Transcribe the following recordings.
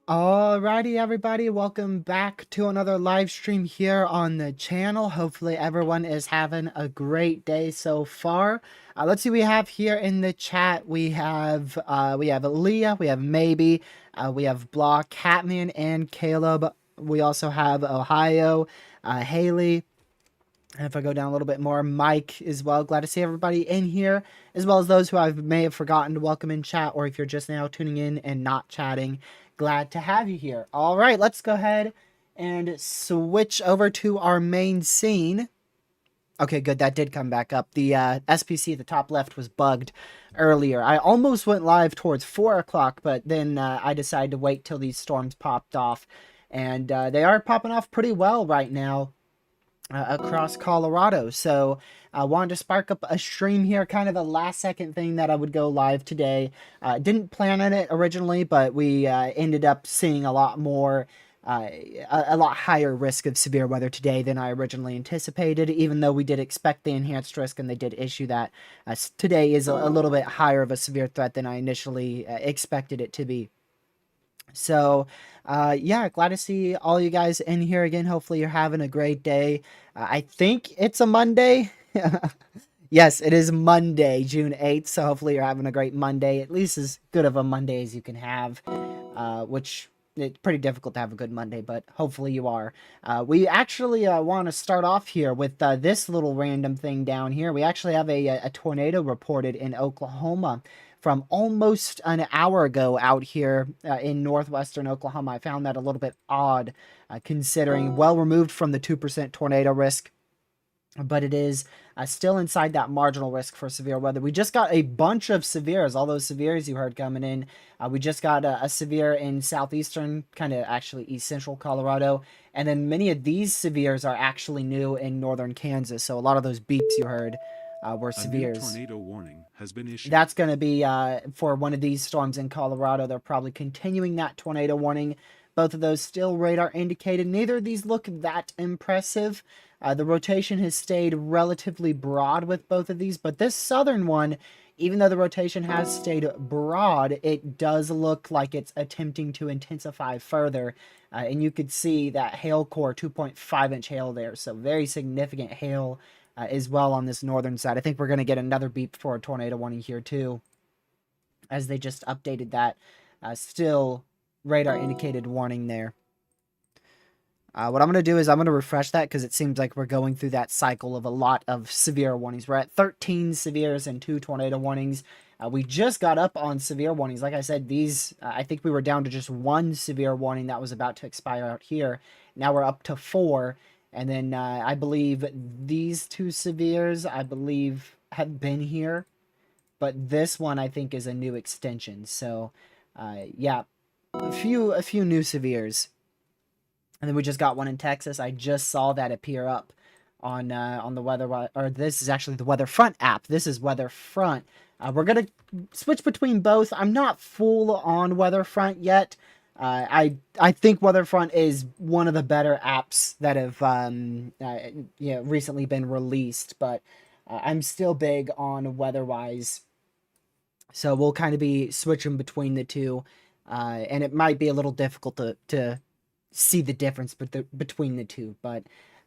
Alrighty, everybody, welcome back to another live stream here on the channel. Hopefully everyone is having a great day so far. Let's see, we have here in the chat, we have Leah, we have Maybe, we have Block, Catman, and Caleb. We also have Ohio, Haley. And if I go down a little bit more, Mike as well. Glad to see everybody in here, as well as those who I may have forgotten to welcome in chat, or if you're just now tuning in and not chatting, glad to have you here. All right, let's go ahead and switch over to our main scene. Okay, good. That did come back up. The SPC at the top left was bugged earlier. I almost went live towards 4 o'clock, but then I decided to wait till these storms popped off. And they are popping off pretty well right now across Colorado. So I wanted to spark up a stream here, kind of a last second thing that I would go live today. Didn't plan on it originally, but we ended up seeing a lot more, a lot higher risk of severe weather today than I originally anticipated, even though we did expect the enhanced risk and they did issue that. Today is a little bit higher of a severe threat than I initially expected it to be. So, yeah, glad to see all you guys in here again. Hopefully you're having a great day. I think it's a Monday. Yes, it is Monday, June 8th. So hopefully you're having a great Monday, at least as good of a Monday as you can have, which it's pretty difficult to have a good Monday, but hopefully you are. We actually want to start off here with this little random thing down here. We actually have a tornado reported in Oklahoma from almost an hour ago out here in northwestern Oklahoma. I found that a little bit odd, considering well removed from the 2% tornado risk, but it is still inside that marginal risk for severe weather. We just got a bunch of severes, all those severes you heard coming in. We just got a severe in southeastern, kind of actually east central Colorado, and then many of these severes are actually new in northern Kansas. So a lot of those beeps you heard were severes. Tornado warning has been issued. That's going to be for one of these storms in Colorado. They're probably continuing that tornado warning. Both of those still radar indicated. Neither of these look that impressive. The rotation has stayed relatively broad with both of these, but this southern one, even though the rotation has stayed broad, it does look like it's attempting to intensify further. And you could see that hail core, 2.5-inch hail there. So very significant hail as well on this northern side. I think we're going to get another beep for a tornado warning here too, as they just updated that. Still radar indicated warning there. What I'm going to do is I'm going to refresh that because it seems like we're going through that cycle of a lot of severe warnings. We're at 13 severes and 2 tornado warnings. We just got up on severe warnings. Like I said, these, I think we were down to just 1 severe warning that was about to expire out here. Now we're up to 4. And then I believe these two severes, I believe, have been here. But this one, I think, is a new extension. So, yeah, a few new severes. And then we just got one in Texas. I just saw that appear up on the weather, or this is actually the Weather Front app. This is Weather Front. We're gonna switch between both. I'm not full on Weather Front yet. I think Weatherfront is one of the better apps that have recently been released, but I'm still big on Weatherwise, so we'll kind of be switching between the two, and it might be a little difficult to see the difference between the two, but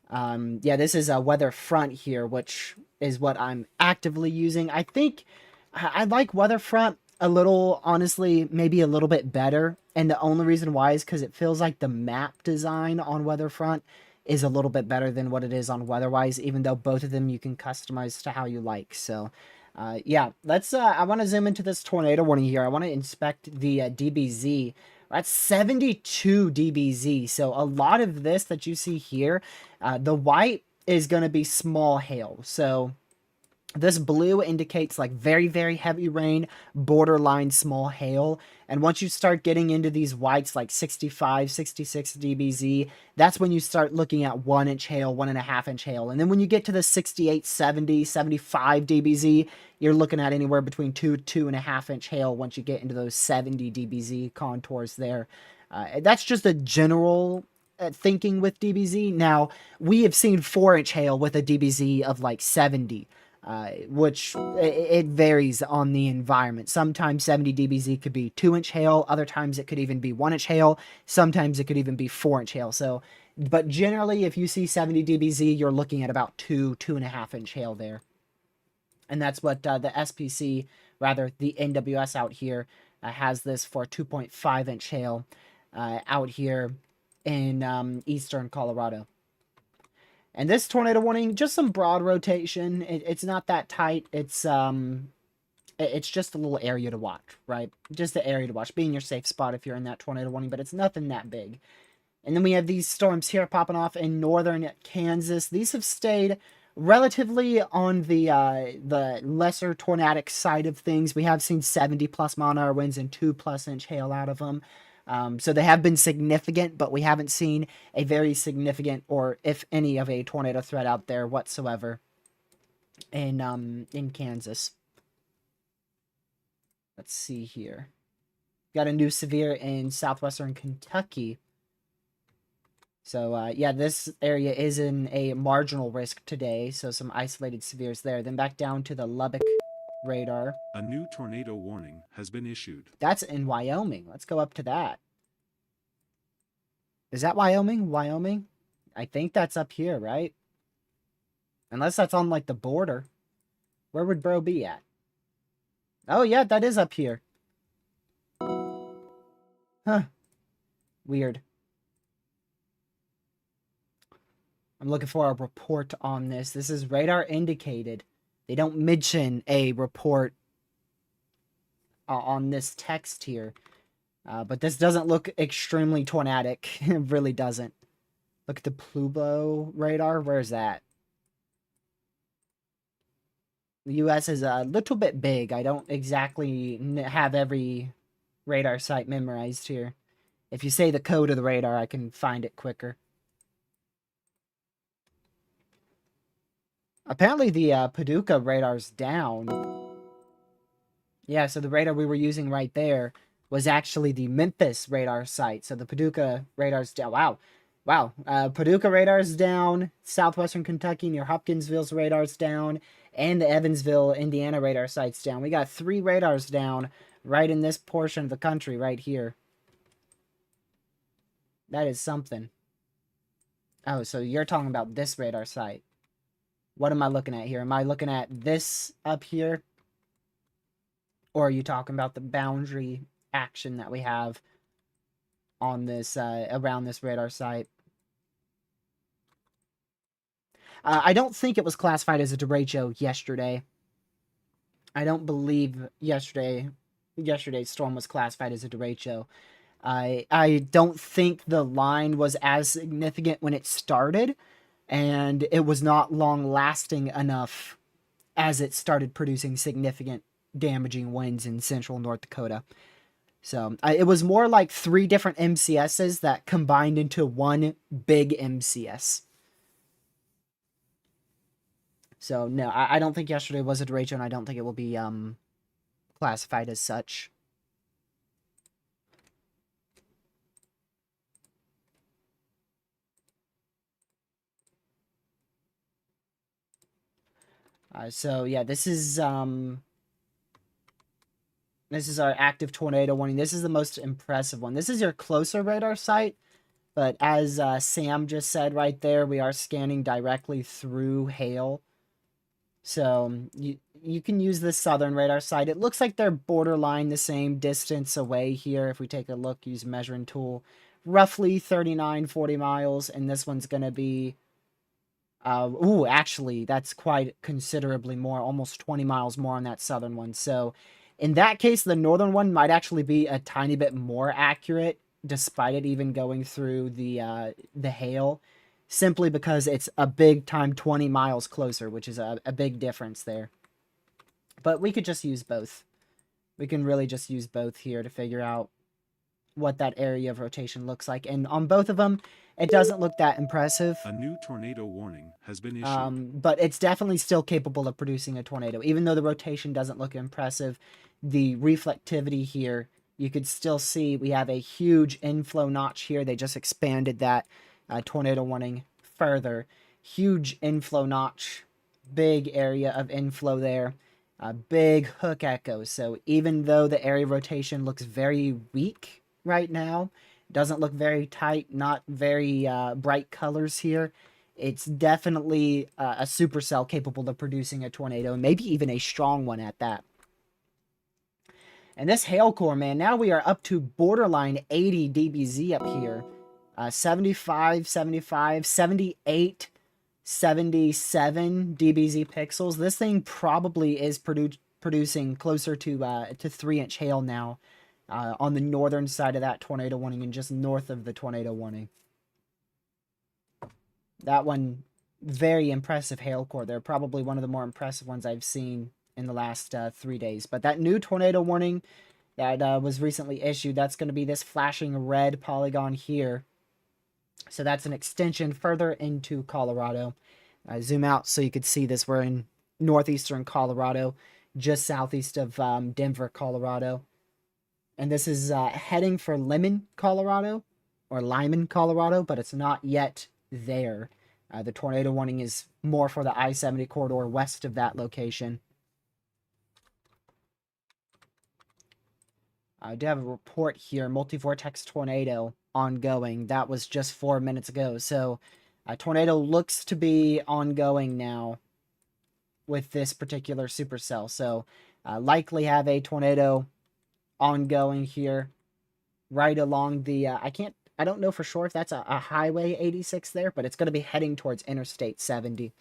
yeah, this is a Weatherfront here, which is what I'm actively using. I think I like Weatherfront a little, honestly, maybe a little bit better. And the only reason why is because it feels like the map design on Weatherfront is a little bit better than what it is on Weatherwise, even though both of them you can customize to how you like. So, yeah, let's, I want to zoom into this tornado warning here. I want to inspect the DBZ. That's 72 DBZ. So a lot of this that you see here, the white is going to be small hail. So this blue indicates like very, very heavy rain, borderline small hail. And once you start getting into these whites like 65, 66 dBz, that's when you start looking at 1 inch hail, 1.5 inch hail. And then when you get to the 68, 70, 75 dBz, you're looking at anywhere between 2.5 inch hail once you get into those 70 dBz contours there. That's just a general thinking with DBZ. Now, we have seen 4 inch hail with a DBZ of like 70. Which it varies on the environment. Sometimes 70 dBz could be 2 inch hail. Other times it could even be 1 inch hail. Sometimes it could even be 4 inch hail. So, but generally, if you see 70 dBz, you're looking at about 2.5 inch hail there. And that's what the SPC, rather the NWS out here, has this for 2.5 inch hail out here in eastern Colorado. And this tornado warning, just some broad rotation. It's not that tight. It's just a little area to watch, right? Just the area to watch. Be in your safe spot if you're in that tornado warning, but it's nothing that big. And then we have these storms here popping off in northern Kansas. These have stayed relatively on the lesser tornadic side of things. We have seen 70 plus mile an hour winds and 2+ inch hail out of them. So they have been significant, but we haven't seen a very significant, or if any, of a tornado threat out there whatsoever in Kansas. Let's see here. Got a new severe in southwestern Kentucky. So, yeah, this area is in a marginal risk today, so some isolated severes there. Then back down to the Lubbock radar. A new tornado warning has been issued. That's in Wyoming. Let's go up to that. Is that Wyoming? Wyoming? I think that's up here, right? Unless that's on, like, the border. Where would bro be at? Oh, yeah, that is up here. Huh. Weird. I'm looking for a report on this. This is radar indicated. They don't mention a report on this text here. But this doesn't look extremely tornadic. It really doesn't. Look at the Pueblo radar. Where's that? The U.S. is a little bit big. I don't exactly have every radar site memorized here. If you say the code of the radar, I can find it quicker. Apparently the Paducah radar's down. Yeah, so the radar we were using right there was actually the Memphis radar site. So the Paducah radar's down. Wow. Wow. Paducah radar's down. Southwestern Kentucky near Hopkinsville's radar's down. And the Evansville, Indiana radar site's down. We got 3 radars down right in this portion of the country right here. That is something. Oh, so you're talking about this radar site. What am I looking at here? Am I looking at this up here? Or are you talking about the boundary action that we have on this, around this radar site? I don't think it was classified as a derecho yesterday. I don't believe yesterday's storm was classified as a derecho. I don't think the line was as significant when it started. and it was not long lasting enough as it started producing significant damaging winds in central North Dakota. So it was more like 3 different MCSs that combined into one big MCS. So no, I don't think yesterday was a derecho, and I don't think it will be classified as such. So yeah, this is our active tornado warning. This is the most impressive one. This is your closer radar site, but as Sam just said right there, we are scanning directly through hail. So you can use the southern radar site. It looks like they're borderline the same distance away here. If we take a look, use measuring tool, roughly 39, 40 miles, and this one's going to be actually, that's quite considerably more, almost 20 miles more on that southern one. So in that case, the northern one might actually be a tiny bit more accurate, despite it even going through the hail, simply because it's a big time 20 miles closer, which is a big difference there. But we could just use both. We can really just use both here to figure out what that area of rotation looks like. And on both of them, it doesn't look that impressive. A new tornado warning has been issued. But it's definitely still capable of producing a tornado. Even though the rotation doesn't look impressive, the reflectivity here, you could still see we have a huge inflow notch here. They just expanded that tornado warning further. Huge inflow notch, big area of inflow there. Big hook echoes. So even though the area rotation looks very weak right now, doesn't look very tight, not very bright colors here, it's definitely a supercell capable of producing a tornado, and maybe even a strong one at that. And this hail core, man, now we are up to borderline 80 dBz up here. 75, 75, 78, 77 dBz pixels. This thing probably is producing closer to 3-inch hail now on the northern side of that tornado warning and just north of the tornado warning. That one, very impressive hail core. They're probably one of the more impressive ones I've seen in the last 3 days. But that new tornado warning that was recently issued, that's going to be this flashing red polygon here. So that's an extension further into Colorado. Zoom out so you could see this. We're in northeastern Colorado, just southeast of Denver, Colorado. And this is heading for Lemon, Colorado, or Lyman, Colorado, but it's not yet there. The tornado warning is more for the I-70 corridor west of that location. I do have a report here, multi-vortex tornado ongoing. That was just 4 minutes ago. So a tornado looks to be ongoing now with this particular supercell. So likely have a tornado ongoing here right along the I don't know for sure if that's a highway 86 there, but it's going to be heading towards Interstate 70.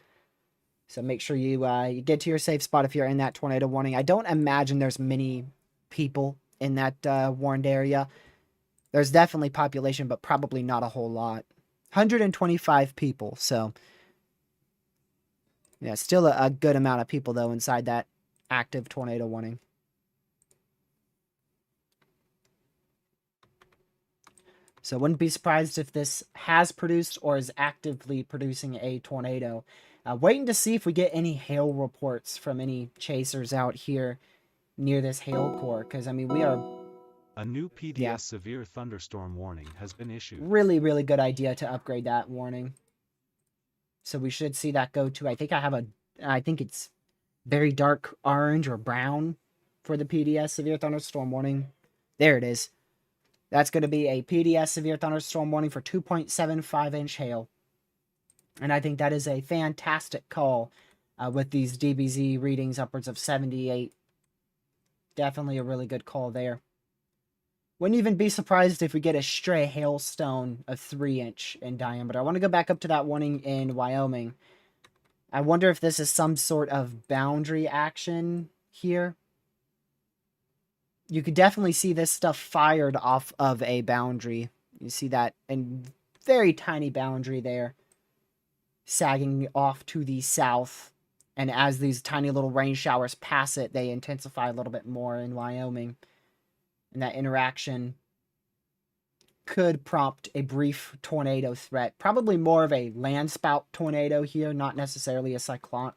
So make sure you you get to your safe spot if you're in that tornado warning. I don't imagine there's many people in that warned area. There's definitely population, but probably not a whole lot. 125 people, so yeah, still a good amount of people though inside that active tornado warning. So wouldn't be surprised if this has produced or is actively producing a tornado. Waiting to see if we get any hail reports from any chasers out here near this hail core, because I mean we are... A new PDS severe thunderstorm warning has been issued. Really, really good idea to upgrade that warning. So we should see that go to, I think it's very dark orange or brown for the PDS severe thunderstorm warning. There it is. That's going to be a PDS severe thunderstorm warning for 2.75-inch hail. And I think that is a fantastic call with these DBZ readings upwards of 78. Definitely a really good call there. Wouldn't even be surprised if we get a stray hailstone of 3-inch in diameter. I want to go back up to that warning in Wyoming. I wonder if this is some sort of boundary action here. You could definitely see this stuff fired off of a boundary. You see that in very tiny boundary there. sagging off to the south. And as these tiny little rain showers pass it, they intensify a little bit more in Wyoming. And that interaction could prompt a brief tornado threat. Probably more of a landspout tornado here, not necessarily a cyclone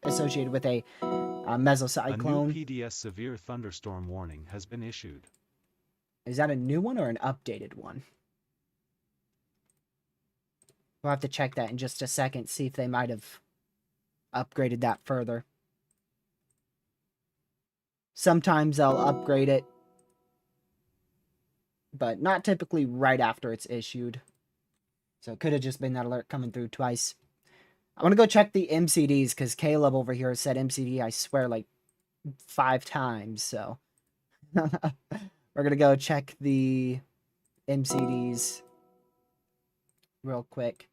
associated with a mesocyclone. A new PDS severe thunderstorm warning has been issued. Is that a new one or an updated one? We'll have to check that in just a second, see if they might have upgraded that further. Sometimes they'll upgrade it, but not typically right after it's issued. So it could have just been that alert coming through twice. I want to go check the MCDs, because Caleb over here said MCD, I swear, like 5 times, so... We're going to go check the MCDs real quick.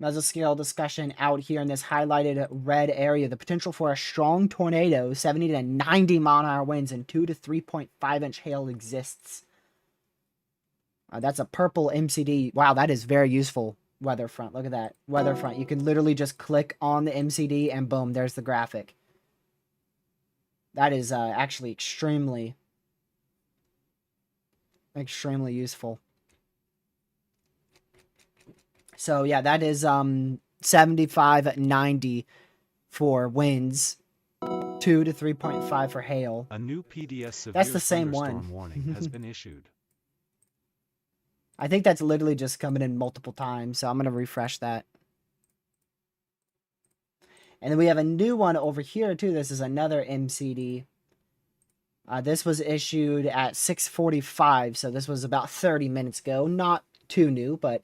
Mesoscale discussion out here in this highlighted red area. The potential for a strong tornado, 70 to 90 mile-an-hour winds, and 2 to 3.5 inch hail exists. That's a purple MCD. Wow, that is very useful. Weather front. Look at that. Weather front. You can literally just click on the MCD and boom, there's the graphic. That is actually extremely useful. So yeah, that is 75-90 for winds, 2 to 3.5 for hail. A new PDS severe That's the same thunderstorm one. warning has been issued. I think that's literally just coming in multiple times, so I'm going to refresh that. And then we have a new one over here too. This is another MCD. This was issued at 6:45, so this was about 30 minutes ago. Not too new, but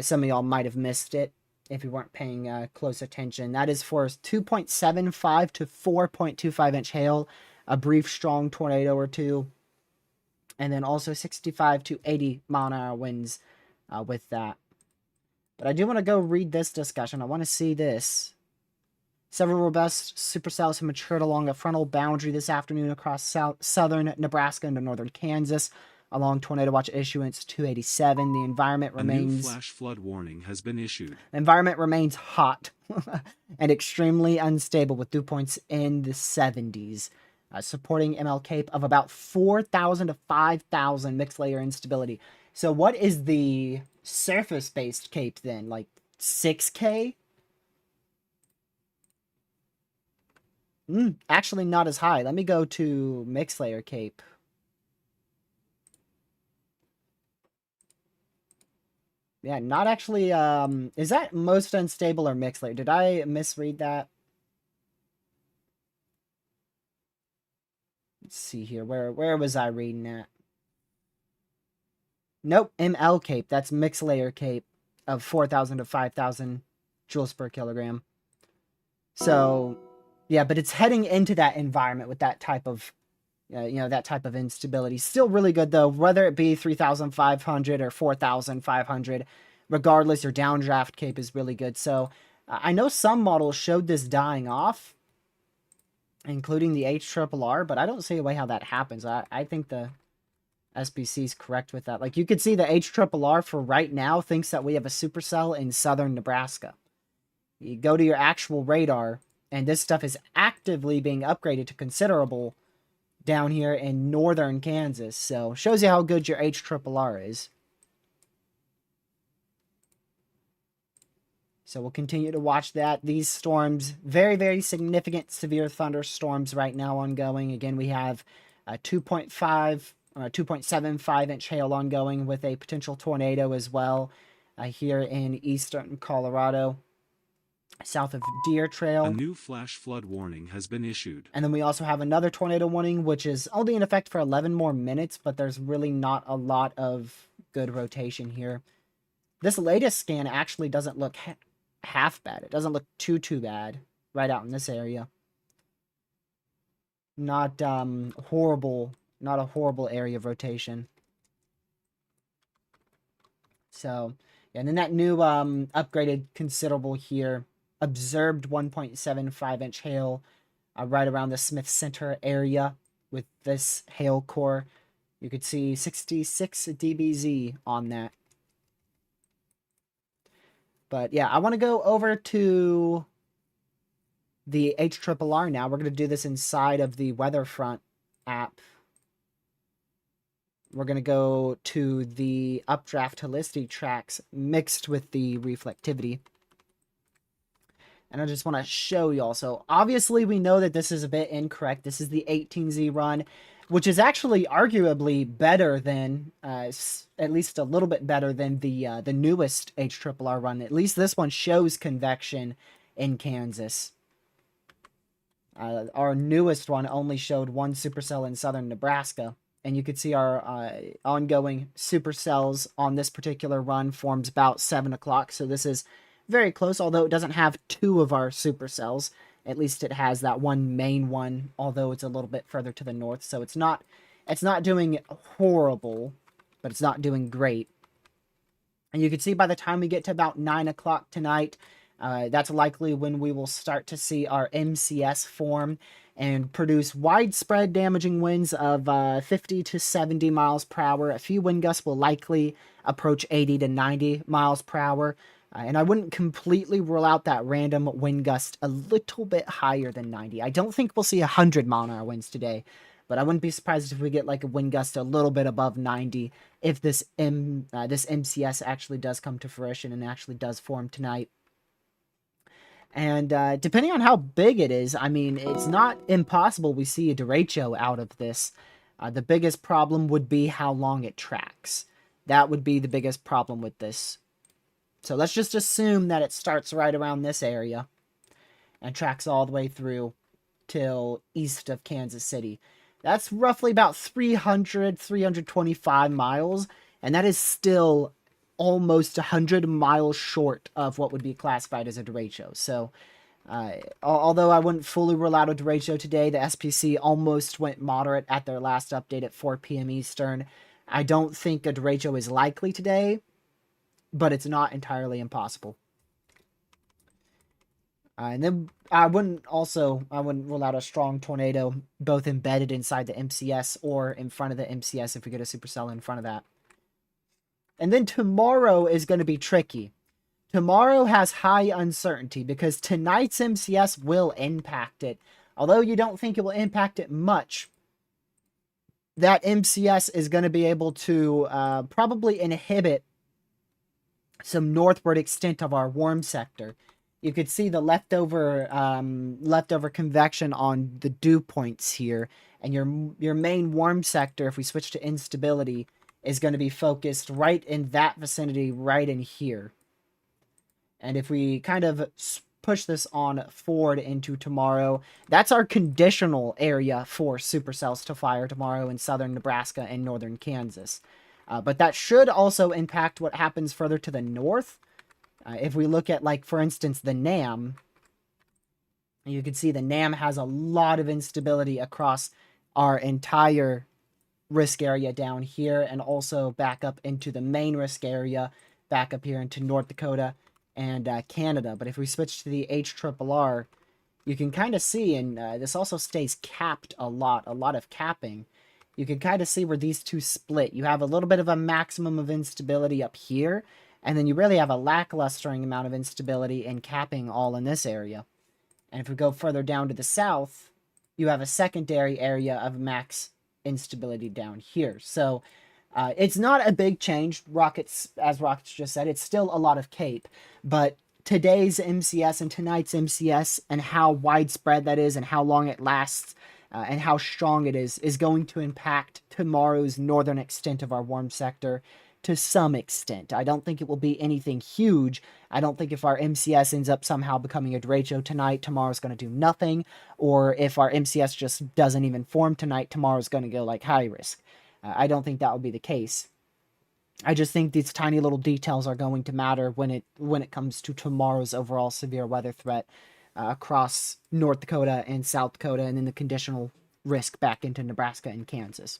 some of y'all might have missed it if you weren't paying close attention. That is for 2.75 to 4.25 inch hail, a brief strong tornado or two, and then also 65 to 80 mile-an-hour winds with that. But I do want to go read this discussion. I want to see this. Several robust supercells have matured along the frontal boundary this afternoon across southern Nebraska into northern Kansas. Along tornado watch issuance 287, the environment remains... A new flash flood warning has been issued. The environment remains hot and extremely unstable with dew points in the 70s. Supporting ML Cape of about 4,000 to 5,000 mixed layer instability. So what is the surface-based Cape then? Like 6K? Actually not as high. Let me go to mixed layer Cape. Yeah, not actually, is that most unstable or mixed layer? Did I misread that? Let's see here. Where was I reading that? Nope, ML Cape. That's mixed layer Cape of 4,000 to 5,000 joules per kilogram. So, yeah, but it's heading into that environment with that type of, that type of instability. Still really good, though, whether it be 3,500 or 4,500. Regardless, your downdraft Cape is really good. So, I know some models showed this dying off, including the HRRR, but I don't see a way how that happens. I think the SPC is correct with that. Like, you could see the HRRR for right now thinks that we have a supercell in southern Nebraska. You go to your actual radar, and this stuff is actively being upgraded to considerable down here in northern Kansas. So, shows you how good your HRRR is. So, we'll continue to watch that. These storms, very, very significant severe thunderstorms right now ongoing. Again, we have a 2.75 inch hail ongoing with a potential tornado as well here in eastern Colorado, south of Deer Trail. A new flash flood warning has been issued. And then we also have another tornado warning, which is only in effect for 11 more minutes, but there's really not a lot of good rotation here. This latest scan actually doesn't look half bad. It doesn't look too bad right out in this area. Not horrible, not a horrible area of rotation. So, yeah, and then that new upgraded considerable here, observed 1.75 inch hail right around the Smith Center area with this hail core. You could see 66 dBz on that. But yeah, I want to go over to the HRRR now. We're going to do this inside of the Weatherfront app. We're going to go to the updraft helicity tracks mixed with the reflectivity. And I just want to show y'all. So obviously we know that this is a bit incorrect. This is the 18Z run, which is actually arguably better than, at least a little bit better than the newest HRRR run. At least this one shows convection in Kansas. Our newest one only showed one supercell in southern Nebraska. And you could see our ongoing supercells on this particular run forms about 7 o'clock. So this is very close, although it doesn't have 2 of our supercells. At least it has that one main one, although it's a little bit further to the north. So it's not doing horrible, but it's not doing great. And you can see by the time we get to about 9 o'clock tonight, that's likely when we will start to see our MCS form and produce widespread damaging winds of 50 to 70 miles per hour. A few wind gusts will likely approach 80 to 90 miles per hour. And I wouldn't completely rule out that random wind gust a little bit higher than 90. I don't think we'll see 100 mile an hour winds today, but I wouldn't be surprised if we get like a wind gust a little bit above 90 if this MCS actually does come to fruition and actually does form tonight. And depending on how big it is, I mean, it's not impossible we see a derecho out of this. The biggest problem would be how long it tracks. That would be the biggest problem with this. So let's just assume that it starts right around this area and tracks all the way through till east of Kansas City. That's roughly about 325 miles, and that is still almost 100 miles short of what would be classified as a derecho. So, although I wouldn't fully rule out a derecho today, the SPC almost went moderate at their last update at 4 p.m. Eastern. I don't think a derecho is likely today, but it's not entirely impossible. And then I wouldn't rule out a strong tornado both embedded inside the MCS or in front of the MCS if we get a supercell in front of that. And then tomorrow is going to be tricky. Tomorrow has high uncertainty because tonight's MCS will impact it. Although you don't think it will impact it much, that MCS is going to be able to probably inhibit some northward extent of our warm sector. You could see the leftover convection on the dew points here, and your main warm sector, if we switch to instability, is going to be focused right in that vicinity, right in here. And if we kind of push this on forward into tomorrow, that's our conditional area for supercells to fire tomorrow in southern Nebraska and northern Kansas. But that should also impact what happens further to the north. If we look at, like, for instance, the NAM, you can see the NAM has a lot of instability across our entire risk area down here and also back up into the main risk area, back up here into North Dakota and Canada. But if we switch to the HRRR, you can kind of see, and this also stays capped a lot of capping. You can kind of see where these two split. You have a little bit of a maximum of instability up here, and then you really have a lacklustering amount of instability and capping all in this area. And if we go further down to the south, you have a secondary area of max instability down here. So it's not a big change. As Rockets just said, it's still a lot of cape, but today's MCS and tonight's MCS and how widespread that is and how long it lasts and how strong it is going to impact tomorrow's northern extent of our warm sector to some extent. I don't think it will be anything huge. I don't think if our MCS ends up somehow becoming a derecho tonight, tomorrow's going to do nothing. Or if our MCS just doesn't even form tonight, tomorrow's going to go like high risk. I don't think that will be the case. I just think these tiny little details are going to matter when it comes to tomorrow's overall severe weather threat across North Dakota and South Dakota, and then the conditional risk back into Nebraska and Kansas.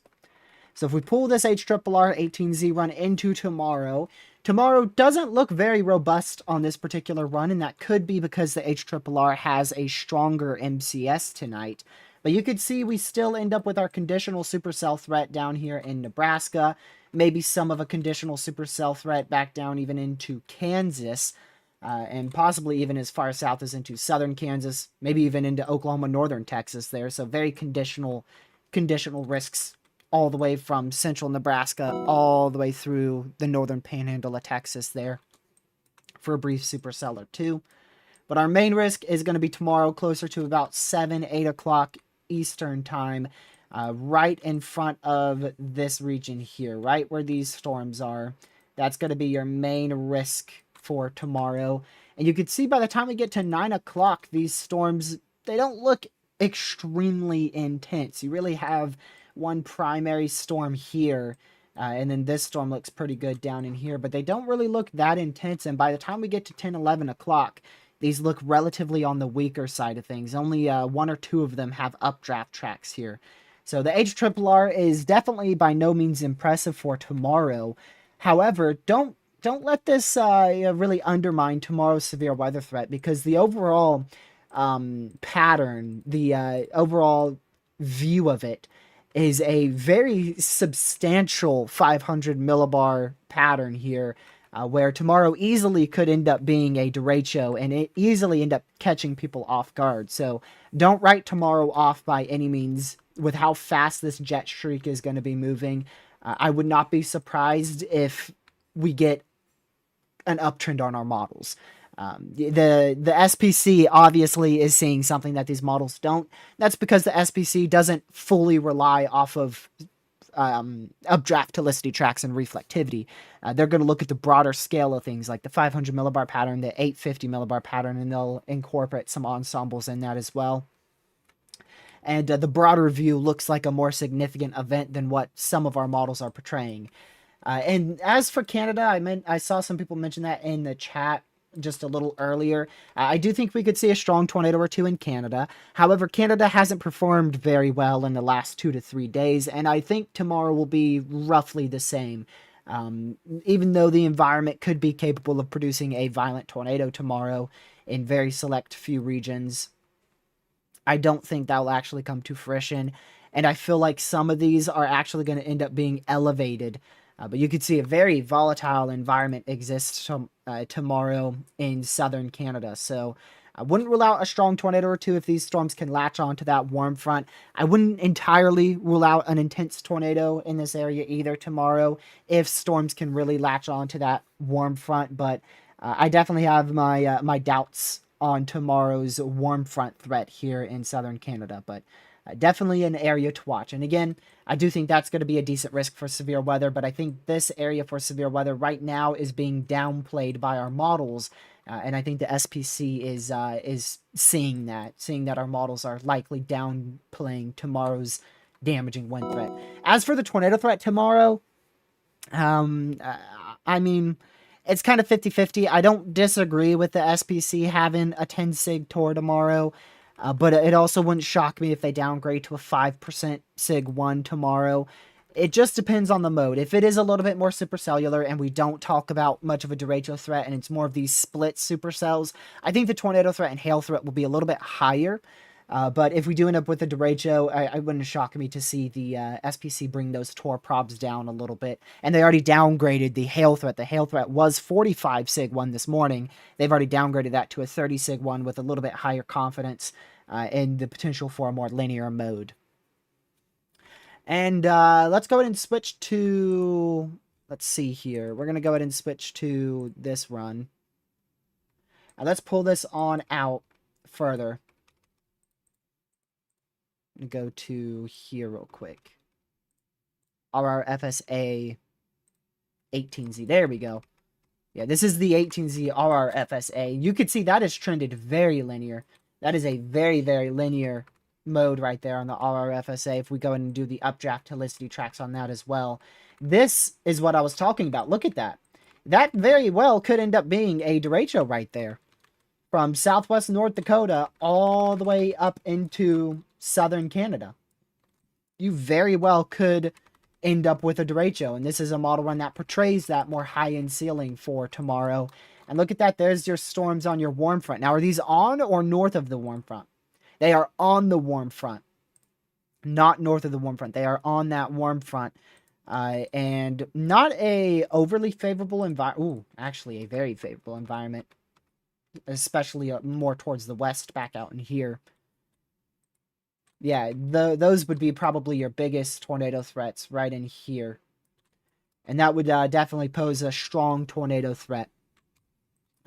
So if we pull this HRRR 18Z run into tomorrow doesn't look very robust on this particular run, and that could be because the HRRR has a stronger MCS tonight. But you could see we still end up with our conditional supercell threat down here in Nebraska, maybe some of a conditional supercell threat back down even into Kansas. and possibly even as far south as into southern Kansas, maybe even into Oklahoma, northern Texas there. So very conditional risks all the way from central Nebraska all the way through the northern panhandle of Texas there for a brief supercellar too. But our main risk is going to be tomorrow, closer to about 7, 8 o'clock Eastern time, right in front of this region here, right where these storms are. That's going to be your main risk for tomorrow. And you can see by the time we get to 9 o'clock, these storms, they don't look extremely intense. You really have one primary storm here, and then this storm looks pretty good down in here, but they don't really look that intense. And by the time we get to 10, 11 o'clock, these look relatively on the weaker side of things. Only one or two of them have updraft tracks here. So the HRRR is definitely by no means impressive for tomorrow. However, don't let this really undermine tomorrow's severe weather threat, because the overall pattern, the overall view of it, is a very substantial 500 millibar pattern here, where tomorrow easily could end up being a derecho, and it easily end up catching people off guard. So don't write tomorrow off by any means with how fast this jet streak is going to be moving. I would not be surprised if we get an uptrend on our models. The SPC obviously is seeing something that these models don't. That's because the SPC doesn't fully rely off of updraft helicity tracks and reflectivity. They're going to look at the broader scale of things, like the 500 millibar pattern, the 850 millibar pattern, and they'll incorporate some ensembles in that as well. And the broader view looks like a more significant event than what some of our models are portraying. And as for Canada, I saw some people mention that in the chat just a little earlier. I do think we could see a strong tornado or two in Canada. However, Canada hasn't performed very well in the last 2 to 3 days, and I think tomorrow will be roughly the same. Even though the environment could be capable of producing a violent tornado tomorrow in very select few regions, I don't think that will actually come to fruition. And I feel like some of these are actually going to end up being elevated. But you could see a very volatile environment exists tomorrow in southern Canada. So I wouldn't rule out a strong tornado or two if these storms can latch onto that warm front. I wouldn't entirely rule out an intense tornado in this area either tomorrow if storms can really latch onto that warm front. But I definitely have my doubts on tomorrow's warm front threat here in southern Canada. But definitely an area to watch. And again, I do think that's going to be a decent risk for severe weather, but I think this area for severe weather right now is being downplayed by our models, and I think the SPC is seeing that our models are likely downplaying tomorrow's damaging wind threat. As for the tornado threat tomorrow, I mean, it's kind of 50-50. I don't disagree with the SPC having a 10 sig tor tomorrow. But it also wouldn't shock me if they downgrade to a 5% Sig 1 tomorrow. It just depends on the mode. If it is a little bit more supercellular and we don't talk about much of a derecho threat and it's more of these split supercells, I think the tornado threat and hail threat will be a little bit higher. But if we do end up with a derecho, I wouldn't shock me to see the SPC bring those tor probs down a little bit. And they already downgraded the hail threat. The hail threat was 45 Sig 1 this morning. They've already downgraded that to a 30 Sig 1 with a little bit higher confidence and the potential for a more linear mode. And let's go ahead and switch to, let's see here. We're going to go ahead and switch to this run. Let's pull this on out further. Go to here real quick. RRFSA 18Z. There we go. Yeah, this is the 18Z RRFSA. You could see that is trended very linear. That is a very, very linear mode right there on the RRFSA. If we go in and do the updraft helicity tracks on that as well. This is what I was talking about. Look at that. That very well could end up being a derecho right there. From southwest North Dakota all the way up into southern Canada. You very well could end up with a derecho. And this is a model run that portrays that more high-end ceiling for tomorrow. And look at that. There's your storms on your warm front. Now, are these on or north of the warm front? They are on the warm front. Not north of the warm front. They are on that warm front. And not a overly favorable environment. Ooh, actually a very favorable environment. especially more towards the west back out in here. Yeah, those would be probably your biggest tornado threats right in here. And that would definitely pose a strong tornado threat.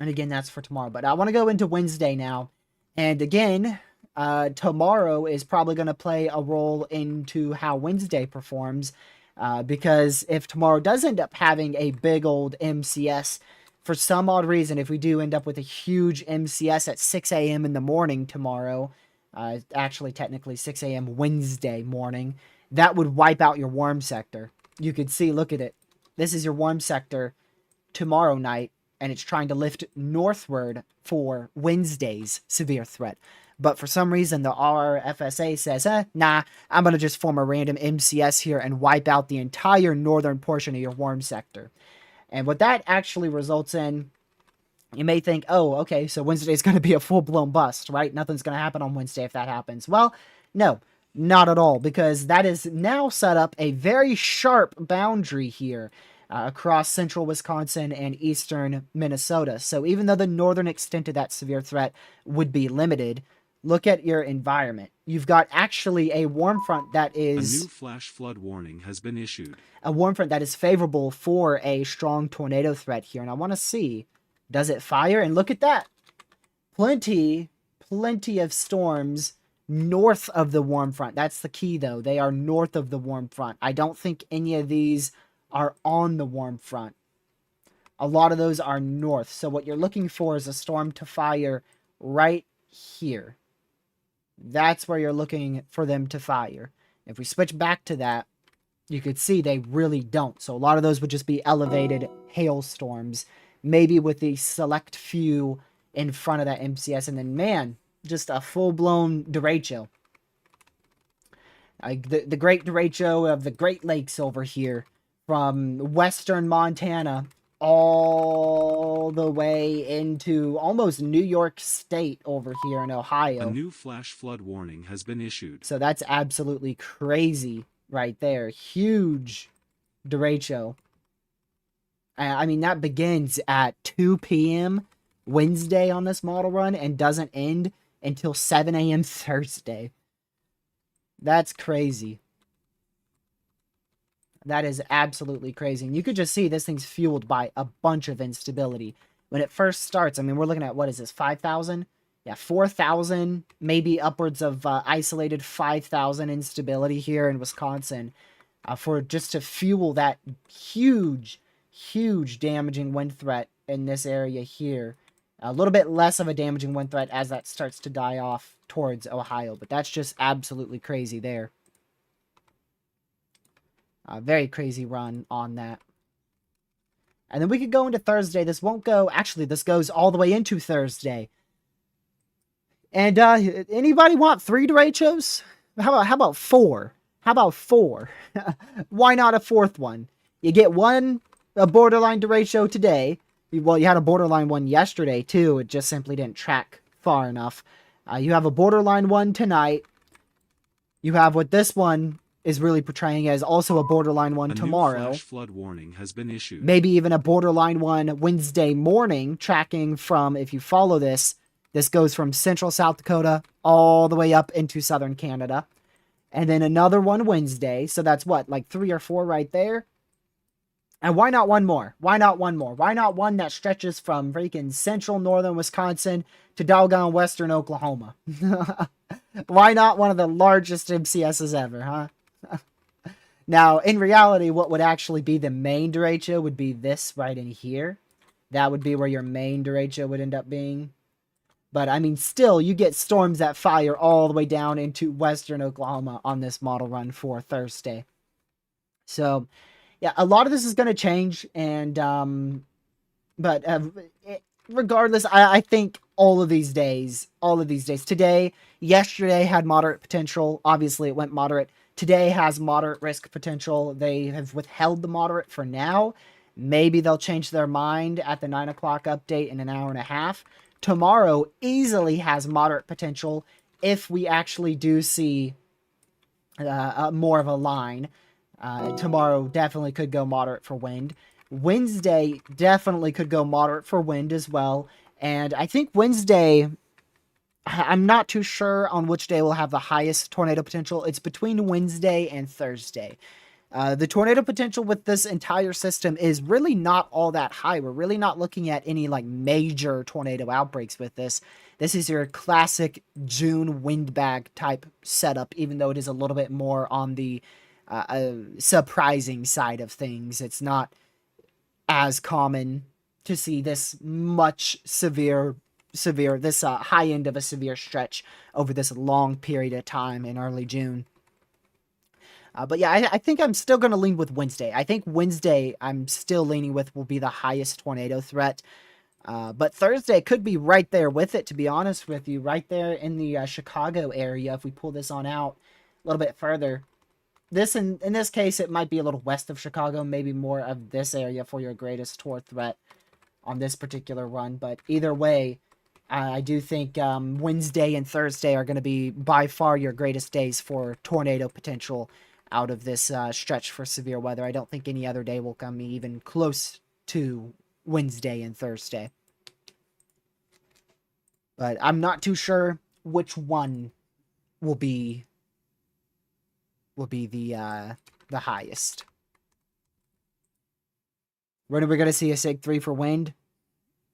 And again, that's for tomorrow. But I want to go into Wednesday now. And again, tomorrow is probably going to play a role into how Wednesday performs. Because if tomorrow does end up having a big old MCS, for some odd reason, if we do end up with a huge MCS at 6 a.m. in the morning tomorrow, actually technically 6 a.m. Wednesday morning, that would wipe out your warm sector. You could see, look at it. This is your warm sector tomorrow night, and it's trying to lift northward for Wednesday's severe threat. But for some reason, the RFSA says, nah, I'm going to just form a random MCS here and wipe out the entire northern portion of your warm sector. And what that actually results in, you may think, oh, okay, so Wednesday's going to be a full-blown bust, right? Nothing's going to happen on Wednesday if that happens. Well, no, not at all, because that is now set up a very sharp boundary here across central Wisconsin and eastern Minnesota. So even though the northern extent of that severe threat would be limited, look at your environment. You've got actually a warm front that is... A new flash flood warning has been issued. A warm front that is favorable for a strong tornado threat here. And I want to see, does it fire? And look at that. Plenty of storms north of the warm front. That's the key, though. They are north of the warm front. I don't think any of these are on the warm front. A lot of those are north. So what you're looking for is a storm to fire right here. That's where you're looking for them to fire. If we switch back to that, you could see they really don't. So a lot of those would just be elevated hailstorms, maybe with the select few in front of that MCS. And then, man, just a full-blown derecho. The great derecho of the Great Lakes over here, from western Montana all the way into almost New York State over here in Ohio. A new flash flood warning has been issued. So that's absolutely crazy right there. Huge derecho. I mean, that begins at 2 p.m. Wednesday on this model run and doesn't end until 7 a.m. Thursday. That's crazy. That is absolutely crazy. And you could just see this thing's fueled by a bunch of instability. When it first starts, I mean, we're looking at, what is this, 5,000? Yeah, 4,000, maybe upwards of isolated 5,000 instability here in Wisconsin for just to fuel that huge damaging wind threat in this area here. A little bit less of a damaging wind threat as that starts to die off towards Ohio, but that's just absolutely crazy there. Very crazy run on that. And then we could go into Thursday. This won't go... Actually, this goes all the way into Thursday. And anybody want 3 derechos? How about 4? How about 4? Why not a 4th one? You get a borderline derecho today. Well, you had a borderline one yesterday, too. It just simply didn't track far enough. You have a borderline one tonight. You have what this one is really portraying as also a borderline one tomorrow. A new flash flood warning has been issued. Maybe even a borderline one Wednesday morning, tracking from, if you follow this, this goes from central South Dakota all the way up into southern Canada. And then another one Wednesday. So that's what, like 3 or 4 right there? And why not one more? Why not one more? Why not one that stretches from freaking central northern Wisconsin to doggone western Oklahoma? Why not one of the largest MCSs ever, huh? Now, in reality, what would actually be the main derecho would be this right in here. That would be where your main derecho would end up being. But, I mean, still, you get storms that fire all the way down into western Oklahoma on this model run for Thursday. So, yeah, a lot of this is going to change. And, regardless, I think all of these days, today, yesterday had moderate potential. Obviously, it went moderate. Today has moderate risk potential. They have withheld the moderate for now. Maybe they'll change their mind at the 9 o'clock update in an hour and a half. Tomorrow easily has moderate potential if we actually do see more of a line. Tomorrow definitely could go moderate for wind. Wednesday definitely could go moderate for wind as well. And I think Wednesday, I'm not too sure on which day will have the highest tornado potential. It's between Wednesday and Thursday. The tornado potential with this entire system is really not all that high. We're really not looking at any like major tornado outbreaks with this. This is your classic June windbag type setup, even though it is a little bit more on the surprising side of things. It's not as common to see this much severe, this high end of a severe stretch over this long period of time in early June. But yeah, I think I'm still going to lean with Wednesday. I think Wednesday I'm still leaning with will be the highest tornado threat. But Thursday could be right there with it, to be honest with you. Right there in the Chicago area, if we pull this on out a little bit further. This in this case, it might be a little west of Chicago, maybe more of this area for your greatest tor threat on this particular run. But either way, I do think Wednesday and Thursday are going to be by far your greatest days for tornado potential out of this stretch for severe weather. I don't think any other day will come even close to Wednesday and Thursday. But I'm not too sure which one will be the highest. When are we going to see a Sig 3 for wind?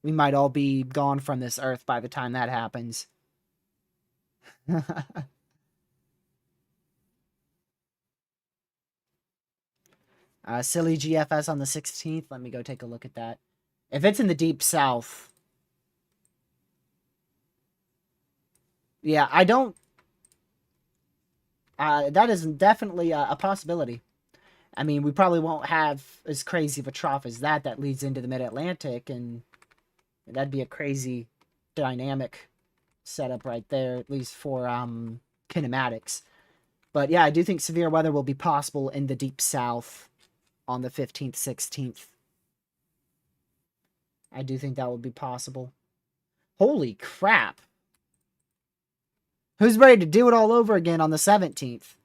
We might all be gone from this earth by the time that happens. Silly GFS on the 16th. Let me go take a look at that. If it's in the deep south. Yeah, I don't... that is definitely a possibility. I mean, we probably won't have as crazy of a trough as that leads into the mid-Atlantic, and that'd be a crazy dynamic setup right there, at least for kinematics. But yeah, I do think severe weather will be possible in the deep south on the 15th, 16th. I do think that will be possible. Holy crap. Who's ready to do it all over again on the 17th?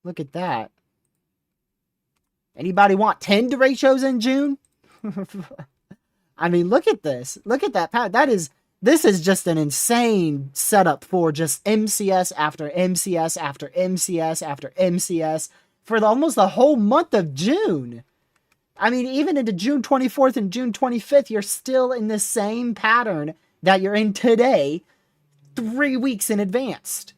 Look at that. Anybody want 10 derechos in June? I mean, look at this. Look at that. This is just an insane setup for just MCS after MCS after MCS after MCS for almost the whole month of June. I mean, even into June 24th and June 25th, you're still in the same pattern that you're in today, 3 weeks in advance.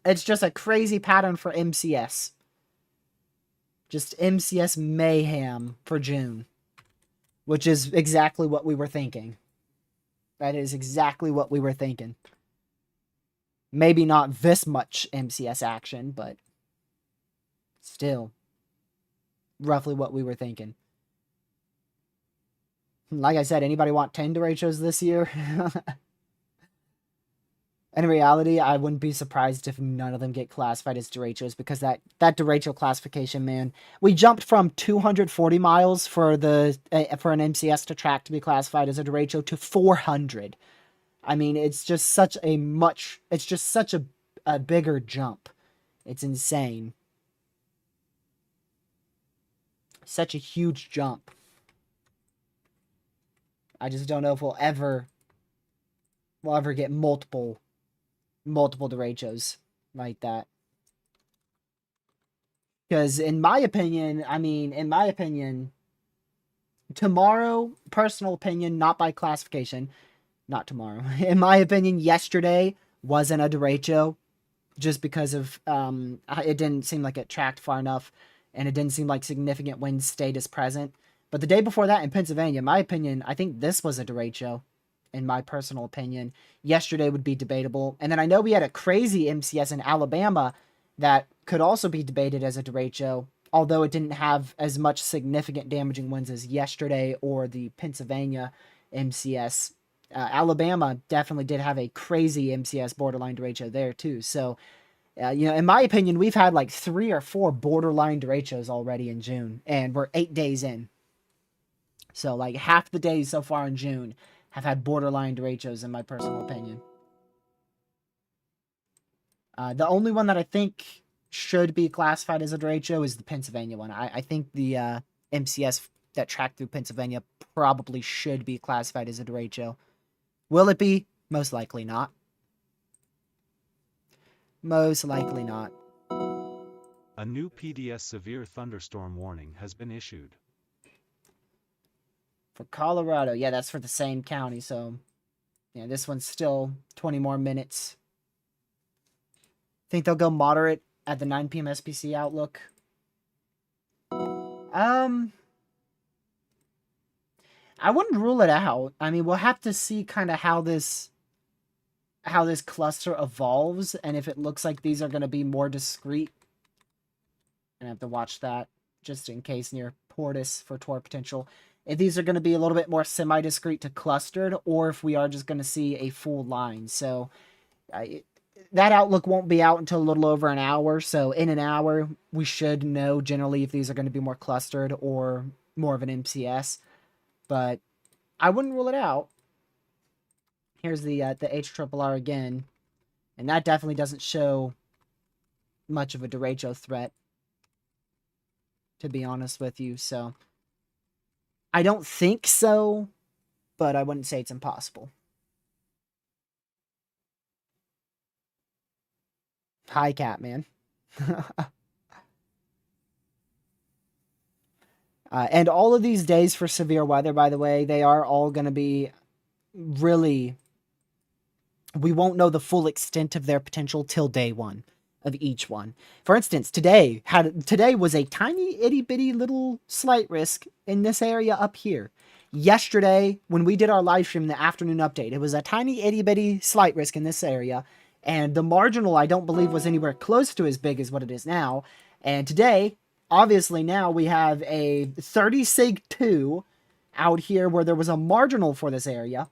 It's just a crazy pattern for MCS. Just MCS mayhem for June. Which is exactly what we were thinking. That is exactly what we were thinking. Maybe not this much MCS action, but still roughly what we were thinking. Like I said, anybody want 10 derechos this year? In reality, I wouldn't be surprised if none of them get classified as derechos, because that derecho classification, man, we jumped from 240 miles for an MCS to track to be classified as a derecho to 400. I mean, it's just such a bigger jump. It's insane. Such a huge jump. I just don't know if we'll ever get multiple derechos like that. Because in my opinion, tomorrow, personal opinion, not by classification, not tomorrow. In my opinion, yesterday wasn't a derecho, just because of it didn't seem like it tracked far enough, and it didn't seem like significant wind status present. But the day before that in Pennsylvania, in my opinion, I think this was a derecho. In my personal opinion, yesterday would be debatable. And then I know we had a crazy MCS in Alabama that could also be debated as a derecho, although it didn't have as much significant damaging winds as yesterday or the Pennsylvania MCS. Alabama definitely did have a crazy MCS borderline derecho there too. So, in my opinion, we've had like 3 or 4 borderline derechos already in June, and we're 8 days in. So like half the days so far in June have had borderline derechos, in my personal opinion. The only one that I think should be classified as a derecho is the Pennsylvania one. I think the MCS that track through Pennsylvania probably should be classified as a derecho. Will it be? Most likely not. Most likely not. A new PDS severe thunderstorm warning has been issued. For Colorado, yeah, that's for the same county, so yeah, this one's still 20 more minutes. Think they'll go moderate at the 9 p.m. SPC outlook? I wouldn't rule it out. I mean, we'll have to see kind of how this cluster evolves, and if it looks like these are going to be more discrete. I have to watch that just in case near Portis for torque potential. If these are going to be a little bit more semi-discrete to clustered, or if we are just going to see a full line. So that outlook won't be out until a little over an hour. So in an hour, we should know generally if these are going to be more clustered or more of an MCS. But I wouldn't rule it out. Here's the HRRR again. And that definitely doesn't show much of a derecho threat, to be honest with you. So I don't think so, but I wouldn't say it's impossible. Hi, Catman. And all of these days for severe weather, by the way, they are all going to be really... We won't know the full extent of their potential till day one of each one. For instance, today was a tiny itty-bitty little slight risk in this area up here. Yesterday, when we did our live stream, the afternoon update, it was a tiny itty-bitty slight risk in this area. And the marginal, I don't believe, was anywhere close to as big as what it is now. And today... Obviously, now we have a 30 sig 2 out here where there was a marginal for this area,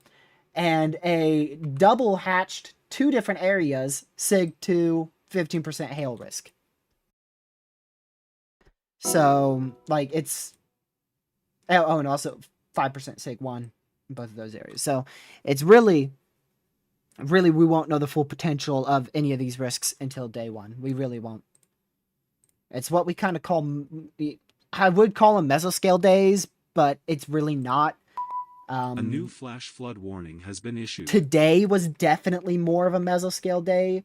and a double hatched 2 different areas, sig 2, 15% hail risk. So, like, it's... Oh, and also 5% sig 1 in both of those areas. So, it's really, we won't know the full potential of any of these risks until day one. We really won't. It's what we kind of call, I would call them mesoscale days, but it's really not. A new flash flood warning has been issued. Today was definitely more of a mesoscale day.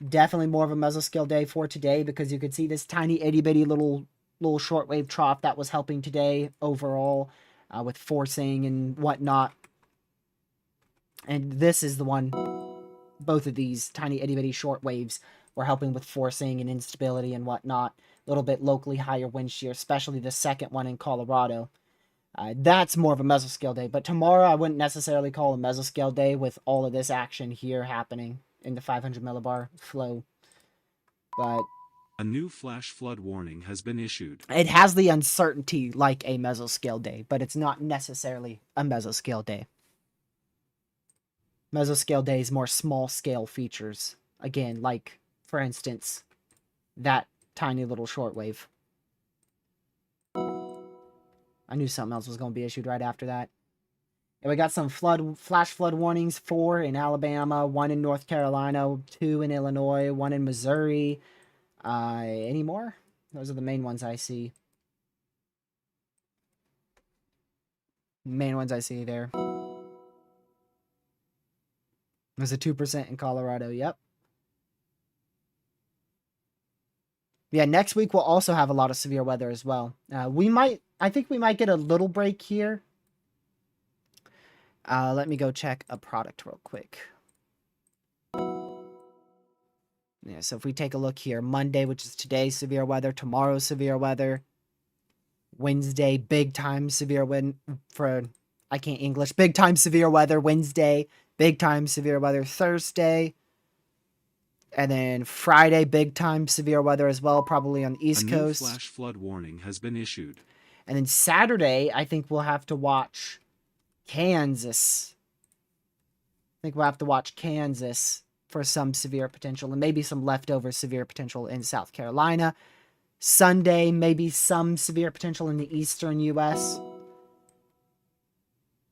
Definitely more of a mesoscale day for today, because you could see this tiny itty bitty little shortwave trough that was helping today overall with forcing and whatnot. And this is the one, both of these tiny itty bitty shortwaves were helping with forcing and instability and whatnot. A little bit locally higher wind shear, especially the second one in Colorado. That's more of a mesoscale day. But tomorrow I wouldn't necessarily call a mesoscale day with all of this action here happening in the 500 millibar flow. But a new flash flood warning has been issued. It has the uncertainty like a mesoscale day, but it's not necessarily a mesoscale day. Mesoscale day is more small scale features. Again, like, for instance, that tiny little shortwave. I knew something else was going to be issued right after that. And we got some flash flood warnings, 4 in Alabama, 1 in North Carolina, 2 in Illinois, 1 in Missouri. Any more? Those are the main ones I see. Main ones I see there. There's a 2% in Colorado, yep. Yeah, next week we'll also have a lot of severe weather as well. I think we might get a little break here. Let me go check a product real quick. Yeah, so if we take a look here, Monday, which is today, severe weather. Tomorrow, severe weather. Wednesday, big time severe wind for, I can't English, big time severe weather. Wednesday, big time severe weather. Thursday. And then Friday, big time severe weather as well, probably on the East Coast. A new flash flood warning has been issued. And then Saturday, I think we'll have to watch Kansas. I think we'll have to watch Kansas for some severe potential, and maybe some leftover severe potential in South Carolina. Sunday, maybe some severe potential in the eastern U.S.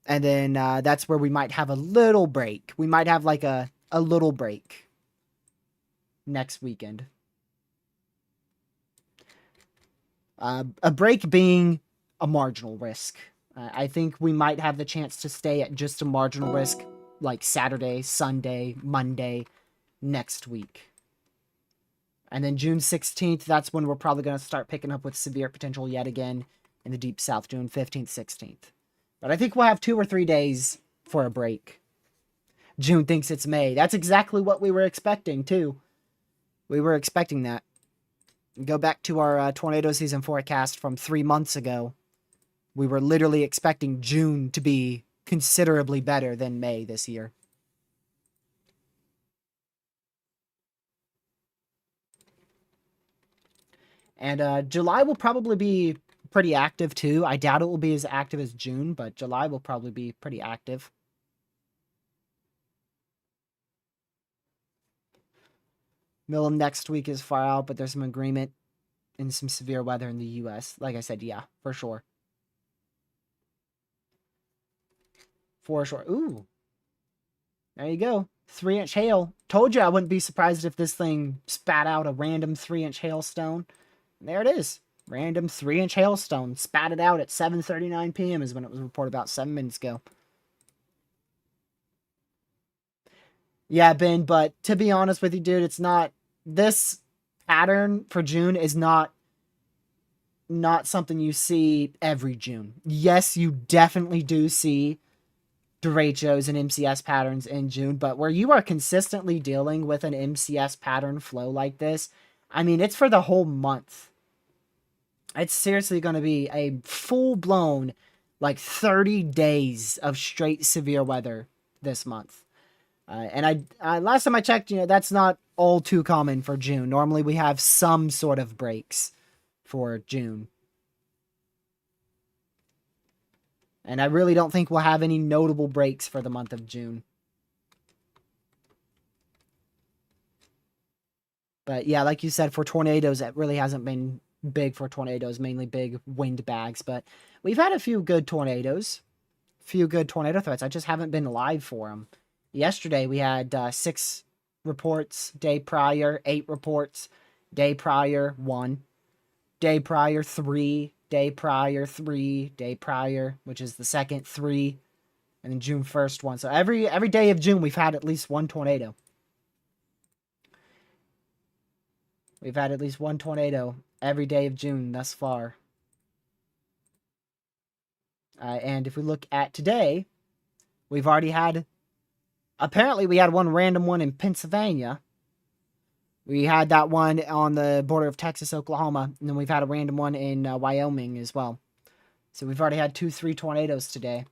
And then that's where we might have a little break. We might have like a little break next weekend. A break being a marginal risk. I think we might have the chance to stay at just a marginal risk like Saturday, Sunday, Monday next week. And then June 16th, that's when we're probably going to start picking up with severe potential yet again in the deep south, June 15th, 16th. But I think we'll have 2 or 3 days for a break. June thinks it's May. That's exactly what we were expecting, too. We were expecting that. Go back to our tornado season forecast from 3 months ago. We were literally expecting June to be considerably better than May this year. And July will probably be pretty active too. I doubt it will be as active as June, but July will probably be pretty active. Middle of next week is far out, but there's some agreement and some severe weather in the U.S. Like I said, yeah, for sure. For sure. Ooh. There you go. 3-inch hail. Told you I wouldn't be surprised if this thing spat out a random 3-inch hailstone. There it is. Random 3-inch hailstone. Spat it out at 7:39 p.m. is when it was reported about 7 minutes ago. Yeah, Ben, but to be honest with you, dude, it's not... This pattern for June is not something you see every June. Yes, you definitely do see derechos and MCS patterns in June, but where you are consistently dealing with an MCS pattern flow like this, I mean, it's for the whole month. It's seriously going to be a full-blown, like, 30 days of straight severe weather this month. And I last time I checked, that's not all too common for June. Normally we have some sort of breaks for June. And I really don't think we'll have any notable breaks for the month of June. But yeah, like you said, for tornadoes, it really hasn't been big for tornadoes, mainly big wind bags. But we've had a few good tornadoes, few good tornado threats. I just haven't been live for them. Yesterday, we had 6 reports, day prior, 8 reports, day prior, 1, day prior, 3, day prior, 3, day prior, which is the second, 3, and then June 1st, 1. So every day of June, we've had at least 1 tornado. We've had at least 1 tornado every day of June thus far. And if we look at today, we've already had... Apparently, we had 1 random one in Pennsylvania. We had that one on the border of Texas, Oklahoma. And then we've had a random one in Wyoming as well. So we've already had 2-3 tornadoes today.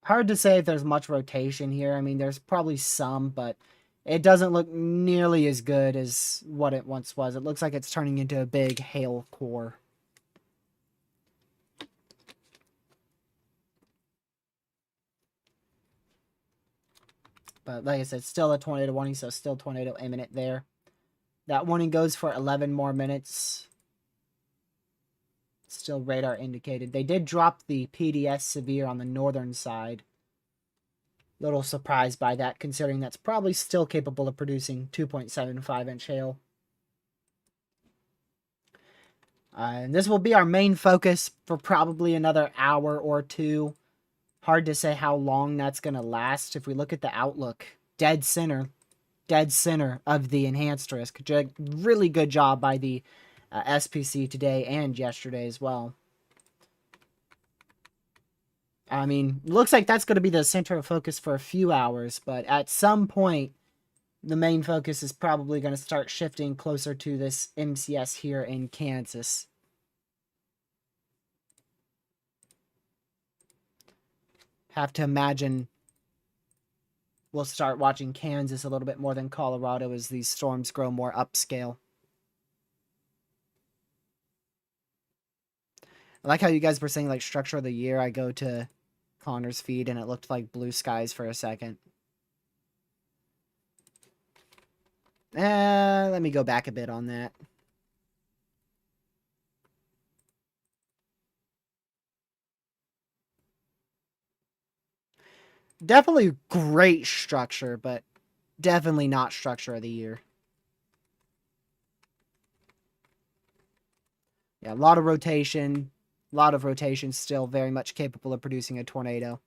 Hard to say if there's much rotation here. I mean, there's probably some, but it doesn't look nearly as good as what it once was. It looks like it's turning into a big hail core. But like I said, still a tornado warning, so still tornado imminent there. That warning goes for 11 more minutes. Still radar indicated. They did drop the PDS severe on the northern side. Little surprised by that, considering that's probably still capable of producing 2.75-inch hail. And this will be our main focus for probably another hour or 2. Hard to say how long that's going to last. If we look at the outlook, dead center of the enhanced risk. Really good job by the SPC today and yesterday as well. I mean, looks like that's going to be the center of focus for a few hours, but at some point, the main focus is probably going to start shifting closer to this MCS here in Kansas. Have to imagine we'll start watching Kansas a little bit more than Colorado as these storms grow more upscale. I like how you guys were saying, like, structure of the year. I go to Connor's feed and it looked like blue skies for a second. Let me go back a bit on that. Definitely great structure, but definitely not structure of the year. Yeah, a lot of rotation. A lot of rotation, still very much capable of producing a tornado.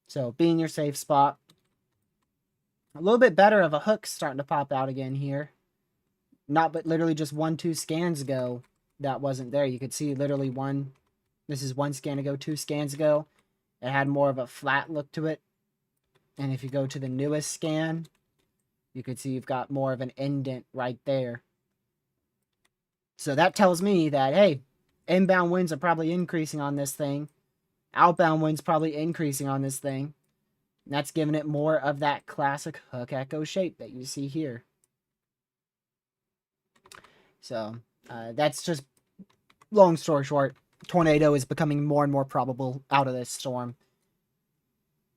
So, be in your safe spot. A little bit better of a hook starting to pop out again here. Not but literally just 1-2 scans ago that wasn't there. You could see literally this is 1 scan ago, 2 scans ago. It had more of a flat look to it. And if you go to the newest scan, you could see you've got more of an indent right there. So that tells me that, hey, inbound winds are probably increasing on this thing. Outbound winds probably increasing on this thing. And that's giving it more of that classic hook echo shape that you see here. So that's just, long story short, tornado is becoming more and more probable out of this storm.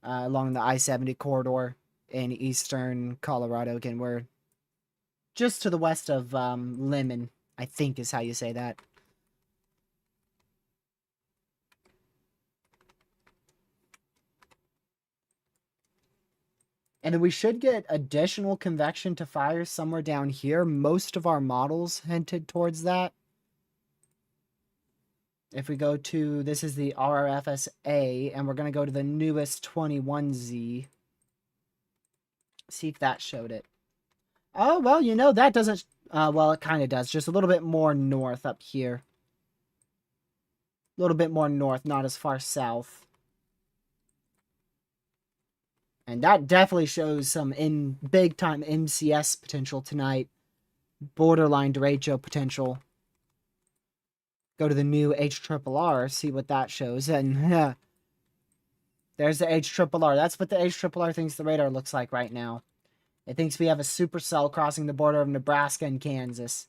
Along the I-70 corridor in eastern Colorado. Again, we're just to the west of Lemon, I think is how you say that. And then we should get additional convection to fire somewhere down here. Most of our models hinted towards that. If we go to, this is the RRFSA, and we're going to go to the newest 21Z. See if that showed it. Oh, well, you know, that doesn't, well, it kind of does. Just a little bit more north up here. A little bit more north, not as far south. And that definitely shows some big-time MCS potential tonight. Borderline derecho potential. Go to the new HRRR, see what that shows. And there's the HRRR. That's what the HRRR thinks the radar looks like right now. It thinks we have a supercell crossing the border of Nebraska and Kansas.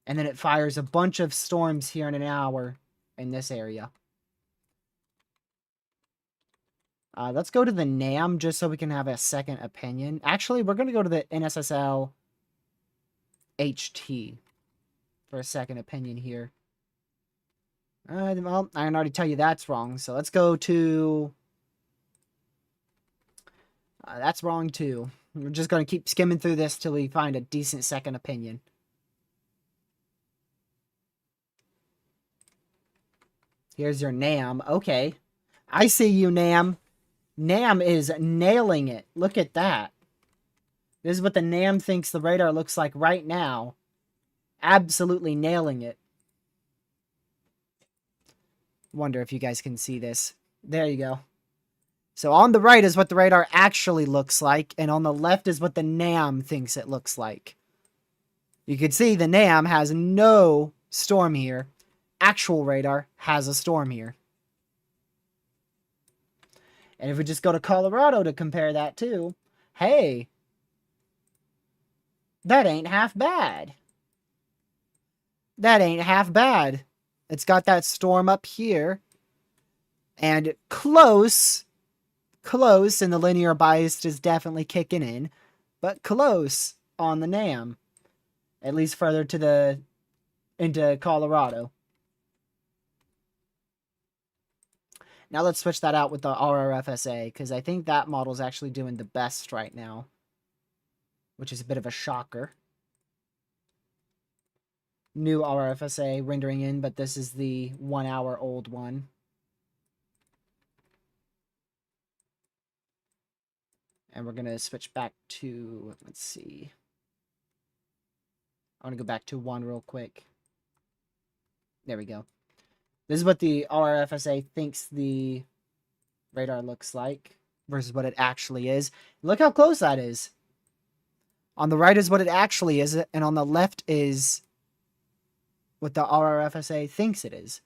And then it fires a bunch of storms here in an hour in this area. Let's go to the NAM just so we can have a second opinion. Actually, we're going to go to the NSSL HT for a second opinion here. Well, I can already tell you that's wrong. So let's go to... that's wrong too. We're just going to keep skimming through this till we find a decent second opinion. Here's your NAM. Okay. I see you, NAM. NAM is nailing it. Look at that. This is what the NAM thinks the radar looks like right now. Absolutely nailing it. Wonder if you guys can see this. There you go. So on the right is what the radar actually looks like, and on the left is what the NAM thinks it looks like. You can see the NAM has no storm here. Actual radar has a storm here. And if we just go to Colorado to compare that to, hey, that ain't half bad. That ain't half bad. It's got that storm up here. And close, and the linear bias is definitely kicking in, but close on the NAM. At least further to into Colorado. Now let's switch that out with the RRFSA, because I think that model is actually doing the best right now, which is a bit of a shocker. New RRFSA rendering in, but this is the 1 hour old one. And we're going to switch back to, let's see. I want to go back to 1 real quick. There we go. This is what the RRFSA thinks the radar looks like versus what it actually is. Look how close that is. On the right is what it actually is, and on the left is what the RRFSA thinks it is.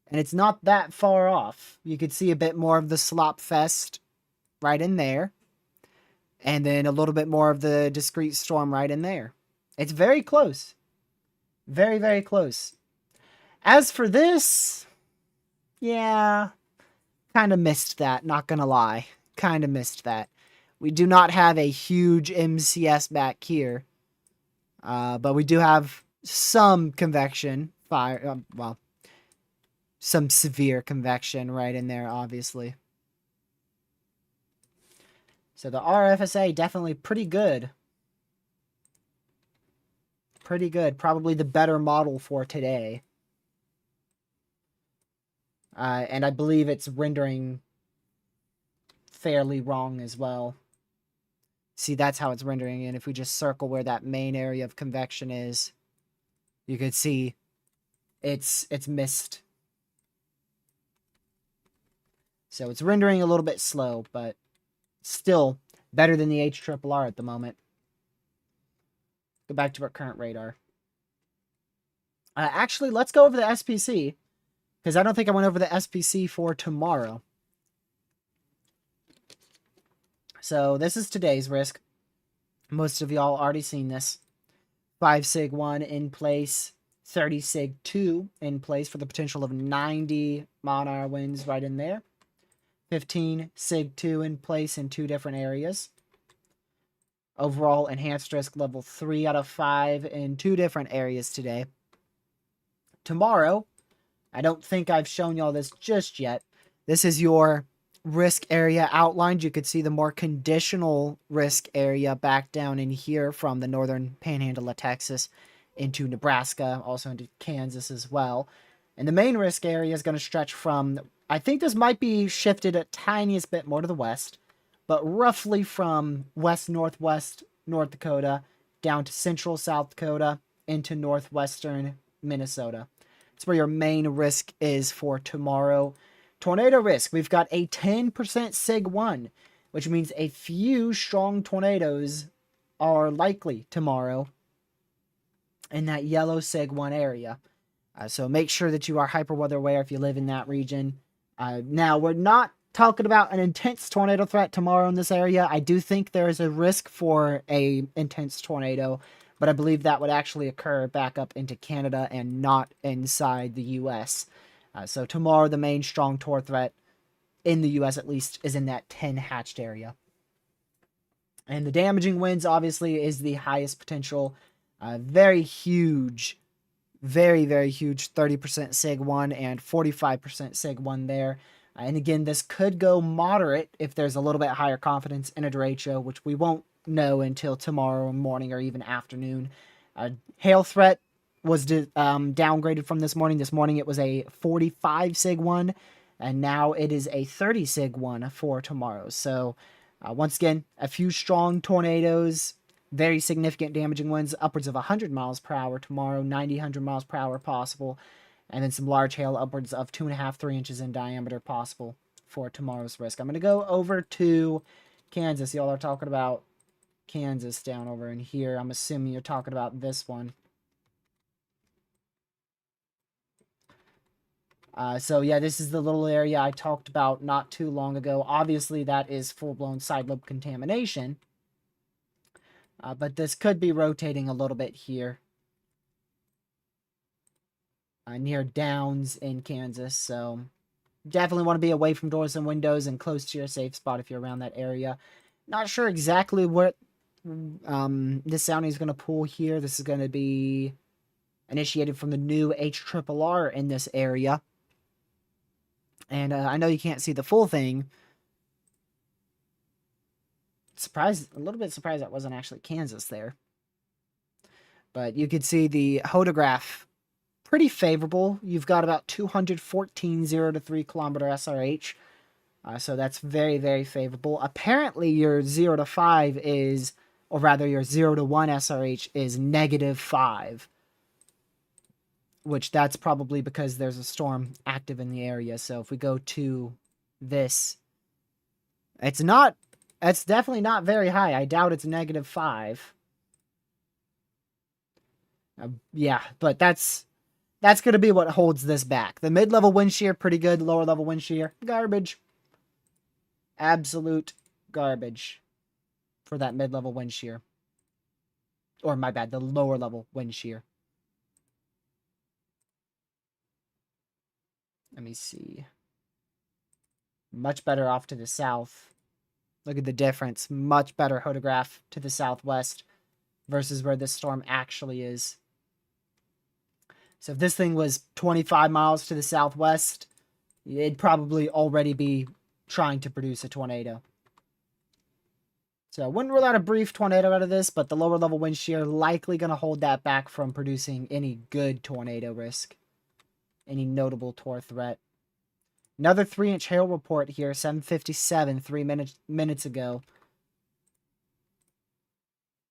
And it's not that far off. You could see a bit more of the slop fest right in there. And then a little bit more of the discrete storm right in there. It's very close. Very, very close. As for this, yeah, kind of missed that, not gonna lie. Kind of missed that. We do not have a huge MCS back here. But we do have some convection fire, well, some severe convection right in there, obviously. So the RFSA definitely pretty good. pretty good. Probably the better model for today. And I believe it's rendering fairly wrong as well. See, that's how it's rendering. And if we just circle where that main area of convection is, you could see it's missed. So it's rendering a little bit slow, but still better than the HRRR at the moment. Go back to our current radar. Actually, let's go over the SPC, because I don't think I went over the SPC for tomorrow. So this is today's risk. Most of y'all already seen this. 5 sig 1 in place, 30 sig 2 in place for the potential of 90 mile-an-hour winds right in there. 15 sig 2 in place in 2 different areas. Overall enhanced risk level 3 out of 5 in 2 different areas today. Tomorrow, I don't think I've shown y'all this just yet. This is your risk area outlined. You could see the more conditional risk area back down in here from the northern panhandle of Texas into Nebraska, also into Kansas as well. And the main risk area is going to stretch from, I think this might be shifted a tiniest bit more to the west, but roughly from west-northwest North Dakota down to central South Dakota into northwestern Minnesota. That's where your main risk is for tomorrow. Tornado risk, we've got a 10% sig 1, which means a few strong tornadoes are likely tomorrow in that yellow sig 1 area. So make sure that you are hyperweather aware if you live in that region. Now, we're not talking about an intense tornado threat tomorrow in this area. I do think there is a risk for a intense tornado, but I believe that would actually occur back up into Canada and not inside the U.S. So tomorrow, the main strong tor threat in the U.S. at least is in that 10 hatched area. And the damaging winds obviously is the highest potential. Very huge, very, very huge 30% sig 1 and 45% sig 1 there. And again, this could go moderate if there's a little bit higher confidence in a derecho, which we won't know until tomorrow morning or even afternoon. Hail threat was downgraded from this morning. This morning it was a 45 sig 1, and now it is a 30 sig 1 for tomorrow. So once again, a few strong tornadoes, very significant damaging winds, upwards of 100 miles per hour tomorrow, 90, 100 miles per hour possible, and then some large hail upwards of 2.5, 3 inches in diameter possible for tomorrow's risk. I'm going to go over to Kansas. Y'all are talking about Kansas down over in here. I'm assuming you're talking about this one. So yeah, this is the little area I talked about not too long ago. Obviously, that is full-blown side lobe contamination. But this could be rotating a little bit here. Near Downs in Kansas. So definitely want to be away from doors and windows and close to your safe spot if you're around that area. Not sure exactly what this sounding is going to pull here. This is going to be initiated from the new HRRR in this area. And I know you can't see the full thing. A little bit surprised that wasn't actually Kansas there. But you could see the hodograph pretty favorable. You've got about 214 0 to 3 kilometer SRH. So that's very, very favorable. Apparently your 0 to 5 is, or rather your 0 to 1 SRH is -5. Which that's probably because there's a storm active in the area. So if we go to this, it's definitely not very high. I doubt it's -5. Yeah, but that's going to be what holds this back. The mid-level wind shear, pretty good. Lower-level wind shear, garbage. Absolute garbage for that mid-level wind shear. Or, my bad, the lower-level wind shear. Let me see. Much better off to the south. Look at the difference. Much better hodograph to the southwest versus where this storm actually is. So if this thing was 25 miles to the southwest, it'd probably already be trying to produce a tornado. So wouldn't rule out a brief tornado out of this, but the lower level wind shear likely going to hold that back from producing any good tornado risk. Any notable tor threat. Another 3-inch hail report here, 7:57, 3 minutes ago.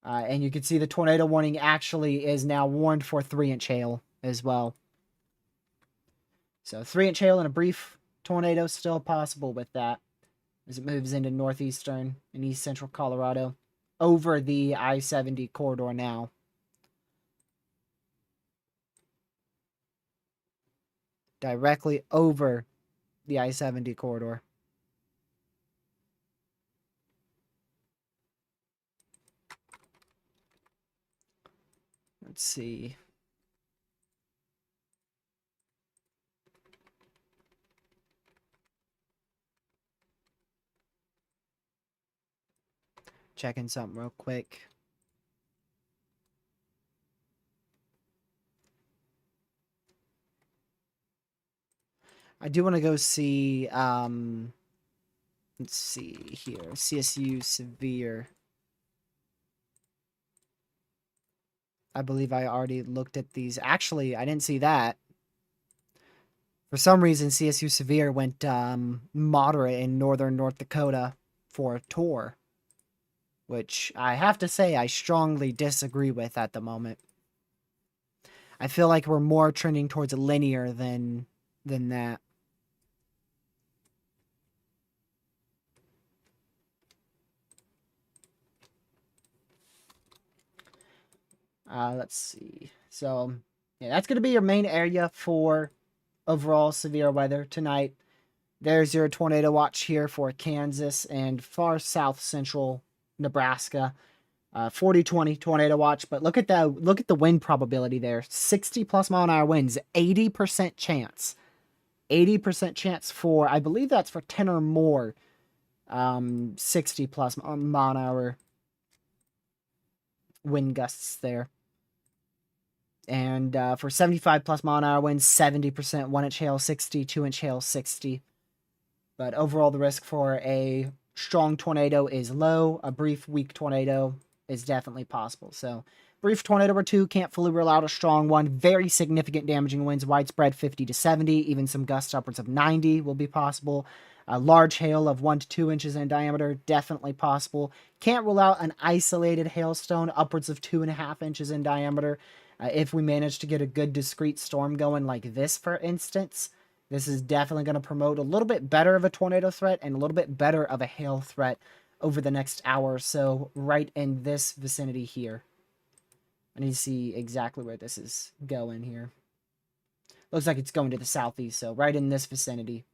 And you can see the tornado warning actually is now warned for 3-inch hail as well. So 3-inch hail and a brief tornado still possible with that as it moves into northeastern and east central Colorado over the I-70 corridor now. Directly over the I-70 corridor. Let's see. Checking something real quick. I do want to go see, let's see here, CSU Severe. I believe I already looked at these. Actually, I didn't see that. For some reason, CSU Severe went moderate in northern North Dakota for a tour, which I have to say I strongly disagree with at the moment. I feel like we're more trending towards a linear than that. Let's see. So, yeah, that's going to be your main area for overall severe weather tonight. There's your tornado watch here for Kansas and far south central Nebraska. 40-20 tornado watch, but look at the wind probability there. 60 plus mile an hour winds, 80% chance. 80% chance for, I believe that's for 10 or more 60 plus mile an hour wind gusts there. And for 75 plus mile an hour winds, 70%, 1-inch hail 60, 2-inch hail 60. But overall, the risk for a strong tornado is low. A brief, weak tornado is definitely possible. So, brief tornado or two, can't fully rule out a strong one. Very significant damaging winds, widespread 50 to 70, even some gusts upwards of 90 will be possible. A large hail of 1 to 2 inches in diameter, definitely possible. Can't rule out an isolated hailstone upwards of 2.5 inches in diameter. If we manage to get a good discrete storm going like this, for instance, this is definitely going to promote a little bit better of a tornado threat and a little bit better of a hail threat over the next hour or so, right in this vicinity here. I need to see exactly where this is going here. Looks like it's going to the southeast, so right in this vicinity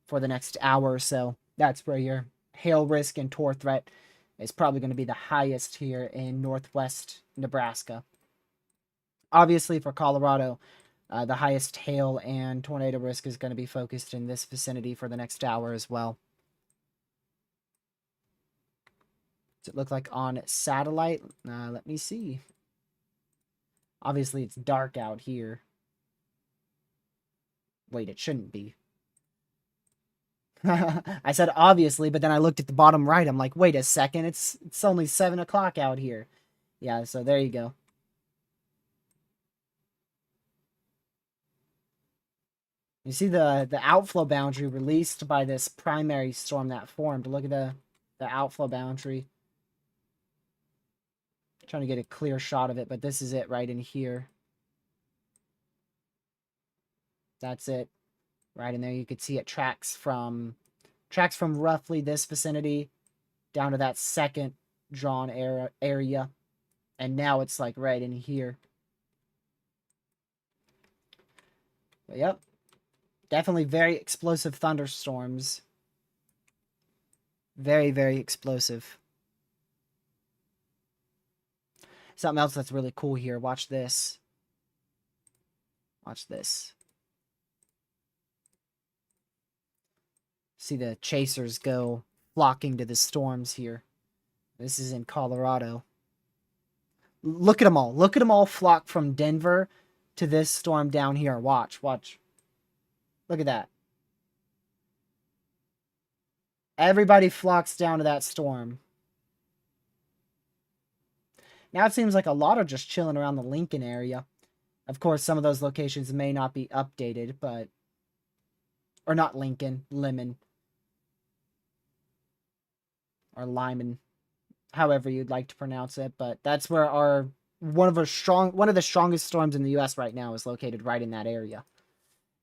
for the next hour or so. That's where your hail risk and tor threat is probably going to be the highest here in northwest Nebraska. Obviously, for Colorado, the highest hail and tornado risk is going to be focused in this vicinity for the next hour as well. Does it look like on satellite? Let me see. Obviously, it's dark out here. Wait, it shouldn't be. I said obviously, but then I looked at the bottom right. I'm like, wait a second. It's only 7 o'clock out here. Yeah, so there you go. You see the outflow boundary released by this primary storm that formed. Look at the outflow boundary. Trying to get a clear shot of it, but this is it right in here. That's it. Right in there. You could see it tracks from roughly this vicinity down to that second drawn area. And now it's like right in here. But yep. Definitely very explosive thunderstorms. Very, very explosive. Something else that's really cool here. Watch this. Watch this. See the chasers go flocking to the storms here. This is in Colorado. Look at them all. Look at them all flock from Denver to this storm down here. Watch, watch. Look at that. Everybody flocks down to that storm. Now it seems like a lot are just chilling around the Lincoln area. Of course, some of those locations may not be updated, but... Or not Lincoln, Lemon. Or Lyman. However you'd like to pronounce it, but that's where our... One of the strongest storms in the U.S. right now is located right in that area.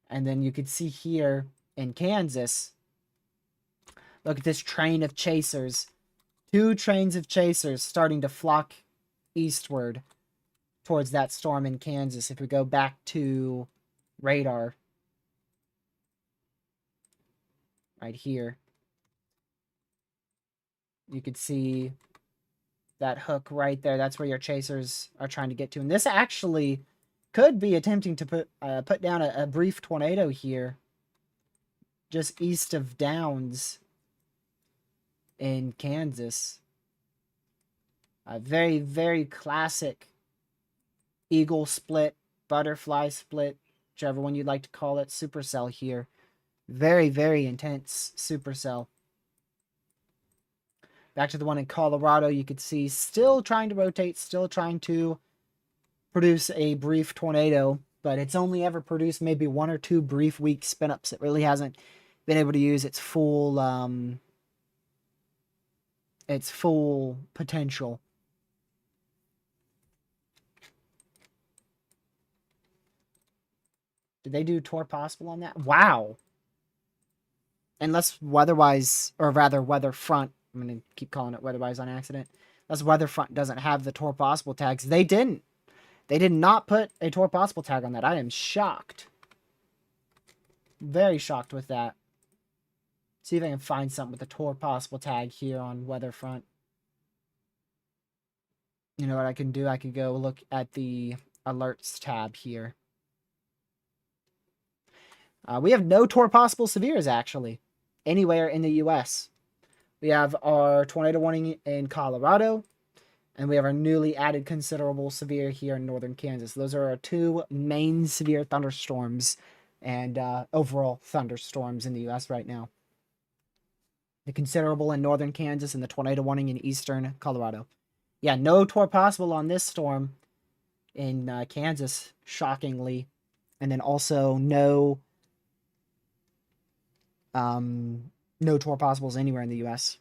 And then you could see here in Kansas, look at this train of chasers. 2 trains of chasers starting to flock eastward towards that storm in Kansas. If we go back to radar, right here, you could see that hook right there. That's where your chasers are trying to get to. And this actually could be attempting to put down a brief tornado here just east of Downs in Kansas. A very, very classic eagle split, butterfly split, whichever one you'd like to call it, supercell here. Very, very intense supercell. Back to the one in Colorado, you could see still trying to rotate, still trying to produce a brief tornado, but it's only ever produced maybe 1 or 2 brief weak spin-ups. It really hasn't been able to use its full potential. Did they do Tor Possible on that? Wow. Unless weatherwise, or rather weather front, I'm going to keep calling it weatherwise on accident. Unless weather front doesn't have the Tor Possible tags. They didn't. They did not put a Tor Possible tag on that. I am shocked. Very shocked with that. See if I can find something with a Tor Possible tag here on Weatherfront. You know what I can do? I can go look at the alerts tab here. We have no Tor Possible Severes, actually, anywhere in the U.S. We have our tornado warning in Colorado, and we have our newly added considerable severe here in northern Kansas. Those are our 2 main severe thunderstorms and overall thunderstorms in the U.S. right now. The considerable in northern Kansas and the tornado warning in eastern Colorado. Yeah, no Tor Possible on this storm in Kansas, shockingly. And then also no Tor Possibles anywhere in the U.S.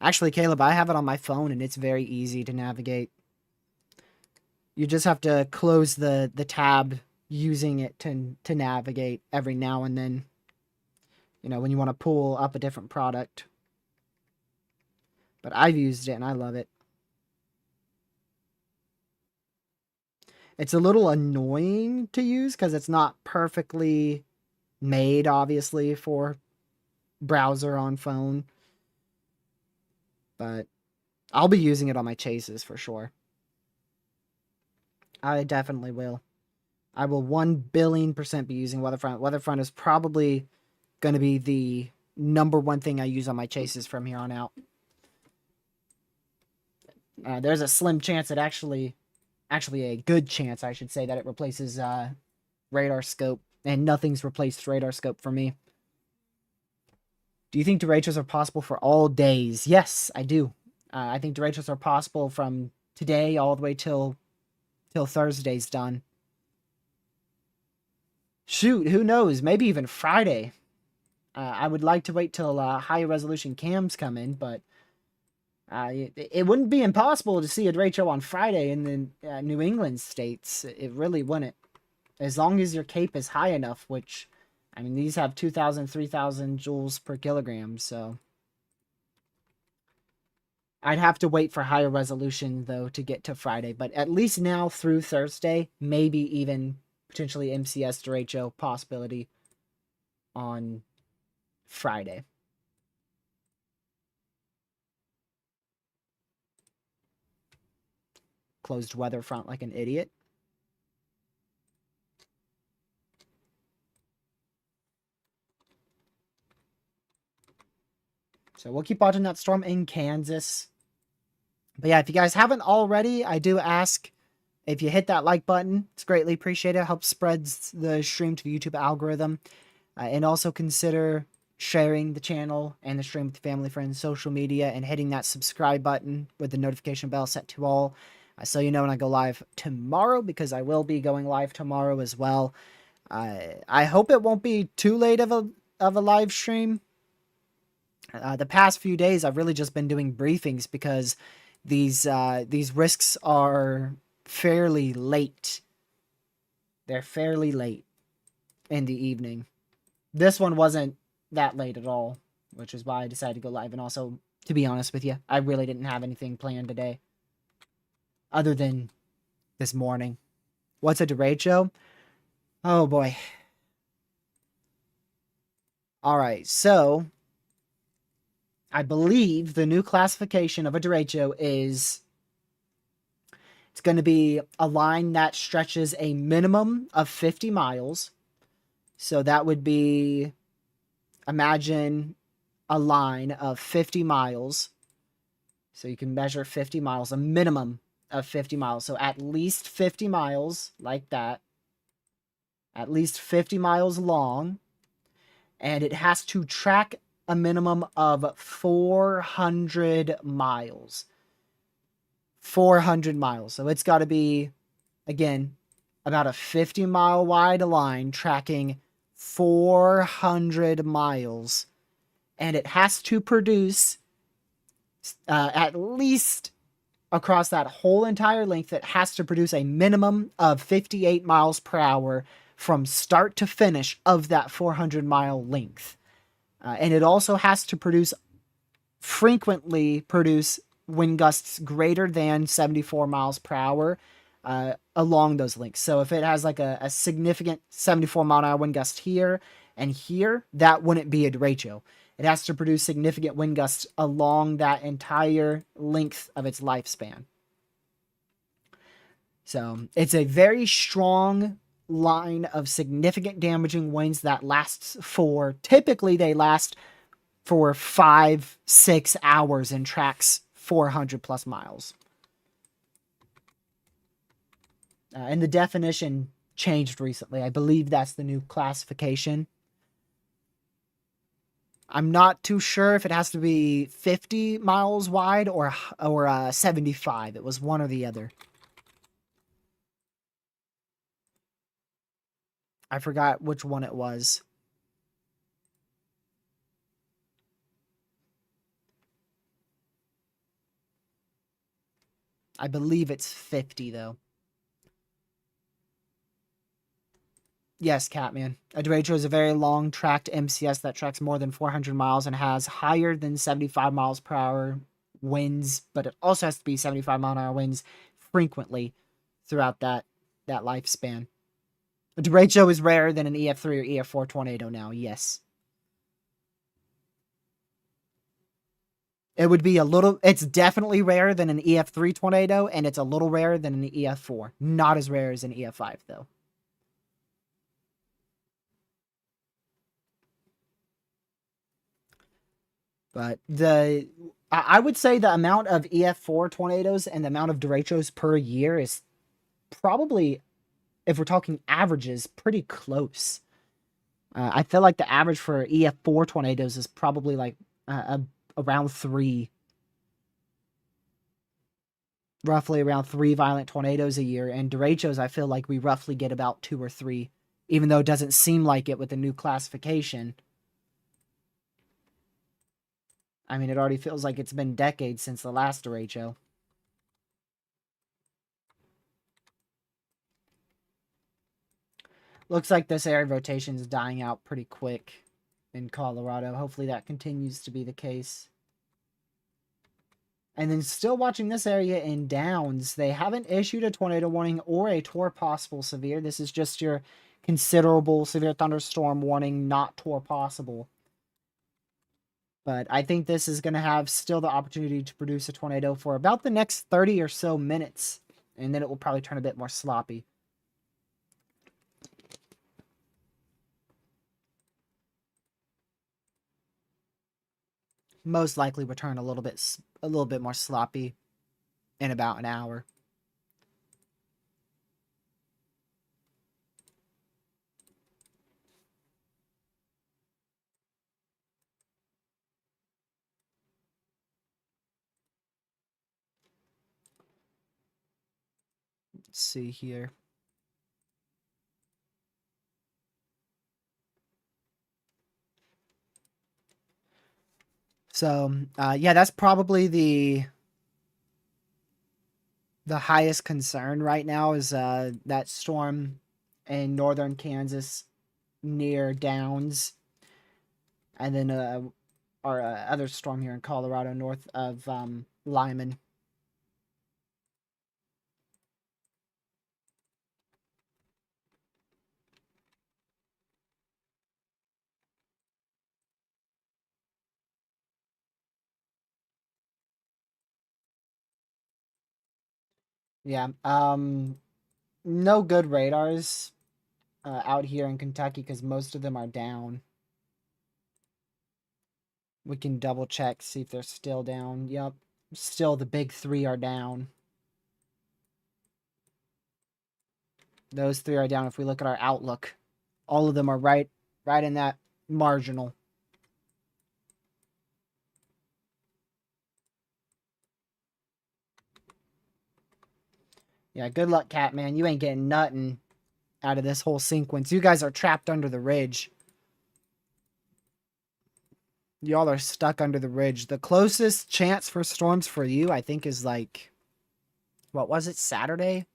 Actually, Caleb, I have it on my phone, and it's very easy to navigate. You just have to close the tab using it to navigate every now and then. You know, when you want to pull up a different product. But I've used it, and I love it. It's a little annoying to use because it's not perfectly made, obviously, for browser on phone. But I'll be using it on my chases for sure. I definitely will. I will 1,000,000,000% be using Weatherfront. Weatherfront is probably going to be the #1 thing I use on my chases from here on out. There's a slim chance that actually a good chance, I should say, that it replaces radar scope, and nothing's replaced radar scope for me. Do you think derechos are possible for all days? Yes, I do. I think derechos are possible from today all the way till Thursday's done. Shoot, who knows? Maybe even Friday. I would like to wait till higher resolution cams come in, but it wouldn't be impossible to see a derecho on Friday in the New England states. It really wouldn't. As long as your cape is high enough, which, I mean, these have 2,000, 3,000 joules per kilogram, so. I'd have to wait for higher resolution, though, to get to Friday. But at least now through Thursday, maybe even potentially MCS derecho possibility on Friday. Closed weather front like an idiot. So we'll keep watching that storm in Kansas. But yeah, if you guys haven't already, I do ask if you hit that like button. It's greatly appreciated. It helps spread the stream to the YouTube algorithm. And also consider sharing the channel and the stream with family, friends, social media, and hitting that subscribe button with the notification bell set to all. So you know when I go live tomorrow, because I will be going live tomorrow as well. I hope it won't be too late of a live stream. The past few days, I've really just been doing briefings because these risks are fairly late. They're fairly late in the evening. This one wasn't that late at all, which is why I decided to go live. And also, to be honest with you, I really didn't have anything planned today other than this morning. What's a derecho? Oh boy. All right, so I believe the new classification of a derecho is it's going to be a line that stretches a minimum of 50 miles. So that would be, imagine a line of 50 miles. So you can measure 50 miles, a minimum of 50 miles. So at least 50 miles, like that. At least 50 miles long. And it has to track a minimum of 400 miles. 400 miles. So it's got to be, again, about a 50-mile wide line tracking 400 miles. And it has to produce, at least across that whole entire length, it has to produce a minimum of 58 miles per hour from start to finish of that 400-mile length. And it also has to frequently produce wind gusts greater than 74 miles per hour along those lengths. So if it has like a significant 74 mile an hour wind gust here and here, that wouldn't be a derecho. It has to produce significant wind gusts along that entire length of its lifespan. So it's a very strong line of significant damaging winds that lasts for, typically they last for 5-6 hours and tracks 400 plus miles. And the definition changed recently. I believe that's the new classification. I'm not too sure if it has to be 50 miles wide or 75. It was one or the other. I forgot which one it was. I believe it's 50 though. Yes, Catman. A derecho is a very long-tracked MCS that tracks more than 400 miles and has higher than 75 miles per hour winds, but it also has to be 75 mile an hour winds frequently throughout that lifespan. A derecho is rarer than an EF3 or EF4 tornado now, yes. It would be it's definitely rarer than an EF3 tornado, and it's a little rarer than an EF4. Not as rare as an EF5, though. But I would say the amount of EF4 tornadoes and the amount of derechos per year is probably, if we're talking averages, pretty close. I feel like the average for EF4 tornadoes is probably like around 3. Roughly around 3 violent tornadoes a year. And derechos, I feel like we roughly get about 2 or 3. Even though it doesn't seem like it with the new classification. I mean, it already feels like it's been decades since the last derecho. Looks like this area of rotation is dying out pretty quick in Colorado. Hopefully that continues to be the case. And then still watching this area in Downs, they haven't issued a tornado warning or a TOR possible severe. This is just your considerable severe thunderstorm warning, not TOR possible. But I think this is going to have still the opportunity to produce a tornado for about the next 30 or so minutes. And then it will probably turn a bit more sloppy. Most likely return a little bit more sloppy in about an hour. Let's see here. So, yeah, that's probably the highest concern right now is that storm in northern Kansas near Downs, and then our other storm here in Colorado north of Lyman. Yeah. No good radars out here in Kentucky because most of them are down. We can double check, see if they're still down. Yep. Still the big three are down. Those three are down. If we look at our outlook, all of them are right in that marginal. Yeah, good luck, Catman. You ain't getting nothing out of this whole sequence. You guys are trapped under the ridge. Y'all are stuck under the ridge. The closest chance for storms for you, I think, is like, what was it, Saturday?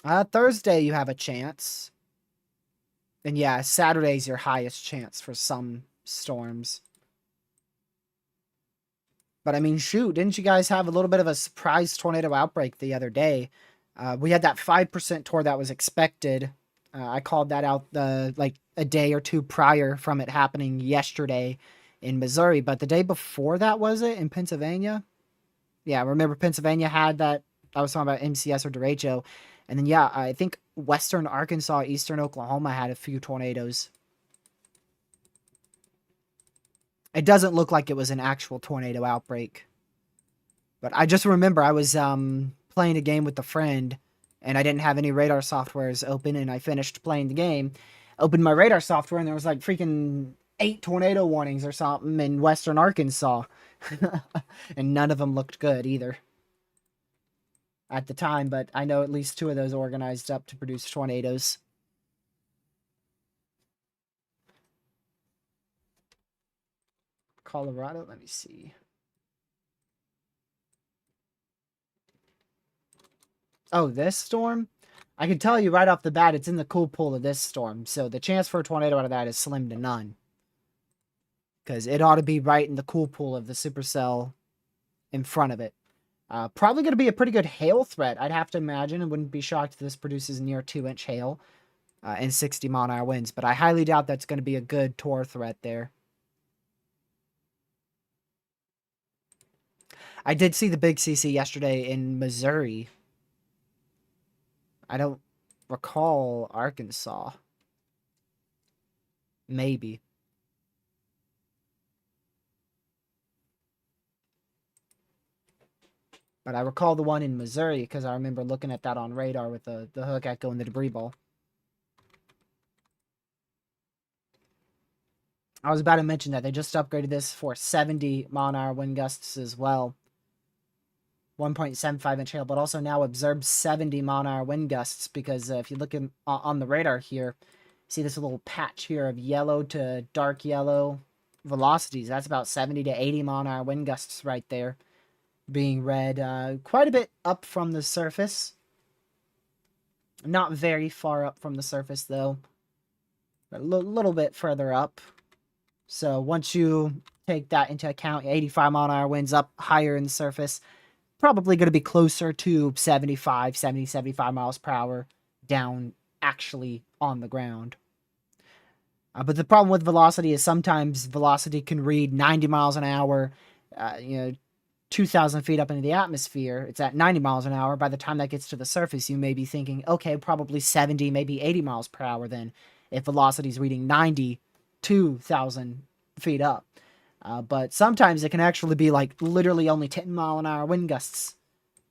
Thursday you have a chance. And yeah, Saturday's your highest chance for some storms. But I mean, shoot, didn't you guys have a little bit of a surprise tornado outbreak the other day? We had that 5% tornado that was expected. I called that out like a day or two prior from it happening yesterday in Missouri. But the day before that, was it, in Pennsylvania? Yeah, remember Pennsylvania had that. I was talking about MCS or derecho. And then, yeah, I think western Arkansas, eastern Oklahoma had a few tornadoes. It doesn't look like it was an actual tornado outbreak. But I just remember I was playing a game with a friend, and I didn't have any radar softwares open, and I finished playing the game, opened my radar software, and there was like freaking 8 tornado warnings or something in western Arkansas. And none of them looked good either at the time, but I know at least 2 of those organized up to produce tornadoes. Colorado, let me see. Oh, this storm? I can tell you right off the bat, it's in the cool pool of this storm, so the chance for a tornado out of that is slim to none. Because it ought to be right in the cool pool of the supercell in front of it. Probably going to be a pretty good hail threat, I'd have to imagine. I wouldn't be shocked if this produces near 2-inch hail and 60-mile-an-hour winds, but I highly doubt that's going to be a good tor threat there. I did see the big CC yesterday in Missouri. I don't recall Arkansas. Maybe. But I recall the one in Missouri because I remember looking at that on radar with the hook echo and the debris ball. I was about to mention that they just upgraded this for 70-mile-an-hour wind gusts as well. 1.75-inch hail, but also now observes 70-mile-an-hour wind gusts because if you look on the radar here, see this little patch here of yellow to dark yellow velocities. That's about 70 to 80-mile-an-hour wind gusts right there being read. Quite a bit up from the surface. Not very far up from the surface, though. But a little bit further up. So once you take that into account, 85-mile-an-hour winds up higher in the surface, probably going to be closer to 70, 75 miles per hour down actually on the ground. But the problem with velocity is sometimes velocity can read 90 miles an hour, 2,000 feet up into the atmosphere. It's at 90 miles an hour. By the time that gets to the surface, you may be thinking, okay, probably 70, maybe 80 miles per hour then, if velocity is reading 90, 2,000 feet up. But sometimes it can actually be like literally only 10-mile-an-hour wind gusts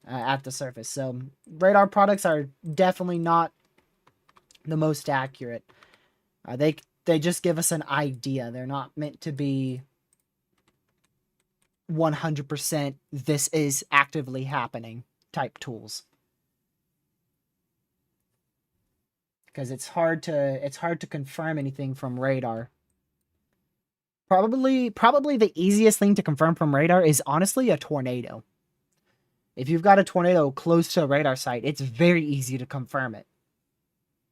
at the surface. So radar products are definitely not the most accurate. They just give us an idea. They're not meant to be 100% this is actively happening type tools. Because it's hard to confirm anything from radar. Probably the easiest thing to confirm from radar is honestly a tornado. If you've got a tornado close to a radar site, it's very easy to confirm it.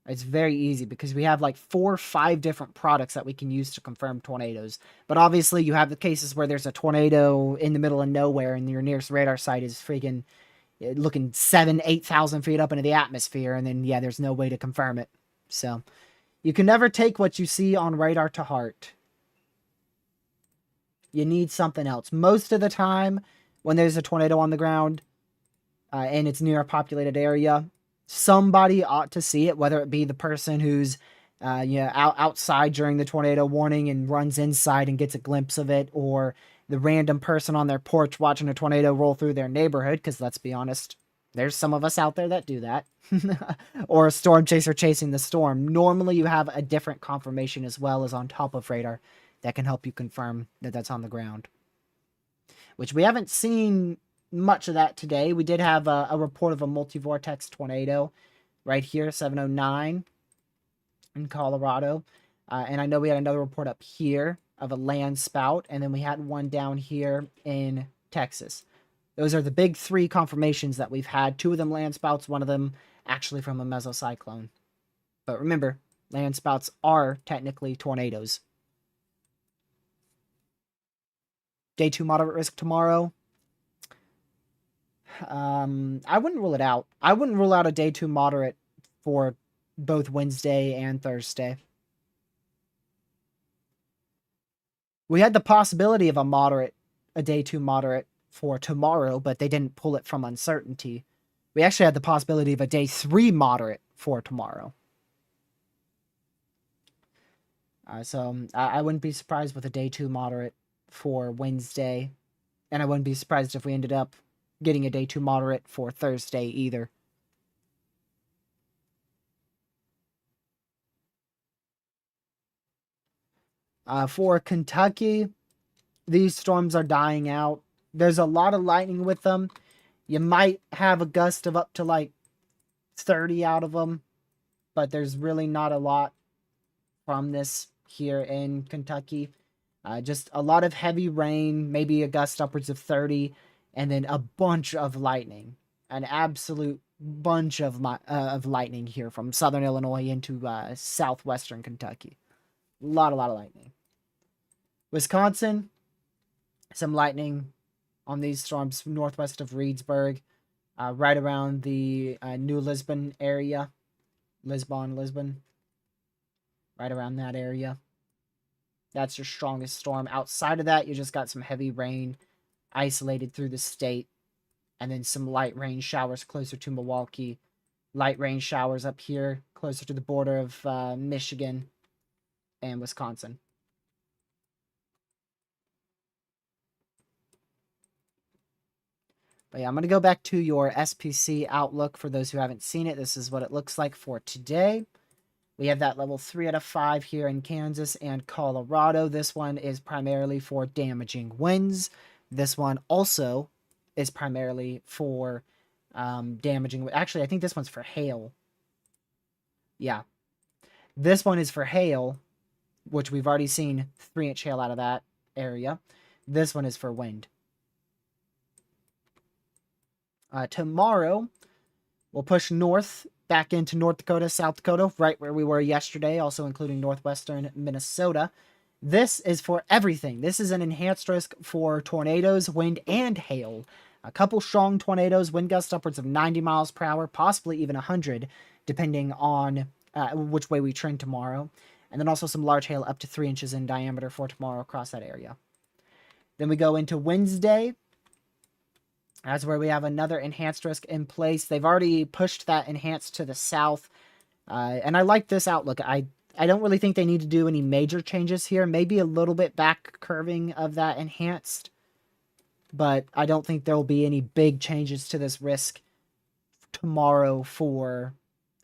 It's very easy because we have like 4 or 5 different products that we can use to confirm tornadoes. But obviously you have the cases where there's a tornado in the middle of nowhere and your nearest radar site is freaking looking 7,000-8,000 feet up into the atmosphere, and then yeah, there's no way to confirm it. So you can never take what you see on radar to heart. You need something else. Most of the time when there's a tornado on the ground and it's near a populated area, somebody ought to see it, whether it be the person who's outside during the tornado warning and runs inside and gets a glimpse of it, or the random person on their porch watching a tornado roll through their neighborhood, because let's be honest, there's some of us out there that do that, or a storm chaser chasing the storm. Normally you have a different confirmation as well as on top of radar that can help you confirm that that's on the ground, which we haven't seen much of that today. We did have a report of a multi-vortex tornado right here, 709 in Colorado. And I know we had another report up here of a land spout, and then we had one down here in Texas. Those are the big 3 confirmations that we've had. 2 of them land spouts, 1 of them actually from a mesocyclone. But remember, land spouts are technically tornadoes. Day 2 moderate risk tomorrow. I wouldn't rule it out. I wouldn't rule out a day 2 moderate for both Wednesday and Thursday. We had the possibility of a day 2 moderate for tomorrow, but they didn't pull it from uncertainty. We actually had the possibility of a day 3 moderate for tomorrow. So I wouldn't be surprised with a day 2 moderate for Wednesday, and I wouldn't be surprised if we ended up getting a day 2 moderate for Thursday either. For Kentucky, these storms are dying out. There's a lot of lightning with them. You might have a gust of up to like 30 out of them, but there's really not a lot from this here in Kentucky. Just a lot of heavy rain, maybe a gust upwards of 30, and then a bunch of lightning. An absolute bunch of lightning here from southern Illinois into southwestern Kentucky. A lot of lightning. Wisconsin, some lightning on these storms northwest of Reedsburg, right around the New Lisbon area. Lisbon. Right around that area. That's your strongest storm. Outside of that, you just got some heavy rain isolated through the state, and then some light rain showers closer to Milwaukee. Light rain showers up here closer to the border of Michigan and Wisconsin. But yeah, I'm going to go back to your SPC outlook for those who haven't seen it. This is what it looks like for today. We have that level 3 out of 5 here in Kansas and Colorado. This one is primarily for damaging winds. This one also is primarily for damaging... Actually, I think this one's for hail. Yeah. This one is for hail, which we've already seen 3-inch hail out of that area. This one is for wind. Tomorrow, we'll push north, back into North Dakota, South Dakota, right where we were yesterday, also including northwestern Minnesota. This is for everything. This is an enhanced risk for tornadoes, wind, and hail. A couple strong tornadoes, wind gusts upwards of 90 miles per hour, possibly even 100, depending on which way we trend tomorrow. And then also some large hail up to 3 inches in diameter for tomorrow across that area. Then we go into Wednesday. That's where we have another enhanced risk in place. They've already pushed that enhanced to the south. And I like this outlook. I don't really think they need to do any major changes here. Maybe a little bit back curving of that enhanced. But I don't think there will be any big changes to this risk tomorrow for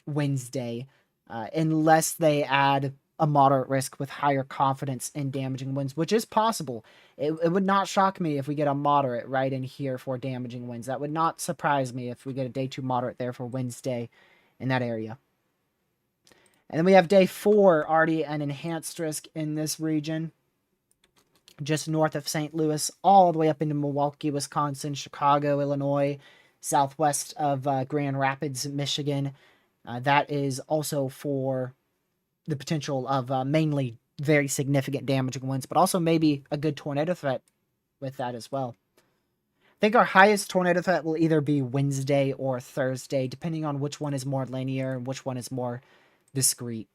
Wednesday. Unless they add a moderate risk with higher confidence in damaging winds, which is possible. It would not shock me if we get a moderate right in here for damaging winds. That would not surprise me if we get a day 2 moderate there for Wednesday in that area. And then we have day 4, already an enhanced risk in this region, just north of St. Louis, all the way up into Milwaukee, Wisconsin, Chicago, Illinois, southwest of Grand Rapids, Michigan. That is also for the potential of mainly very significant damaging winds, but also maybe a good tornado threat with that as well. I think our highest tornado threat will either be Wednesday or Thursday, depending on which one is more linear and which one is more discrete.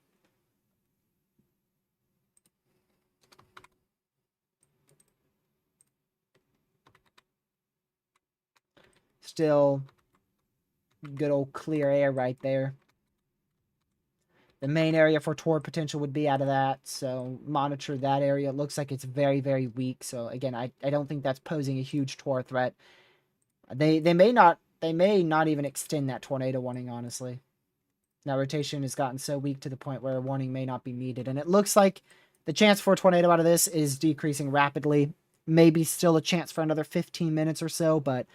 Still good old clear air right there. The main area for tornado potential would be out of that, so monitor that area. It looks like it's very, very weak. So again, I don't think that's posing a huge tornado threat. They may not even extend that tornado warning, honestly. Now rotation has gotten so weak to the point where a warning may not be needed, and it looks like the chance for a tornado out of this is decreasing rapidly. Maybe still a chance for another 15 minutes or so, but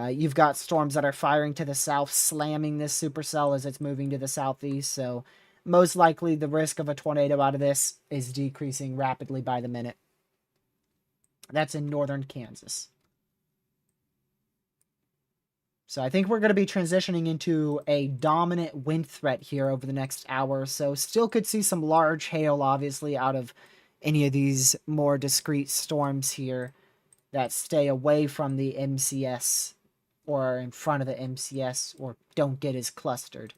you've got storms that are firing to the south, slamming this supercell as it's moving to the southeast, so most likely the risk of a tornado out of this is decreasing rapidly by the minute. That's in northern Kansas. So I think we're going to be transitioning into a dominant wind threat here over the next hour or so. Still could see some large hail, obviously, out of any of these more discrete storms here that stay away from the MCS or in front of the MCS or don't get as clustered.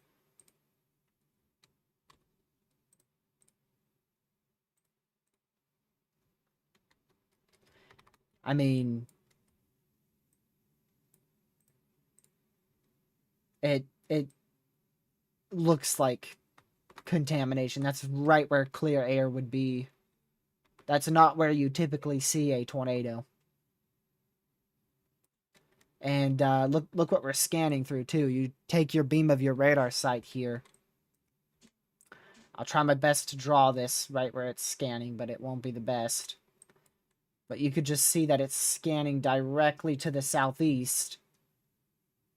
I mean, it looks like contamination. That's right where clear air would be. That's not where you typically see a tornado. And look what we're scanning through too. You take your beam of your radar sight here. I'll try my best to draw this right where it's scanning, but it won't be the best. But you could just see that it's scanning directly to the southeast.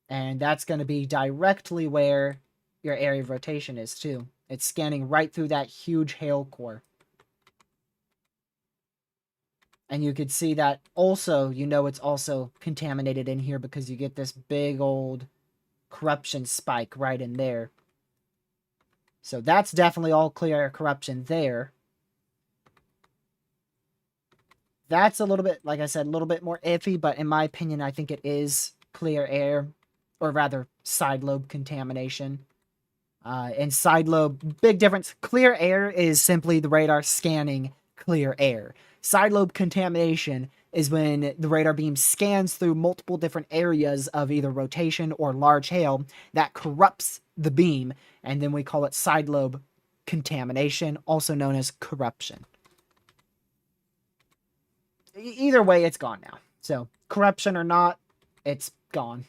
And that's going to be directly where your area of rotation is too. It's scanning right through that huge hail core. And you could see that also, it's also contaminated in here because you get this big old corruption spike right in there. So that's definitely all clear air corruption there. That's a little bit, like I said, a little bit more iffy, but in my opinion, I think it is clear air, or rather side lobe contamination. And side lobe, big difference. Clear air is simply the radar scanning clear air. Side lobe contamination is when the radar beam scans through multiple different areas of either rotation or large hail that corrupts the beam, and then we call it side lobe contamination, also known as corruption. Either way, it's gone now. So, corruption or not, it's gone.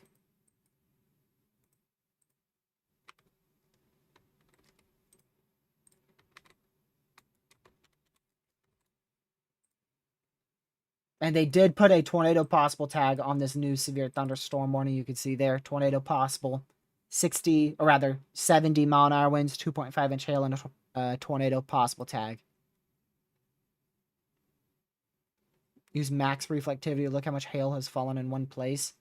And they did put a tornado possible tag on this new severe thunderstorm warning. You can see there, tornado possible. 60, or rather 70 mile an hour winds, 2.5 inch hail, and a tornado possible tag. Use max reflectivity to look how much hail has fallen in one place.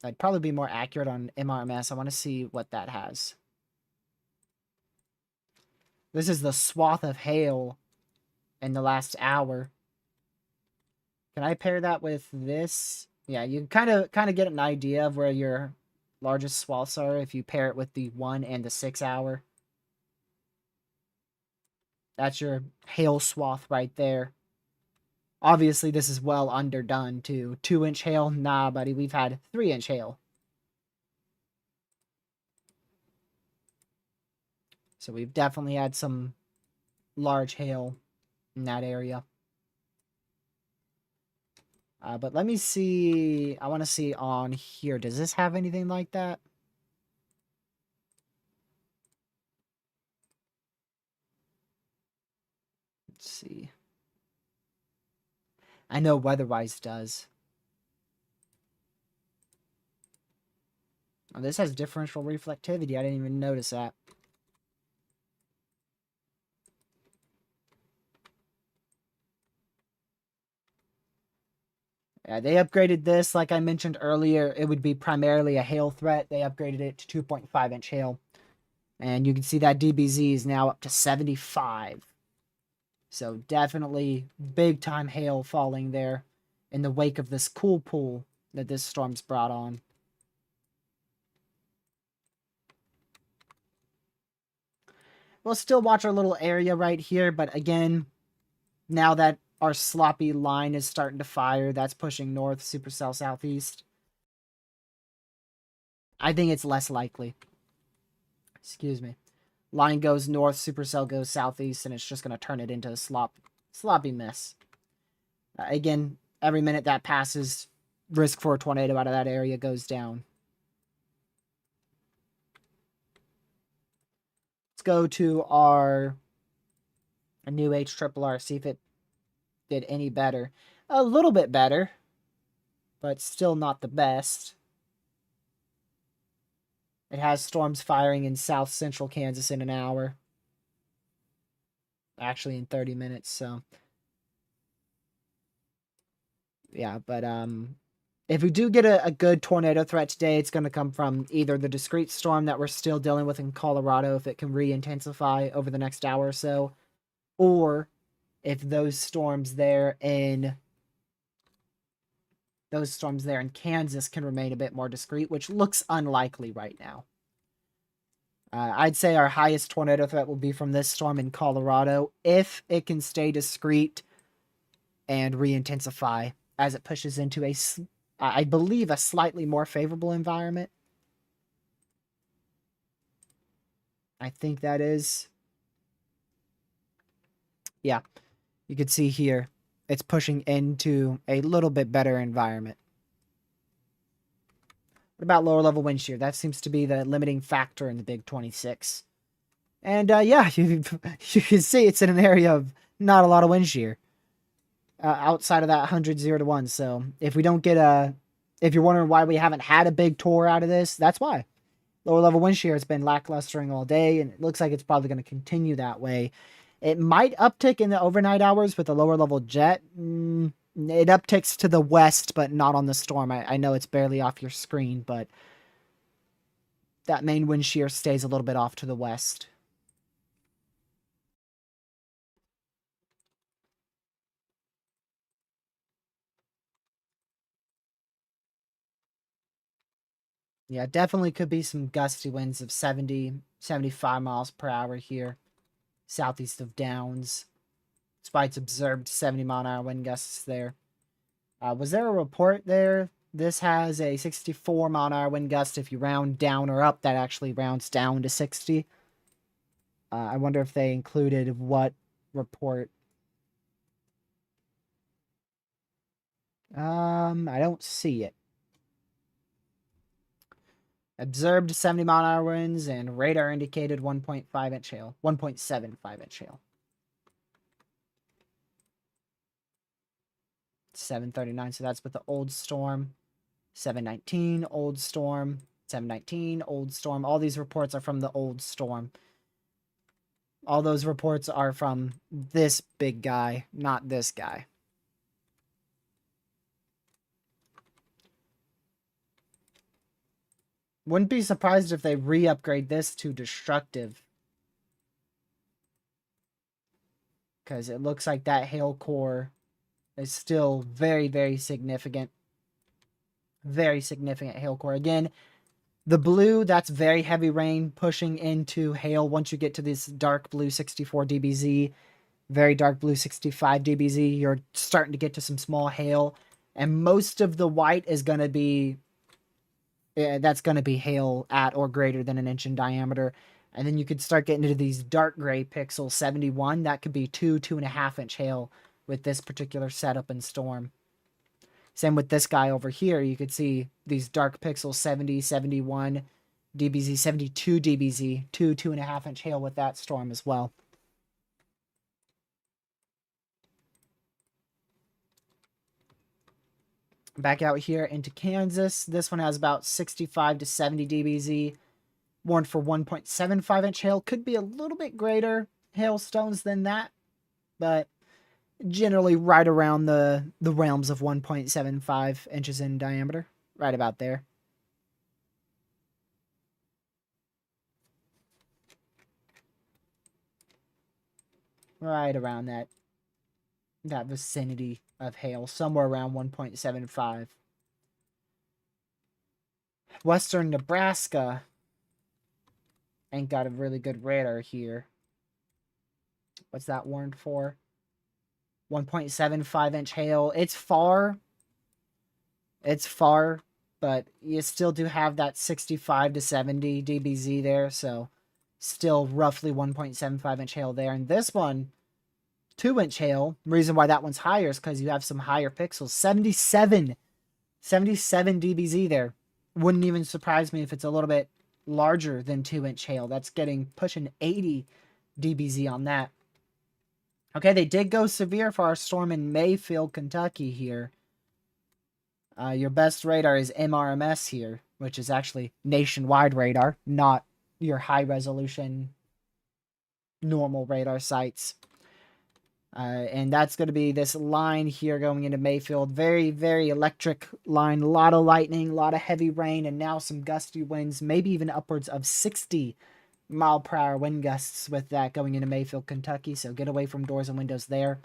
I'd probably be more accurate on MRMS. I want to see what that has. This is the swath of hail in the last hour. Can I pair that with this? Yeah, you kind of get an idea of where your largest swaths are if you pair it with the 1 and the 6 hour. That's your hail swath right there. Obviously, this is well underdone, too. 2 inch hail? Nah, buddy, we've had 3 inch hail. So we've definitely had some large hail in that area. But let me see. I want to see on here. Does this have anything like that? Let's see. I know Weatherwise does. Oh, this has differential reflectivity. I didn't even notice that. Yeah, they upgraded this, like I mentioned earlier, it would be primarily a hail threat. They upgraded it to 2.5-inch hail. And you can see that DBZ is now up to 75. So definitely big time hail falling there in the wake of this cool pool that this storm's brought on. We'll still watch our little area right here, but again, now that our sloppy line is starting to fire, that's pushing north, supercell southeast. I think it's less likely. Excuse me. Line goes north, supercell goes southeast, and it's just going to turn it into a sloppy mess. Again, every minute that passes, risk for a tornado out of that area goes down. Let's go to our new HRRR, see if it did any better. A little bit better, but still not the best. It has storms firing in south central Kansas in an hour. Actually, in 30 minutes, so. Yeah, but if we do get a good tornado threat today, it's going to come from either the discrete storm that we're still dealing with in Colorado, if it can re-intensify over the next hour or so, or if those storms there in Kansas can remain a bit more discrete, which looks unlikely right now. I'd say our highest tornado threat will be from this storm in Colorado, if it can stay discrete and re-intensify as it pushes into I believe, a slightly more favorable environment. I think that is. Yeah, you can see here, it's pushing into a little bit better environment. What about lower level wind shear? That seems to be the limiting factor in the Big 26. And yeah, you can see it's in an area of not a lot of wind shear. Outside of that 100 0 to 1. So if we don't get if you're wondering why we haven't had a big tour out of this, that's why. Lower level wind shear has been lacklustering all day, and it looks like it's probably going to continue that way. It might uptick in the overnight hours with the lower level jet. It upticks to the west, but not on the storm. I know it's barely off your screen, but that main wind shear stays a little bit off to the west. Yeah, definitely could be some gusty winds of 70, 75 miles per hour here, southeast of Downs. Despite observed 70-mile-an-hour wind gusts there. Was there a report there? This has a 64-mile-an-hour wind gust. If you round down or up, that actually rounds down to 60. I wonder if they included what report. I don't see it. Observed 70-mile-an-hour winds and radar indicated 1.5-inch hail. 1.75-inch hail. 739, so that's with the old storm. 719, old storm. 719, old storm. All these reports are from the old storm. All those reports are from this big guy, not this guy. Wouldn't be surprised if they re-upgrade this to destructive. Because it looks like that hail core is still very, very significant. Very significant hail core. Again, the blue, that's very heavy rain pushing into hail once you get to this dark blue 64 dBz. Very dark blue 65 dBz. You're starting to get to some small hail. And most of the white is going to be... that's going to be hail at or greater than an inch in diameter. And then you could start getting into these dark gray pixels, 71. That could be 2.5-inch hail with this particular setup and storm. Same with this guy over here. You could see these dark pixels, 70, 71 dBz, 72 dBz, 2.5-inch hail with that storm as well. Back out here into Kansas. This one has about 65 to 70 dBz. Warned for 1.75 inch hail. Could be a little bit greater hailstones than that, but generally right around the realms of 1.75 inches in diameter. Right about there. Right around that vicinity of hail, somewhere around 1.75. Western Nebraska ain't got a really good radar here. What's that warned for? 1.75 inch hail. It's far, but you still do have that 65 to 70 dBz there, so still roughly 1.75 inch hail there. And this one, 2-inch hail. Reason why that one's higher is because you have some higher pixels. 77 dBz there. Wouldn't even surprise me if it's a little bit larger than 2-inch hail. That's pushing 80 dBz on that. Okay, they did go severe for our storm in Mayfield, Kentucky here. Your best radar is MRMS here, which is actually nationwide radar, not your high-resolution normal radar sites. And that's going to be this line here going into Mayfield. Very, very electric line. A lot of lightning, a lot of heavy rain, and now some gusty winds, maybe even upwards of 60-mile-per-hour wind gusts with that going into Mayfield, Kentucky. So get away from doors and windows there.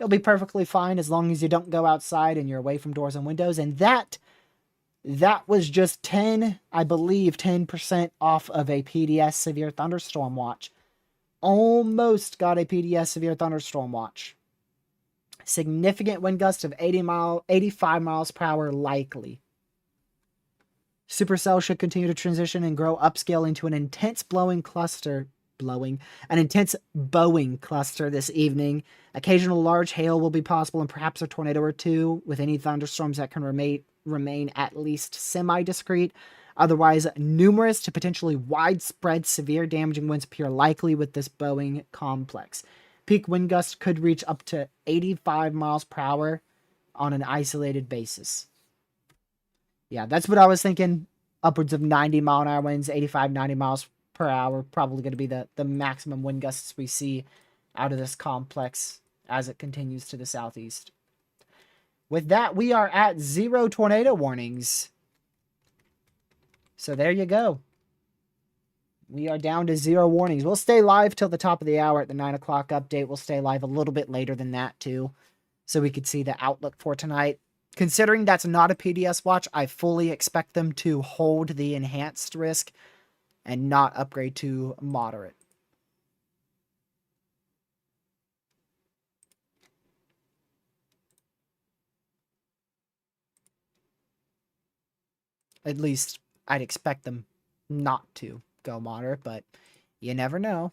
You'll be perfectly fine as long as you don't go outside and you're away from doors and windows. And that was just 10% off of a PDS severe thunderstorm watch. Almost got a PDS severe thunderstorm watch. Significant wind gusts of 85 miles per hour likely. Supercell should continue to transition and grow upscale into an intense bowing cluster this evening. Occasional large hail will be possible and perhaps a tornado or two, with any thunderstorms that can remain at least semi-discrete. Otherwise, numerous to potentially widespread severe damaging winds appear likely with this bowing complex. Peak wind gusts could reach up to 85 miles per hour on an isolated basis. Yeah, that's what I was thinking. Upwards of 90 mile an hour winds, 85, 90 miles per hour, probably going to be the maximum wind gusts we see out of this complex as it continues to the southeast. With that, we are at 0 tornado warnings. So there you go. We are down to 0 warnings. We'll stay live till the top of the hour at the 9 o'clock update. We'll stay live a little bit later than that too, so we could see the outlook for tonight. Considering that's not a PDS watch, I fully expect them to hold the enhanced risk and not upgrade to moderate. At least I'd expect them not to go moderate, but you never know.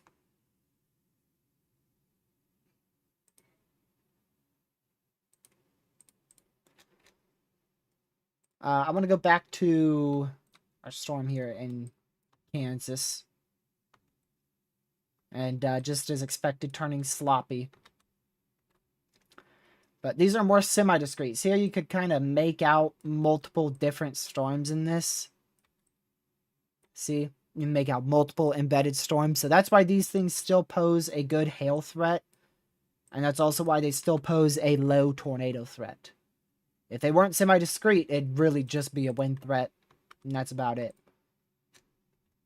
I want to go back to our storm here in Kansas. And just as expected, turning sloppy. But these are more semi-discrete. See how you could kind of make out multiple different storms in this? See? You make out multiple embedded storms. So that's why these things still pose a good hail threat. And that's also why they still pose a low tornado threat. If they weren't semi-discrete, it'd really just be a wind threat. And that's about it.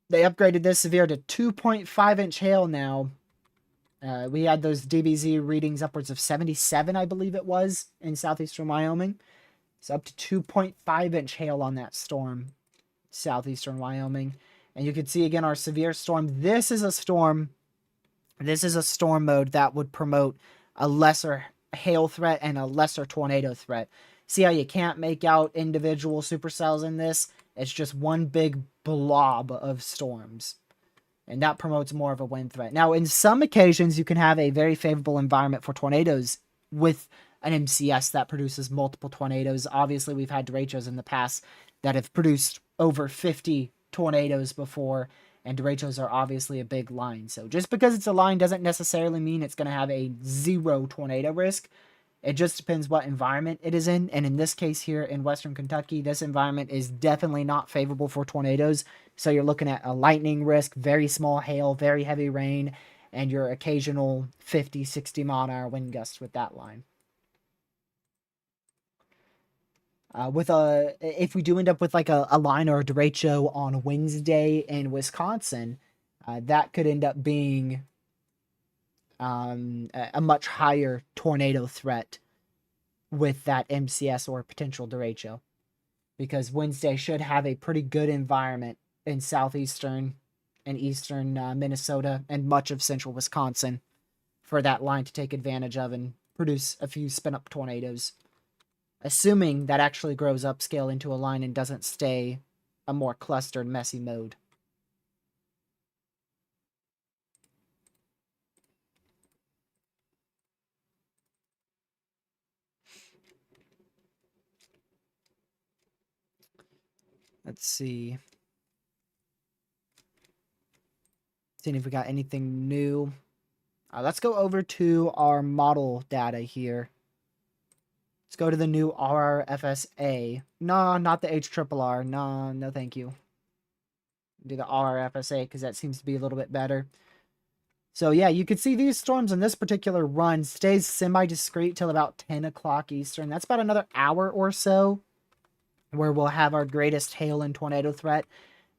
They upgraded this severe to 2.5 inch hail now. We had those DBZ readings upwards of 77, I believe it was, in southeastern Wyoming. So up to 2.5 inch hail on that storm, southeastern Wyoming. And you can see again our severe storm. This is a storm mode that would promote a lesser hail threat and a lesser tornado threat. See how you can't make out individual supercells in this? It's just one big blob of storms. And that promotes more of a wind threat. Now, in some occasions, you can have a very favorable environment for tornadoes with an MCS that produces multiple tornadoes. Obviously, we've had derechos in the past that have produced over 50 tornadoes before, and derechos are obviously a big line. So just because it's a line doesn't necessarily mean it's going to have a 0 tornado risk. It just depends what environment it is in. And in this case here in Western Kentucky, this environment is definitely not favorable for tornadoes. So you're looking at a lightning risk, very small hail, very heavy rain, and your occasional 50, 60 mile an hour wind gusts with that line. If we do end up with like a line or a derecho on Wednesday in Wisconsin, that could end up being a much higher tornado threat with that MCS or potential derecho, because Wednesday should have a pretty good environment in southeastern and eastern Minnesota and much of central Wisconsin for that line to take advantage of and produce a few spin up tornadoes, assuming that actually grows upscale into a line and doesn't stay a more clustered, messy mode. Let's see. Seeing if we got anything new. Let's go over to our model data here. Let's go to the new RRFSA. No, not the HRRR. No, thank you. Do the RRFSA because that seems to be a little bit better. So yeah, you can see these storms in this particular run stays semi-discrete till about 10 o'clock Eastern. That's about another hour or so where we'll have our greatest hail and tornado threat.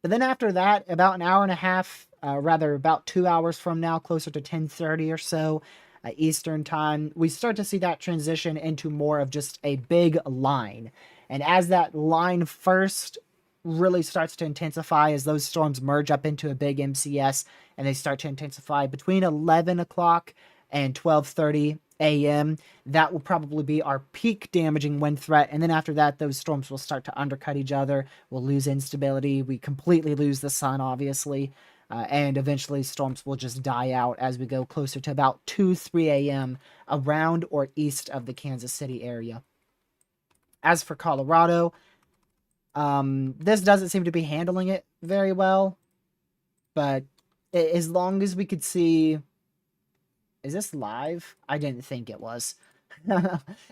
But then after that, about an hour and a half, rather about 2 hours from now, closer to 10:30 or so Eastern time, we start to see that transition into more of just a big line. And as that line first really starts to intensify, as those storms merge up into a big MCS and they start to intensify between 11 o'clock and 12:30 a.m., that will probably be our peak damaging wind threat. And then after that, those storms will start to undercut each other. We'll lose instability. We completely lose the sun, obviously. And eventually storms will just die out as we go closer to about 2, 3 a.m. around or east of the Kansas City area. As for Colorado, this doesn't seem to be handling it very well. But as long as we could see... Is this live? I didn't think it was.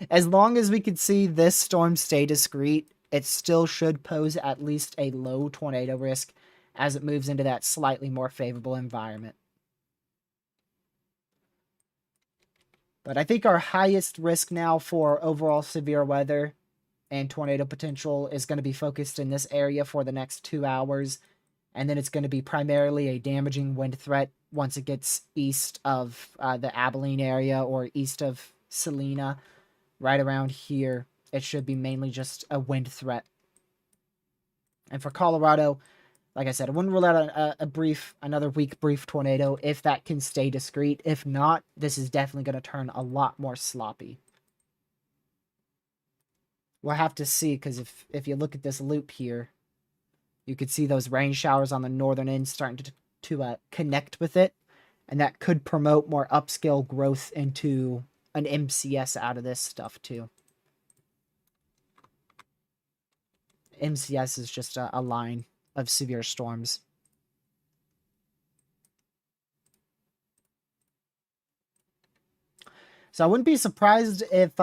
As long as we could see this storm stay discrete, it still should pose at least a low tornado risk as it moves into that slightly more favorable environment. But I think our highest risk now for overall severe weather and tornado potential is going to be focused in this area for the next 2 hours. And then it's going to be primarily a damaging wind threat once it gets east of the Abilene area or east of Salina. Right around here, it should be mainly just a wind threat. And for Colorado, like I said, I wouldn't rule out another weak brief tornado if that can stay discrete. If not, this is definitely going to turn a lot more sloppy. We'll have to see, because if you look at this loop here, you could see those rain showers on the northern end starting to connect with it, and that could promote more upscale growth into an MCS out of this stuff too. MCS is just a line of severe storms. So I wouldn't be surprised if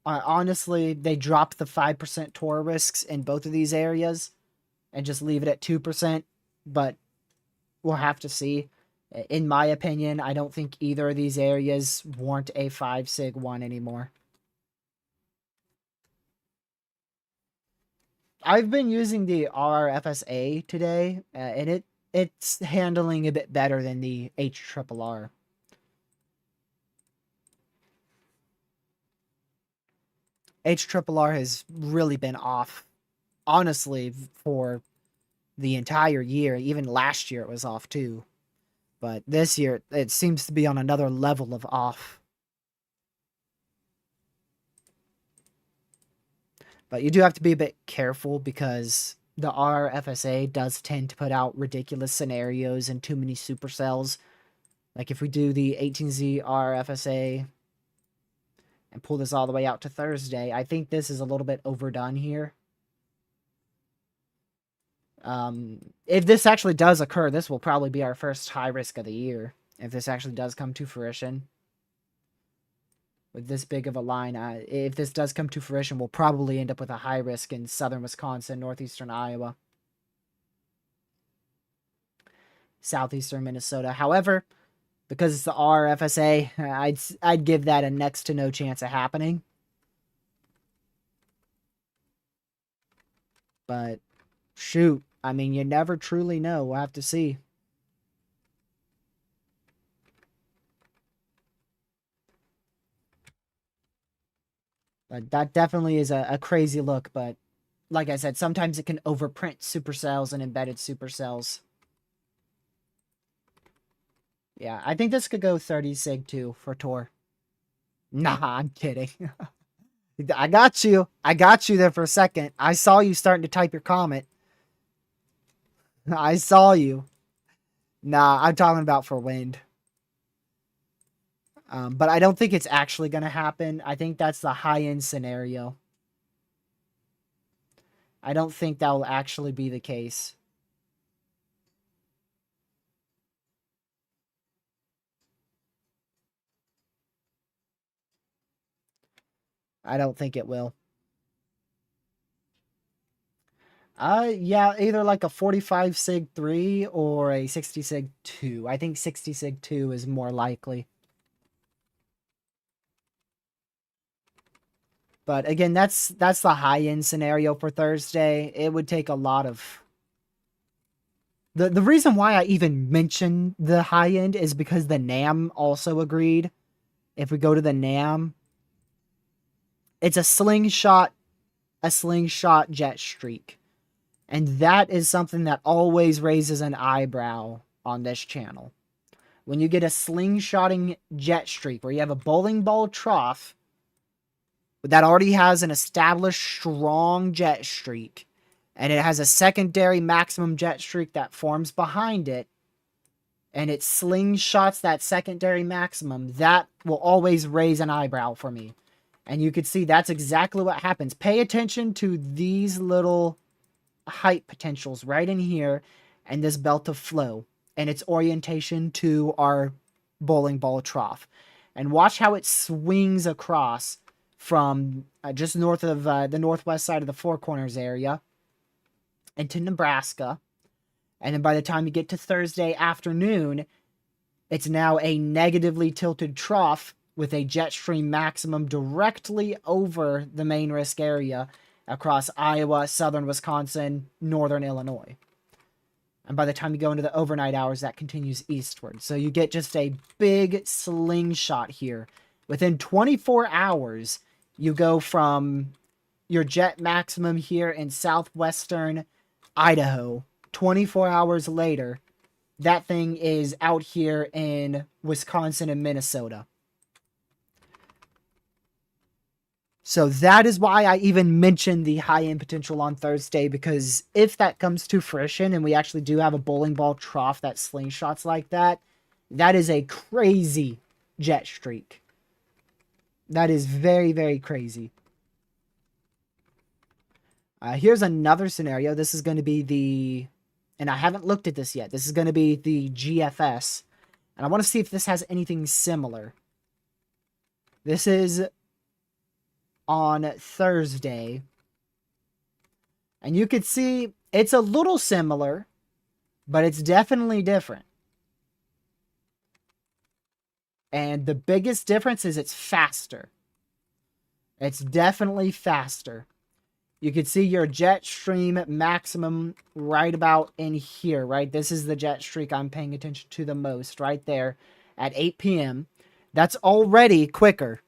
honestly they drop the 5% Tor risks in both of these areas and just leave it at 2%, but we'll have to see. In my opinion, I don't think either of these areas warrant a 5 sig 1 anymore. I've been using the RFSA today, and it's handling a bit better than the HRRR. HRRR has really been off, honestly, for the entire year. Even last year it was off too. But this year, it seems to be on another level of off. But you do have to be a bit careful because the RFSA does tend to put out ridiculous scenarios and too many supercells. Like if we do the 18Z RFSA and pull this all the way out to Thursday, I think this is a little bit overdone here. If this actually does occur, this will probably be our first high risk of the year. If this actually does come to fruition. with this big of a line. If this does come to fruition, we'll probably end up with a high risk in southern Wisconsin, northeastern Iowa, southeastern Minnesota. However, because it's the RFSA, I'd give that a next to no chance of happening. But shoot, I mean, you never truly know. We'll have to see. But that definitely is a crazy look. But like I said, sometimes it can overprint supercells and embedded supercells. Yeah, I think this could go 30 sig too for Tor. Nah, I'm kidding. I got you. I got you there for a second. I saw you starting to type your comment. I saw you. Nah, I'm talking about for wind. But I don't think it's actually going to happen. I think that's the high-end scenario. I don't think that will actually be the case. I don't think it will. Yeah, either like a 45 sig 3 or a 60 sig 2. I think 60 sig 2 is more likely. But again, that's the high-end scenario for Thursday. It would take a lot of... The reason why I even mentioned the high end is because the NAM also agreed. If we go to the NAM, it's a slingshot jet streak. And that is something that always raises an eyebrow on this channel. When you get a slingshotting jet streak where you have a bowling ball trough that already has an established strong jet streak, and it has a secondary maximum jet streak that forms behind it, and it slingshots that secondary maximum, that will always raise an eyebrow for me. And you can see that's exactly what happens. Pay attention to these little height potentials right in here and this belt of flow and its orientation to our bowling ball trough. And watch how it swings across from just north of the northwest side of the Four Corners area into Nebraska. And then by the time you get to Thursday afternoon, it's now a negatively tilted trough with a jet stream maximum directly over the main risk area across Iowa, southern Wisconsin, northern Illinois. And by the time you go into the overnight hours, that continues eastward. So you get just a big slingshot here. Within 24 hours, you go from your jet maximum here in southwestern Idaho. 24 hours later, that thing is out here in Wisconsin and Minnesota. So that is why I even mentioned the high-end potential on Thursday, because if that comes to fruition and we actually do have a bowling ball trough that slingshots like that, that is a crazy jet streak. That is very, very crazy. Here's another scenario. This is going to be the... And I haven't looked at this yet. This is going to be the GFS. And I want to see if this has anything similar. This is on Thursday. And you could see it's a little similar, but it's definitely different. And the biggest difference is it's faster. It's definitely faster. You can see your jet stream maximum right about in here, right? This is the jet streak I'm paying attention to the most, right there at 8 p.m. That's already quicker.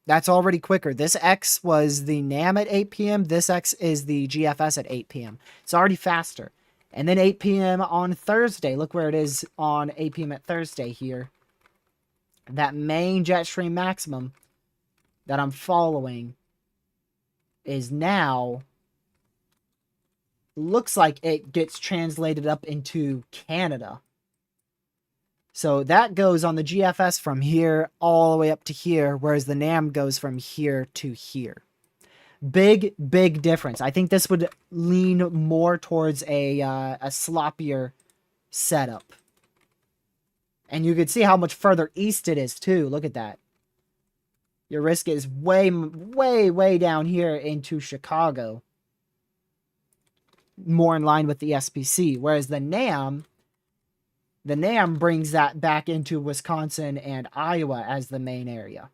That's already quicker. This X was the NAM at 8 p.m. This X is the GFS at 8 p.m. It's already faster. And then 8 p.m. on Thursday. Look where it is on 8 p.m. at Thursday here. That main jet stream maximum that I'm following is now, looks like it gets translated up into Canada. So that goes on the GFS from here all the way up to here, whereas the NAM goes from here to here. Big, big difference. I think this would lean more towards a sloppier setup. And you could see how much further east it is too. Look at that. Your risk is way, way, way down here into Chicago. More in line with the SPC. Whereas the NAM brings that back into Wisconsin and Iowa as the main area.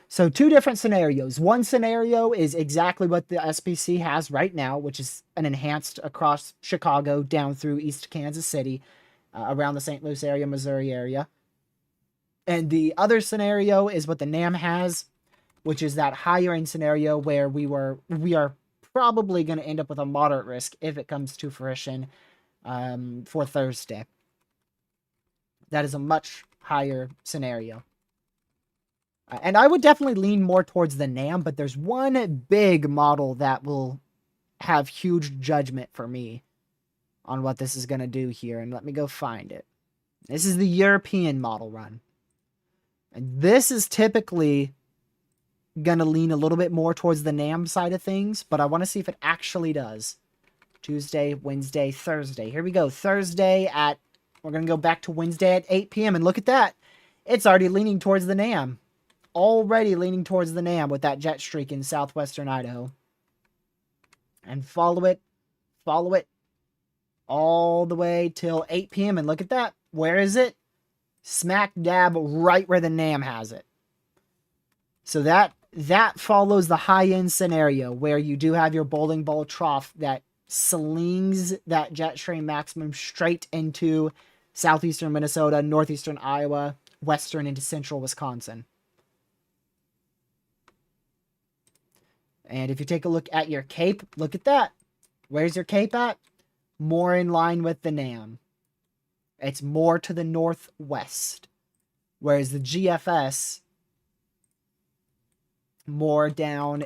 So 2 different scenarios. One scenario is exactly what the SPC has right now, which is an enhanced across Chicago down through East Kansas City, around the St. Louis area, Missouri area. And the other scenario is what the NAM has, which is that higher end scenario where we are probably going to end up with a moderate risk if it comes to fruition for Thursday. That is a much higher scenario. And I would definitely lean more towards the NAM, but there's one big model that will have huge judgment for me on what this is going to do here. And let me go find it. This is the European model run. And this is typically going to lean a little bit more towards the NAM side of things, but I want to see if it actually does. Tuesday, Wednesday, Thursday. Here we go. Thursday at, we're going to go back to Wednesday at 8 p.m. And look at that. It's already leaning towards the NAM. Already leaning towards the NAM with that jet streak in southwestern Idaho. And follow it all the way till 8 p.m. And look at that. Where is it? Smack dab right where the NAM has it. So that follows the high-end scenario where you do have your bowling ball trough that slings that jet stream maximum straight into southeastern Minnesota, northeastern Iowa, western into central Wisconsin. And if you take a look at your cape, look at that. Where's your cape at? More in line with the NAM. It's more to the northwest. Whereas the GFS, more down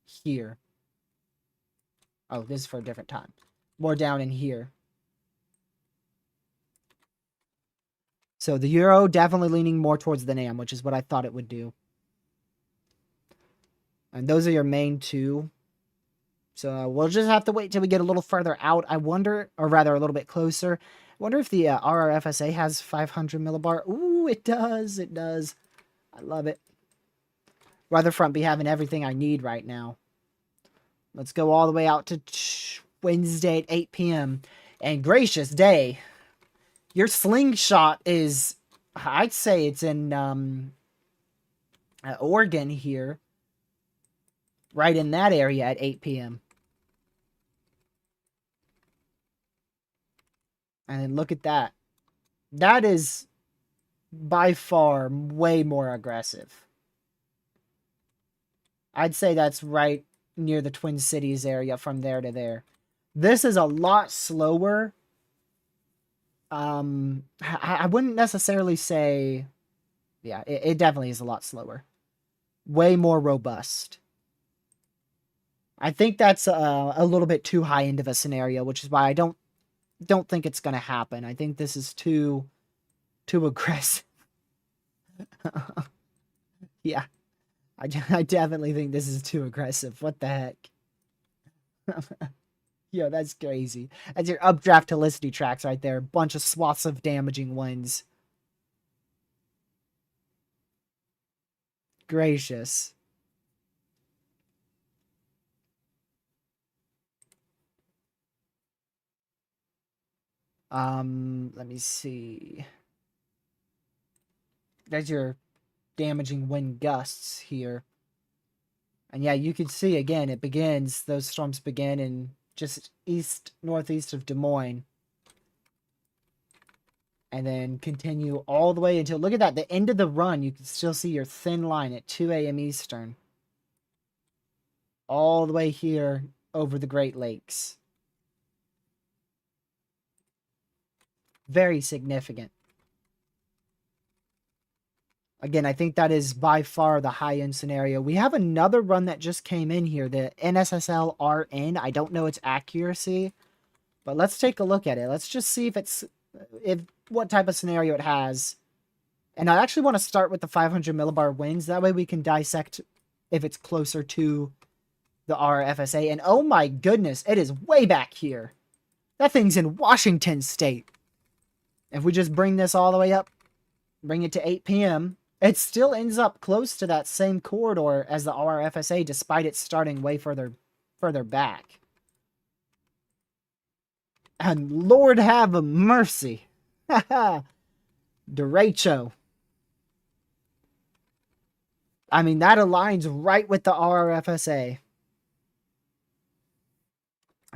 here. Oh, this is for a different time. More down in here. So the Euro definitely leaning more towards the NAM, which is what I thought it would do. And those are your main 2. So we'll just have to wait till we get a little further out. I wonder, or rather a little bit closer. I wonder if the RRFSA has 500 millibar. Ooh, it does. It does. I love it. Weatherfront be having everything I need right now. Let's go all the way out to Wednesday at 8 p.m. And gracious day, your slingshot is, I'd say it's in Oregon here. Right in that area at 8 p.m. And then look at that. That is by far way more aggressive. I'd say that's right near the Twin Cities area from there to there. This is a lot slower. I wouldn't necessarily say... Yeah, it definitely is a lot slower. Way more robust. I think that's a little bit too high end of a scenario, which is why I don't think it's going to happen. I think this is too aggressive. Yeah, I definitely think this is too aggressive. What the heck? Yo, that's crazy. That's your updraft helicity tracks right there. Bunch of swaths of damaging winds. Gracious. Let me see. There's your damaging wind gusts here. And yeah, you can see again, those storms begin in just northeast of Des Moines. And then continue all the way until, look at that, the end of the run, you can still see your thin line at 2 a.m. Eastern. All the way here over the Great Lakes. Very significant. Again, I think that is by far the high-end scenario. We have another run that just came in here, the NSSL RN. I don't know its accuracy, but let's take a look at it. Let's just see what type of scenario it has. And I actually want to start with the 500 millibar winds. That way we can dissect if it's closer to the RFSA. And oh my goodness, it is way back here. That thing's in Washington State. If we just bring this all the way up bring it to 8 p.m., it still ends up close to that same corridor as the RFSA, despite it starting way further back. And Lord have mercy. Derecho. I mean, that aligns right with the RFSA.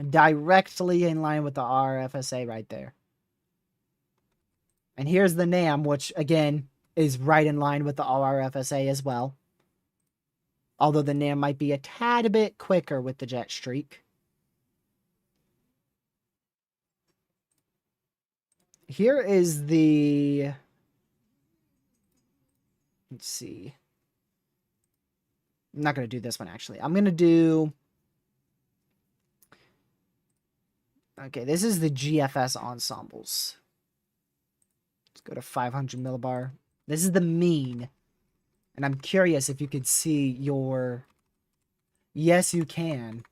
Directly in line with the RFSA right there. And here's the NAM, which, again, is right in line with the RFSA as well. Although the NAM might be a tad bit quicker with the jet streak. Here is the... Let's see. I'm not going to do this one, actually. I'm going to do... Okay, this is the GFS ensembles. Let's go to 500 millibar. This is the mean. And I'm curious if you could see your... Yes, you can.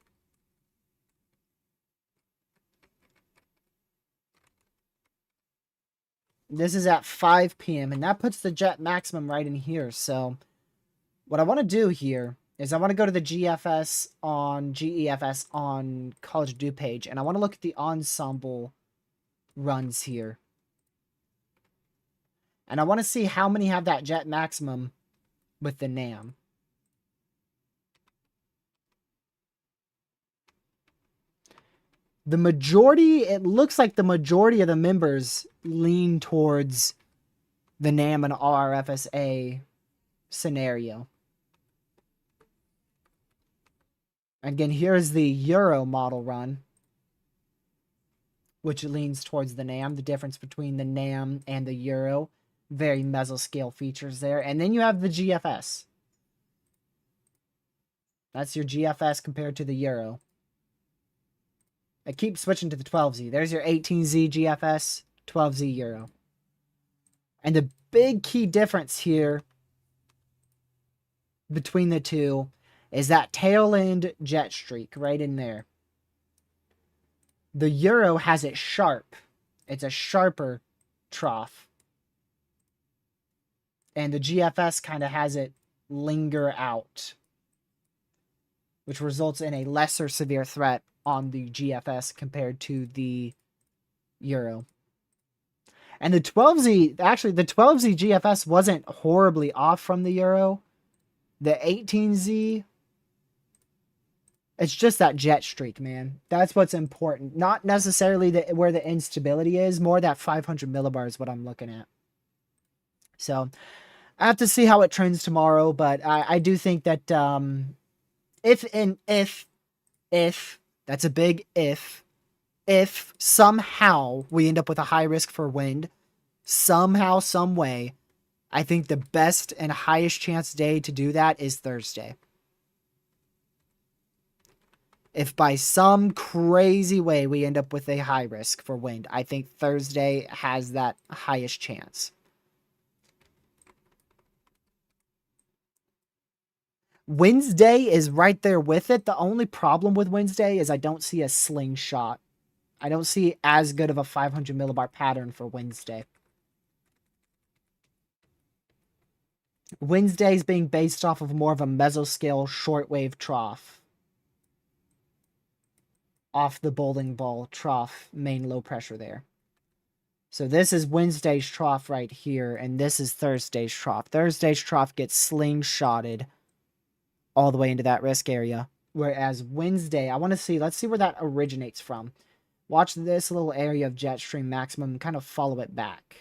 This is at 5 p.m. and that puts the jet maximum right in here. So what I want to do here is I want to go to the GFS on GEFS on College of Dew page, and I want to look at the ensemble runs here. And I want to see how many have that jet maximum with the NAM. The majority, it looks like the majority of the members lean towards the NAM and RFSA scenario. Again, here's the Euro model run, which leans towards the NAM. The difference between the NAM and the Euro, very mesoscale features there. And then you have the GFS. That's your GFS compared to the Euro. I keep switching to the 12Z. There's your 18Z GFS, 12Z Euro. And the big key difference here between the two is that tail end jet streak right in there. The Euro has it sharp. It's a sharper trough. And the GFS kind of has it linger out, which results in a lesser severe threat on the GFS compared to the Euro. And the 12Z, actually, the 12Z GFS wasn't horribly off from the Euro. The 18Z, it's just that jet streak, man. That's what's important. Not necessarily where the instability is, more that 500 millibar is what I'm looking at. So I have to see how it trends tomorrow, but I do think that if that's a big if somehow we end up with a high risk for wind, somehow, some way, I think the best and highest chance day to do that is Thursday. If by some crazy way we end up with a high risk for wind, I think Thursday has that highest chance. Wednesday is right there with it. The only problem with Wednesday is I don't see a slingshot. I don't see as good of a 500 millibar pattern for Wednesday. Wednesday's being based off of more of a mesoscale shortwave trough. Off the bowling ball trough, main low pressure there. So this is Wednesday's trough right here, and this is Thursday's trough. Thursday's trough gets slingshotted all the way into that risk area. Whereas Wednesday, I want to see, let's see where that originates from. Watch this little area of jet stream maximum and kind of follow it back.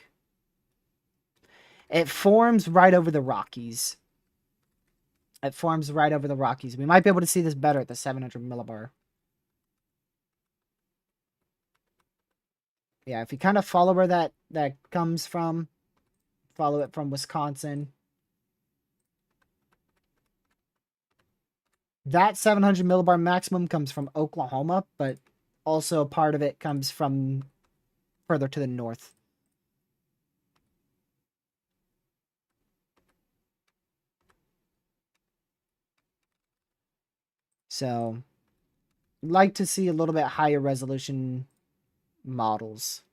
It forms right over the Rockies. It forms right over the Rockies. We might be able to see this better at the 700 millibar. Yeah, if you kind of follow where that comes from, follow it from Wisconsin. That 700 millibar maximum comes from Oklahoma, but also part of it comes from further to the north. So, I'd like to see a little bit higher resolution models.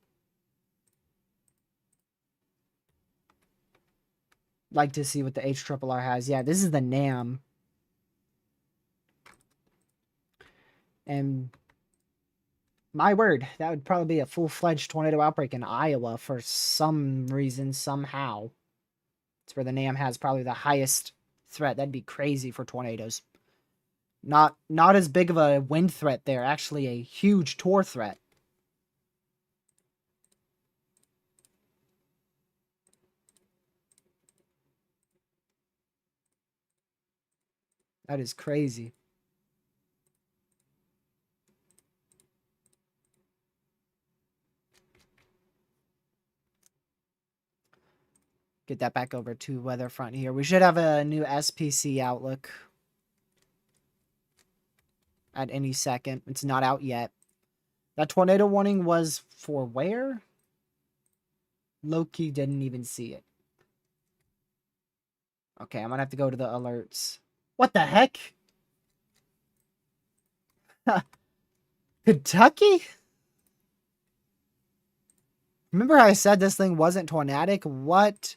like to see what the HRRR has. Yeah, this is the NAM. And my word, that would probably be a full-fledged tornado outbreak in Iowa for some reason, somehow. It's where the NAM has probably the highest threat. That'd be crazy for tornadoes. Not as big of a wind threat there, actually a huge tor threat. That is crazy. Get that back over to Weatherfront here. We should have a new SPC outlook at any second. It's not out yet. That tornado warning was for where? Loki didn't even see it. Okay, I'm gonna have to go to the alerts. What the heck? Kentucky? Remember how I said this thing wasn't tornadic? What?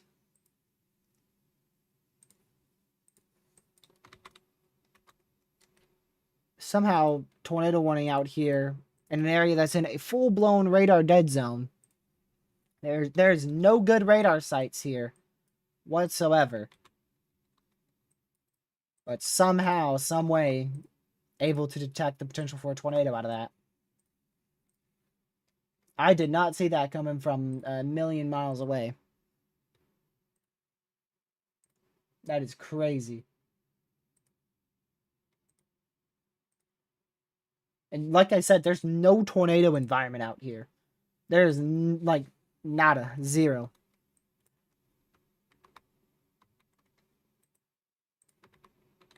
Somehow, tornado warning out here in an area that's in a full-blown radar dead zone. There's no good radar sites here whatsoever. But somehow, some way, able to detect the potential for a tornado out of that. I did not see that coming from a million miles away. That is crazy. And like I said, there's no tornado environment out here. There's like nada, zero.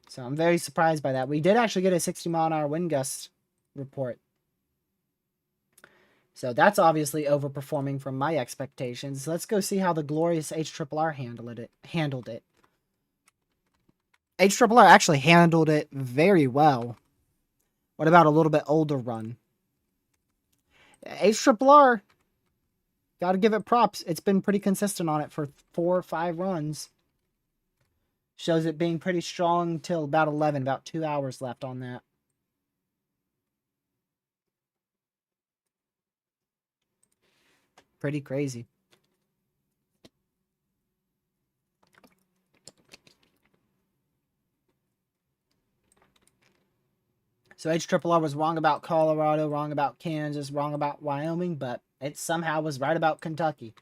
So I'm very surprised by that. We did actually get a 60-mile-an-hour wind gust report. So that's obviously overperforming from my expectations. Let's go see how the glorious HRRR handled it. HRRR actually handled it very well. What about a little bit older run? HRRR, gotta give it props. It's been pretty consistent on it for 4 or 5 runs. Shows it being pretty strong till about 11, about 2 hours left on that. Pretty crazy. So HRRR was wrong about Colorado, wrong about Kansas, wrong about Wyoming, but it somehow was right about Kentucky.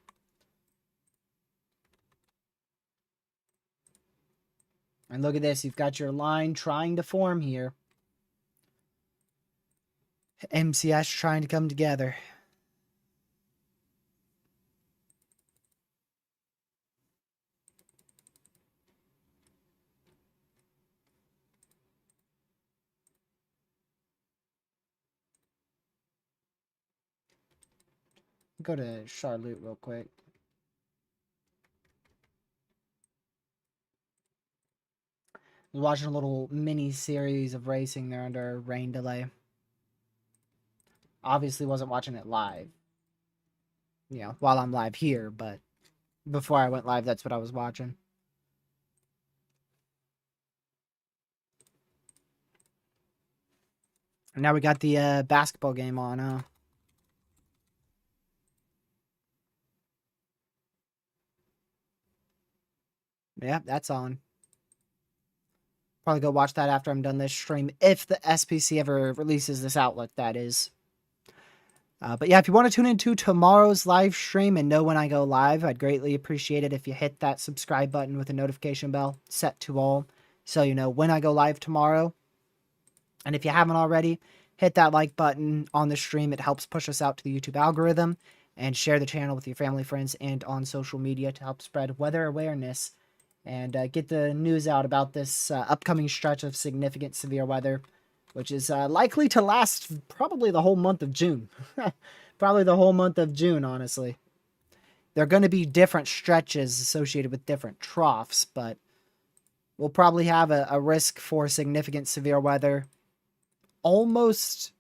And look at this. You've got your line trying to form here. MCS trying to come together. Go to Charlotte real quick. I was watching a little mini series of racing there under rain delay. Obviously wasn't watching it live. You know, while I'm live here, but before I went live, that's what I was watching. And now we got the basketball game on, huh? Yeah, that's on. Probably go watch that after I'm done this stream, if the SPC ever releases this outlook, that is. But yeah, if you want to tune into tomorrow's live stream and know when I go live, I'd greatly appreciate it if you hit that subscribe button with a notification bell set to all, so you know when I go live tomorrow. And if you haven't already, hit that like button on the stream. It helps push us out to the YouTube algorithm, and share the channel with your family, friends, and on social media to help spread weather awareness and get the news out about this upcoming stretch of significant severe weather, which is likely to last probably the whole month of June. Probably the whole month of June, honestly. There are going to be different stretches associated with different troughs, but we'll probably have a risk for significant severe weather almost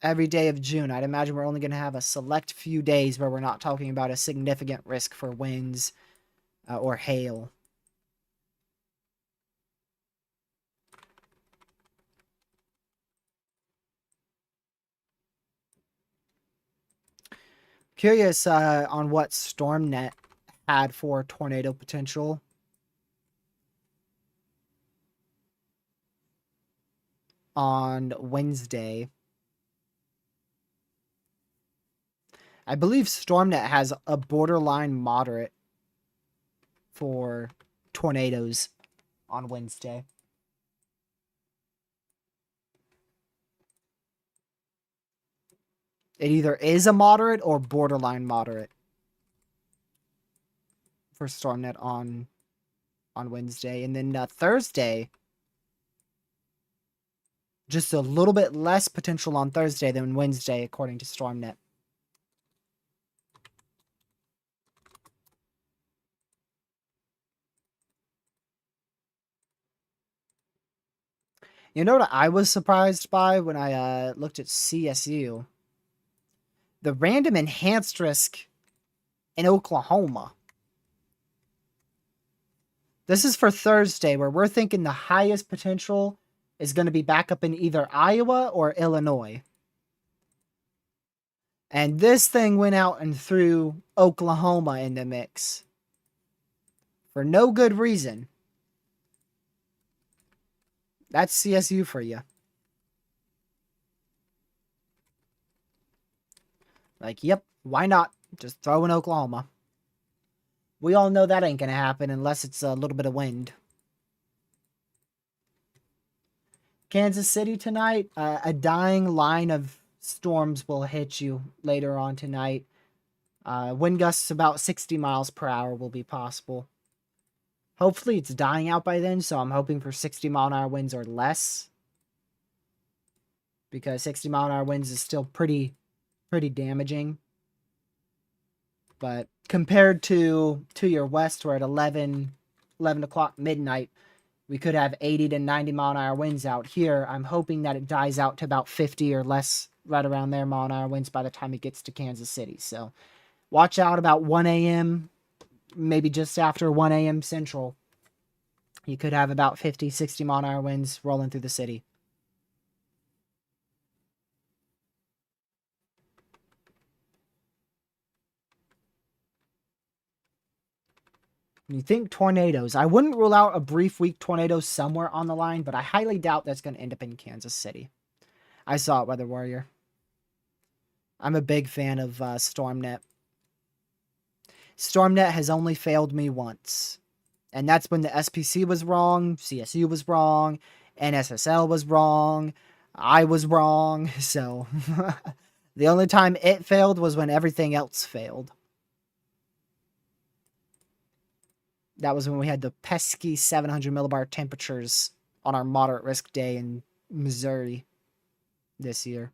every day of June. I'd imagine we're only going to have a select few days where we're not talking about a significant risk for winds or hail. Curious on what StormNet had for tornado potential. On Wednesday. I believe StormNet has a borderline moderate for tornadoes on Wednesday. It either is a moderate or borderline moderate for StormNet on Wednesday. And then Thursday, just a little bit less potential on Thursday than Wednesday, according to StormNet. You know what I was surprised by when I looked at CSU? The random enhanced risk in Oklahoma. This is for Thursday, where we're thinking the highest potential is going to be back up in either Iowa or Illinois. And this thing went out and threw Oklahoma in the mix. For no good reason. That's CSU for you. Like, yep, why not? Just throw in Oklahoma. We all know that ain't going to happen unless it's a little bit of wind. Kansas City tonight, a dying line of storms will hit you later on tonight. Wind gusts about 60 miles per hour will be possible. Hopefully it's dying out by then, so I'm hoping for 60 mile an hour winds or less. Because 60 mile an hour winds is still pretty damaging. But compared to your west, where at 11 o'clock midnight, we could have 80 to 90 mile an hour winds out here. I'm hoping that it dies out to about 50 or less, right around there, mile an hour winds by the time it gets to Kansas City. So watch out about 1 a.m., maybe just after 1 a.m. Central. You could have about 50, 60 mile an hour winds rolling through the city. When you think tornadoes, I wouldn't rule out a brief week tornado somewhere on the line, but I highly doubt that's going to end up in Kansas City. I saw it, Weather Warrior. I'm a big fan of StormNet. StormNet has only failed me once. And that's when the SPC was wrong, CSU was wrong, NSSL was wrong, I was wrong. So the only time it failed was when everything else failed. That was when we had the pesky 700 millibar temperatures on our moderate risk day in Missouri this year.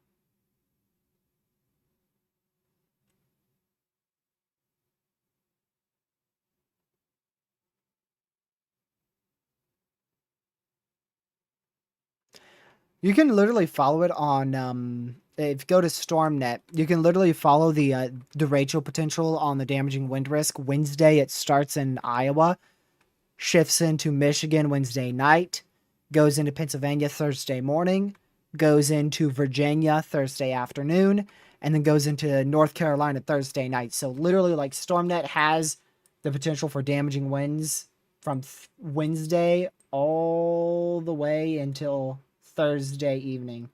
You can literally follow it on, if you go to StormNet, you can literally follow the derecho potential on the damaging wind risk. Wednesday, it starts in Iowa, shifts into Michigan Wednesday night, goes into Pennsylvania Thursday morning, goes into Virginia Thursday afternoon, and then goes into North Carolina Thursday night. So literally, like, StormNet has the potential for damaging winds from Wednesday all the way until Thursday evening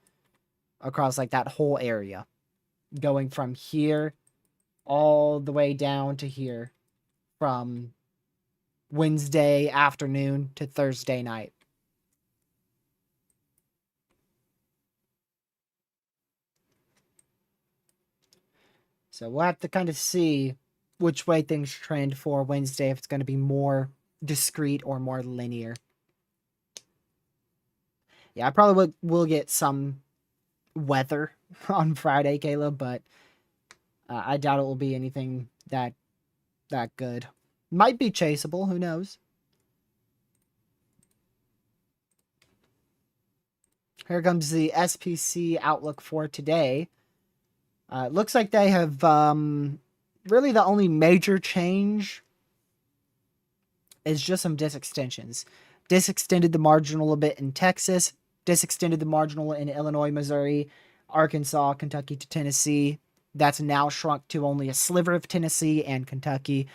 across like that whole area, going from here all the way down to here, from Wednesday afternoon to Thursday night. So we'll have to kind of see which way things trend for Wednesday, if it's going to be more discrete or more linear. Yeah, I probably will get some weather on Friday, Caleb, but I doubt it will be anything that good. Might be chaseable, who knows? Here comes the SPC outlook for today. It looks like they have really the only major change is just some disextensions. Disextended the marginal a bit in Texas, disextended the marginal in Illinois, Missouri, Arkansas, Kentucky to Tennessee, That's now shrunk to only a sliver of Tennessee and Kentucky.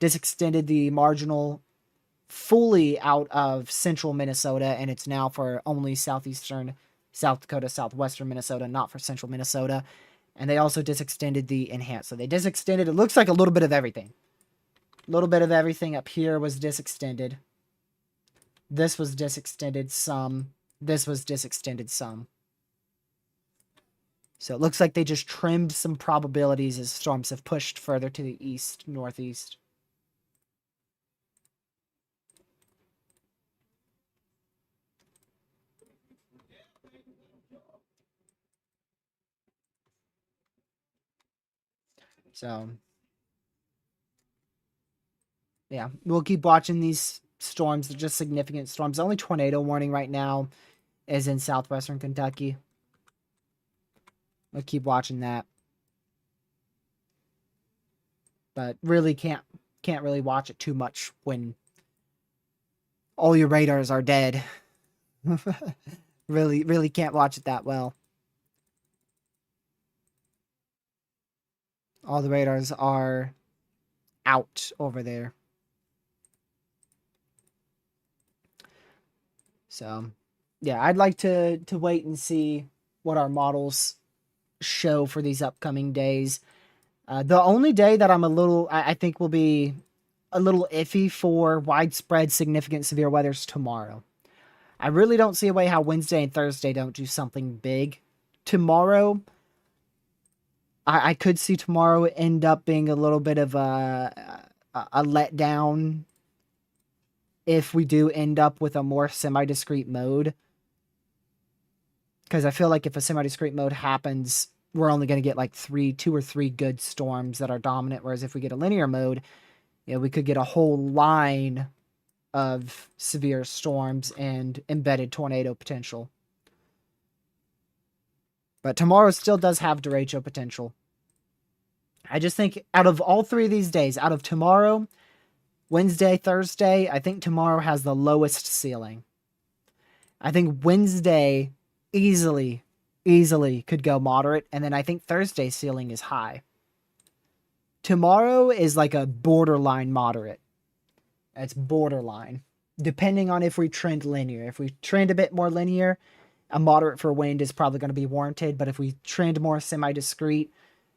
This extended the marginal fully out of central Minnesota, and it's now for only southeastern South Dakota, southwestern Minnesota, not for central Minnesota. And they also disextended the enhanced. So they disextended, it looks like a little bit of everything. A little bit of everything up here was disextended. This was disextended some. This was disextended some. So it looks like they just trimmed some probabilities as storms have pushed further to the east, northeast. So, yeah, we'll keep watching these storms. They're just significant storms. The only tornado warning right now is in southwestern Kentucky. We'll keep watching that. But really can't really watch it too much when all your radars are dead. really can't watch it that well. All the radars are out over there. So, yeah, I'd like to wait and see what our models show for these upcoming days. The only day that I think will be a little iffy for widespread significant severe weather is tomorrow. I really don't see a way how Wednesday and Thursday don't do something big. Tomorrow, I could see tomorrow end up being a little bit of a letdown if we do end up with a more semi-discrete mode. Because I feel like if a semi-discrete mode happens, we're only going to get like 2 or 3 good storms that are dominant. Whereas if we get a linear mode, we could get a whole line of severe storms and embedded tornado potential. But tomorrow still does have derecho potential. I just think out of all 3 of these days, out of tomorrow, Wednesday, Thursday, I think tomorrow has the lowest ceiling. I think Wednesday easily could go moderate, and then I think Thursday's ceiling is high. Tomorrow is like a borderline moderate. It's borderline. Depending on if we trend linear. If we trend a bit more linear, a moderate for wind is probably going to be warranted, but if we trend more semi-discrete,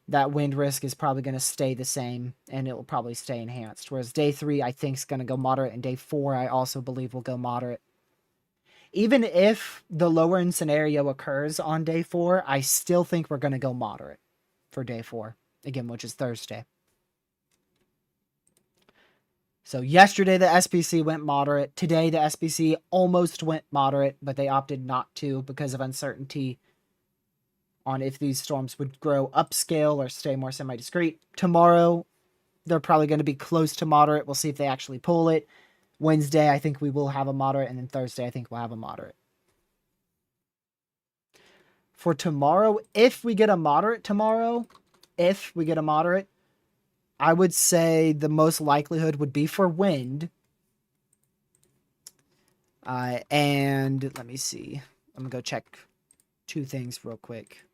that wind risk is probably going to stay the same, and it will probably stay enhanced. Whereas day 3, I think, is going to go moderate, and day 4, I also believe will go moderate. Even if the lower end scenario occurs on day 4, I still think we're going to go moderate for day 4, again, which is Thursday. So yesterday the SPC went moderate. Today the SPC almost went moderate, but they opted not to because of uncertainty on if these storms would grow upscale or stay more semi-discrete. Tomorrow, they're probably going to be close to moderate. We'll see if they actually pull it. Wednesday, I think we will have a moderate, and then Thursday, I think we'll have a moderate. For tomorrow, if we get a moderate tomorrow, I would say the most likelihood would be for wind. And let me see. I'm going to go check 2 things real quick.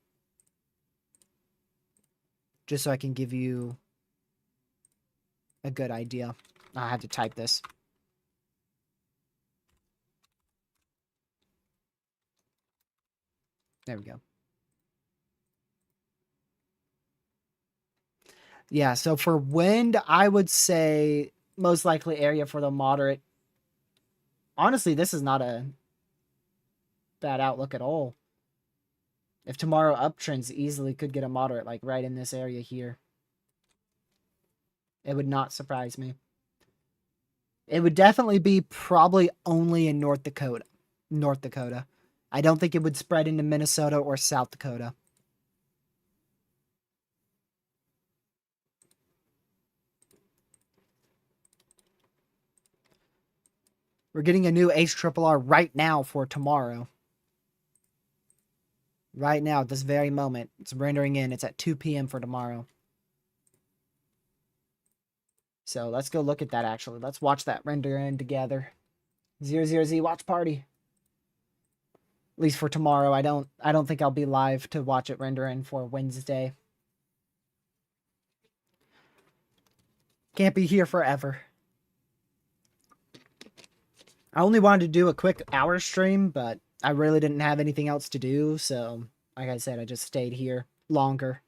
Just so I can give you a good idea. I have to type this. There we go. Yeah, so for wind, I would say most likely area for the moderate. Honestly, this is not a bad outlook at all. If tomorrow uptrends, easily could get a moderate, like right in this area here. It would not surprise me. It would definitely be probably only in North Dakota. I don't think it would spread into Minnesota or South Dakota. We're getting a new HRRR right now for tomorrow. Right now, at this very moment. It's rendering in. It's at 2 p.m. for tomorrow. So let's go look at that, actually. Let's watch that render in together. 00Z watch party. At least for tomorrow. I don't think I'll be live to watch it render in for Wednesday. Can't be here forever. I only wanted to do a quick hour stream, but I really didn't have anything else to do, so like I said, I just stayed here longer.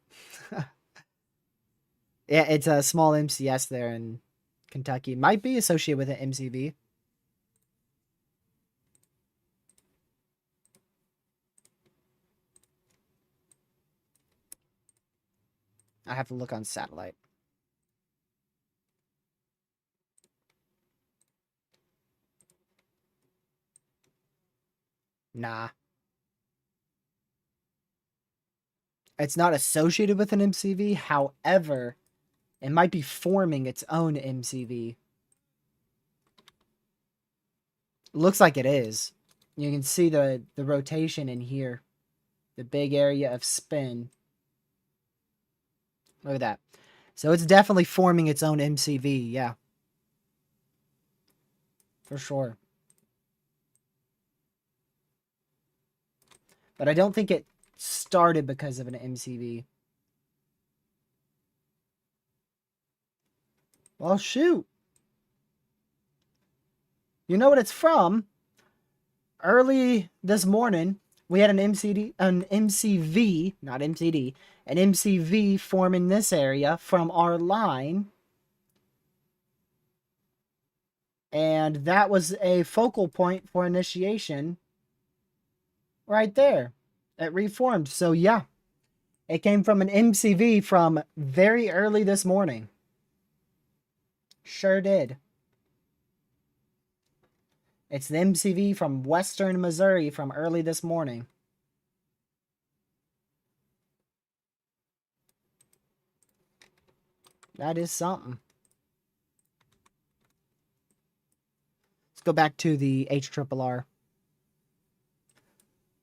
Yeah, it's a small MCS there in Kentucky. Might be associated with an MCV. I have to look on satellite. Nah. It's not associated with an MCV. However, it might be forming its own MCV. Looks like it is. You can see the rotation in here. The big area of spin. Look at that. So it's definitely forming its own MCV, yeah. For sure. But I don't think it started because of an MCV. Well, shoot. You know what it's from? Early this morning, we had an MCV, not MCD, an MCV form in this area from our line. And that was a focal point for initiation right there. It reformed. So, yeah, it came from an MCV from very early this morning. Sure did. It's the MCV from Western Missouri from early this morning. That is something. Let's go back to the HRRR.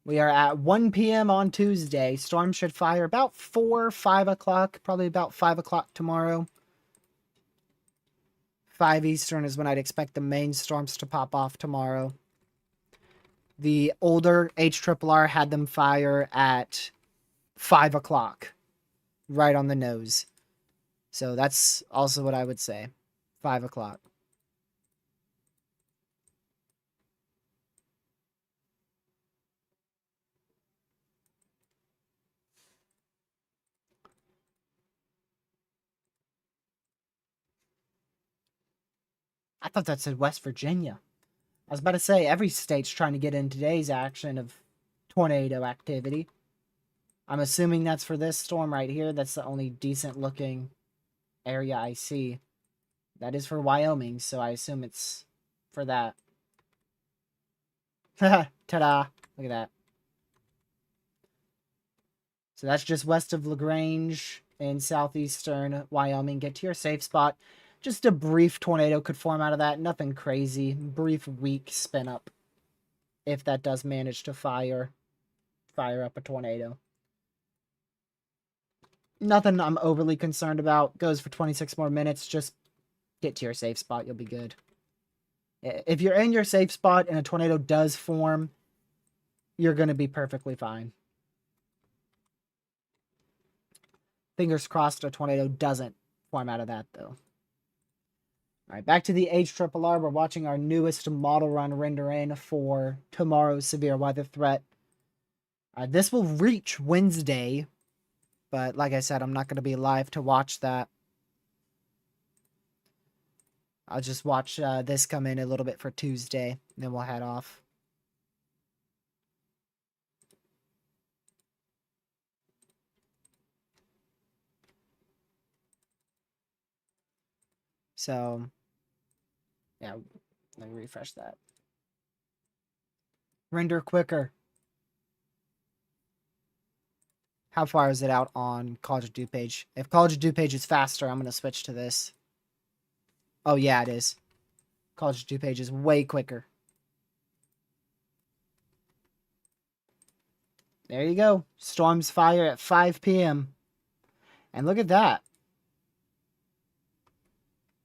We are at 1 p.m. on Tuesday. Storm should fire about 4, 5 o'clock. Probably about 5 o'clock tomorrow. 5 Eastern is when I'd expect the main storms to pop off tomorrow. The older HRRR had them fire at 5 o'clock. Right on the nose. So that's also what I would say. 5 o'clock. I thought that said West Virginia. I was about to say, every state's trying to get in today's action of tornado activity. I'm assuming that's for this storm right here. That's the only decent looking area I see. That is for Wyoming, so I assume it's for that. Ta-da! Look at that. So that's just west of LaGrange in southeastern Wyoming. Get to your safe spot. Just a brief tornado could form out of that. Nothing crazy. Brief, weak spin up. If that does manage to fire up a tornado. Nothing I'm overly concerned about. Goes for 26 more minutes. Just get to your safe spot. You'll be good. If you're in your safe spot and a tornado does form, you're going to be perfectly fine. Fingers crossed a tornado doesn't form out of that, though. All right, back to the HRRR. We're watching our newest model run render in for tomorrow's severe weather threat. This will reach Wednesday, but like I said, I'm not going to be live to watch that. I'll just watch this come in a little bit for Tuesday, then we'll head off. So, yeah, let me refresh that. Render quicker. How far is it out on College of DuPage? If College of DuPage is faster, I'm going to switch to this. Oh, yeah, it is. College of DuPage is way quicker. There you go. Storms fire at 5 p.m. And look at that.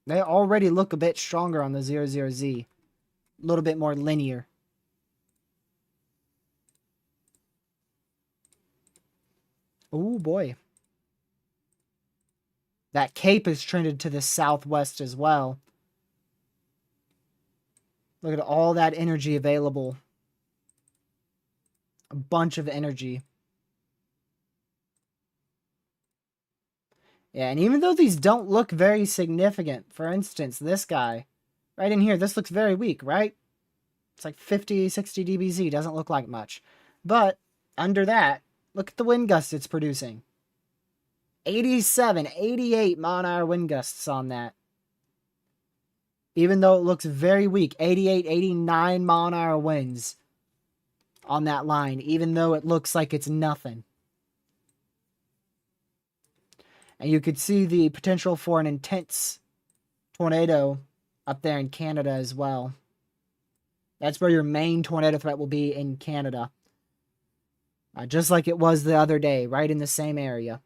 They already look a bit stronger on the 00Z. A little bit more linear. Oh boy. That cape is trended to the southwest as well. Look at all that energy available. A bunch of energy. Yeah, and even though these don't look very significant, for instance, this guy, right in here, this looks very weak, right? It's like 50, 60 dBz, doesn't look like much. But under that, look at the wind gusts it's producing. 87, 88 mile-an-hour wind gusts on that. Even though it looks very weak, 88, 89 mile-an-hour winds on that line, even though it looks like it's nothing. And you could see the potential for an intense tornado up there in Canada as well. That's where your main tornado threat will be, in Canada. Just like it was the other day, right in the same area.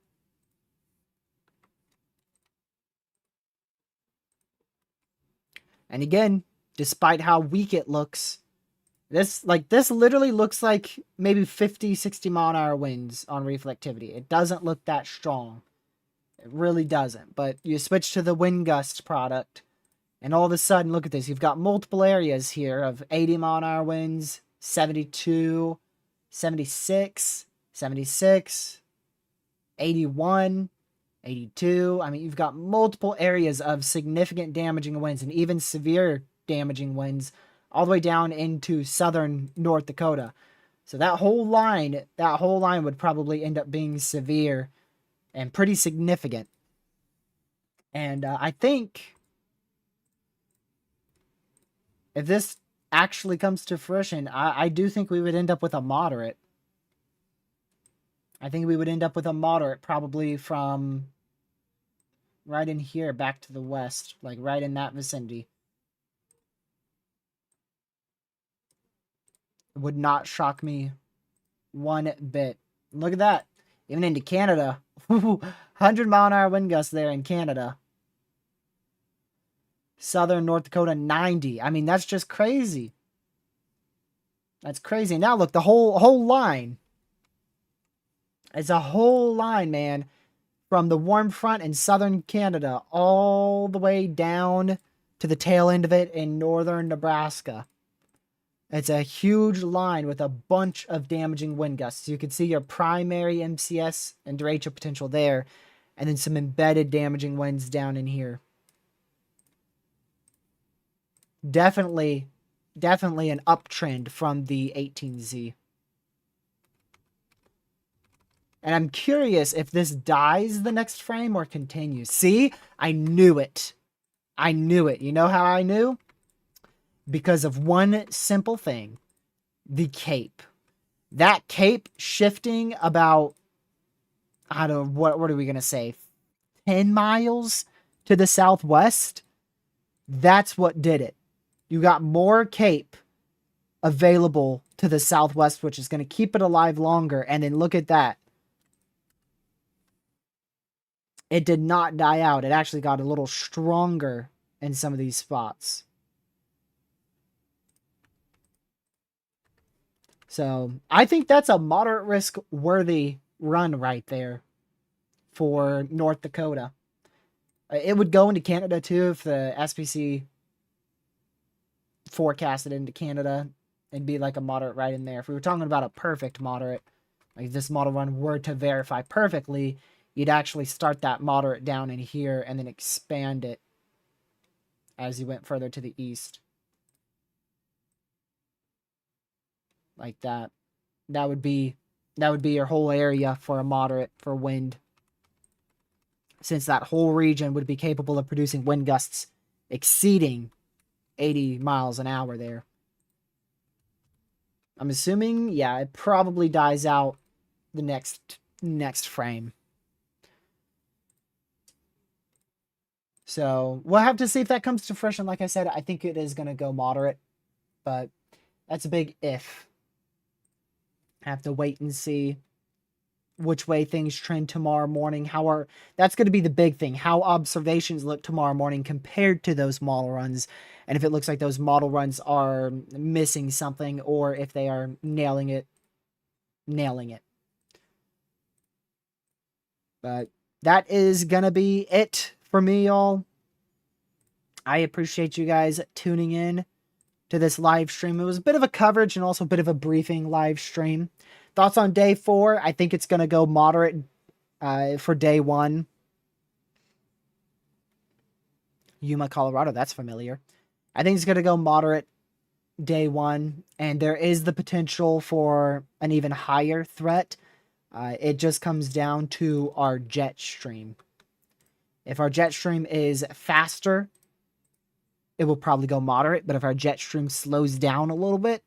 And again, despite how weak it looks, this literally looks like maybe 50, 60 mile-an-hour winds on reflectivity. It doesn't look that strong. It really doesn't. But you switch to the wind gust product, and all of a sudden, look at this. You've got multiple areas here of 80 mile-an-hour winds, 72, 76, 76, 81, 82. I mean, you've got multiple areas of significant damaging winds and even severe damaging winds all the way down into southern North Dakota. So that whole line would probably end up being severe and pretty significant. And I think if this actually comes to fruition, I do think we would end up with a moderate. I think we would end up with a moderate probably from right in here back to the west, like right in that vicinity. It would not shock me one bit. Look at that. Even into Canada. 100 mile-an-hour wind gusts there in Canada. Southern North Dakota, 90. I mean, that's just crazy. That's crazy. Now look, the whole line. It's a whole line, man. From the warm front in southern Canada all the way down to the tail end of it in northern Nebraska. It's a huge line with a bunch of damaging wind gusts. You can see your primary MCS and derecho potential there, and then some embedded damaging winds down in here. Definitely an uptrend from the 18Z. And I'm curious if this dies the next frame or continues. See? I knew it. I knew it. You know how I knew? Because of one simple thing. The cape. That cape shifting about, I don't know, what are we going to say? 10 miles to the southwest? That's what did it. You got more cape available to the southwest, which is going to keep it alive longer. And then look at that. It did not die out. It actually got a little stronger in some of these spots. So I think that's a moderate risk worthy run right there for North Dakota. It would go into Canada too if the SPC forecasted into Canada. It'd be like a moderate right in there. If we were talking about a perfect moderate, like if this model run were to verify perfectly, you'd actually start that moderate down in here and then expand it as you went further to the east. Like that. That would be your whole area for a moderate for wind. Since that whole region would be capable of producing wind gusts exceeding 80 miles an hour there. I'm assuming, yeah, it probably dies out the next frame. So we'll have to see if that comes to fruition. Like I said, I think it is going to go moderate, but that's a big if. Have to wait and see which way things trend tomorrow morning. That's going to be the big thing. How observations look tomorrow morning compared to those model runs. And if it looks like those model runs are missing something or if they are nailing it. But that is going to be it for me, y'all. I appreciate you guys tuning in to this live stream. It was a bit of a coverage and also a bit of a briefing live stream. Thoughts on day 4? I think it's going to go moderate for day 1. Yuma, Colorado, that's familiar. I think it's going to go moderate day 1, and there is the potential for an even higher threat. It just comes down to our jet stream. If our jet stream is faster, it will probably go moderate, but if our jet stream slows down a little bit,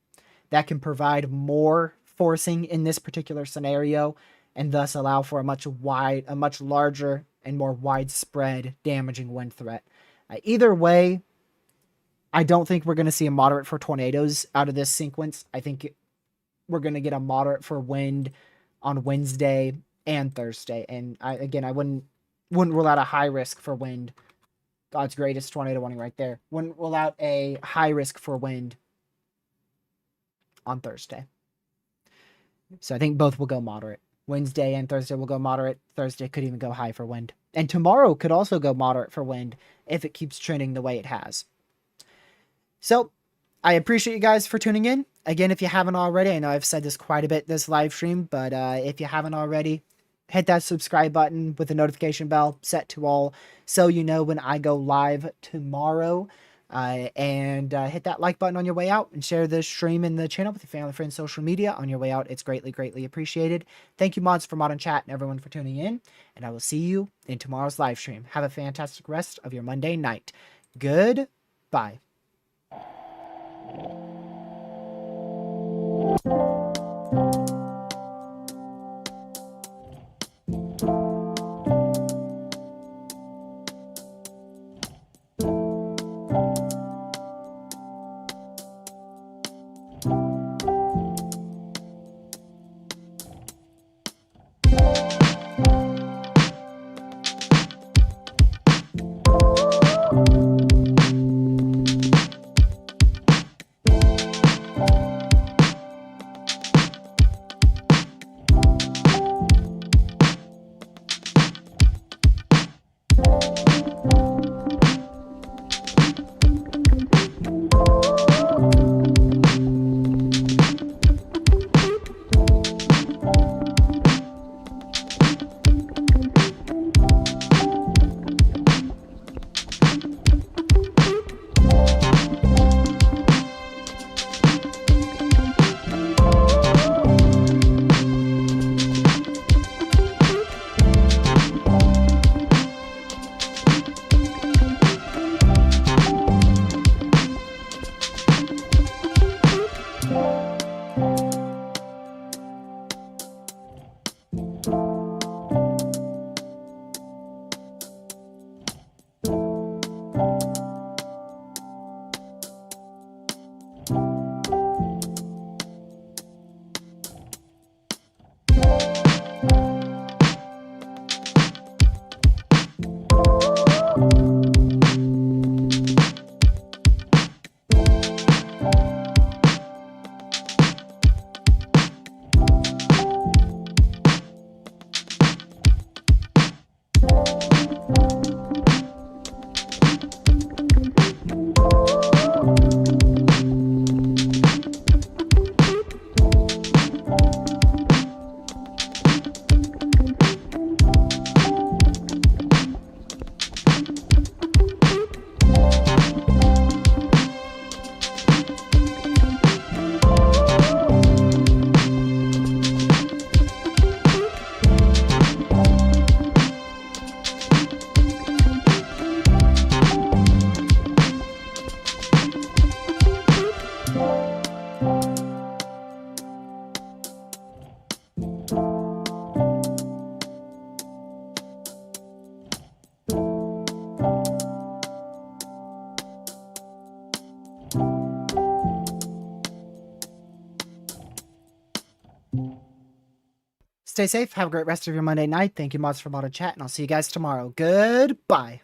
that can provide more forcing in this particular scenario, and thus allow for a much larger and more widespread damaging wind threat. Either way, I don't think we're going to see a moderate for tornadoes out of this sequence. I think we're going to get a moderate for wind on Wednesday and Thursday. And I wouldn't rule out a high risk for wind. God's greatest tornado warning right there. Wouldn't rule out a high risk for wind on Thursday. So I think both will go moderate. Wednesday and Thursday will go moderate. Thursday could even go high for wind. And tomorrow could also go moderate for wind if it keeps trending the way it has. So I appreciate you guys for tuning in. Again, if you haven't already, I know I've said this quite a bit this live stream, but if you haven't already, hit that subscribe button with the notification bell set to all so you know when I go live tomorrow. And hit that like button on your way out and share this stream in the channel with your family, friends, social media on your way out. It's greatly, greatly appreciated. Thank you, mods, for Mod on Chat and everyone for tuning in. And I will see you in tomorrow's live stream. Have a fantastic rest of your Monday night. Goodbye. Stay safe. Have a great rest of your Monday night. Thank you, mods, for Mod on Chat, and I'll see you guys tomorrow. Goodbye.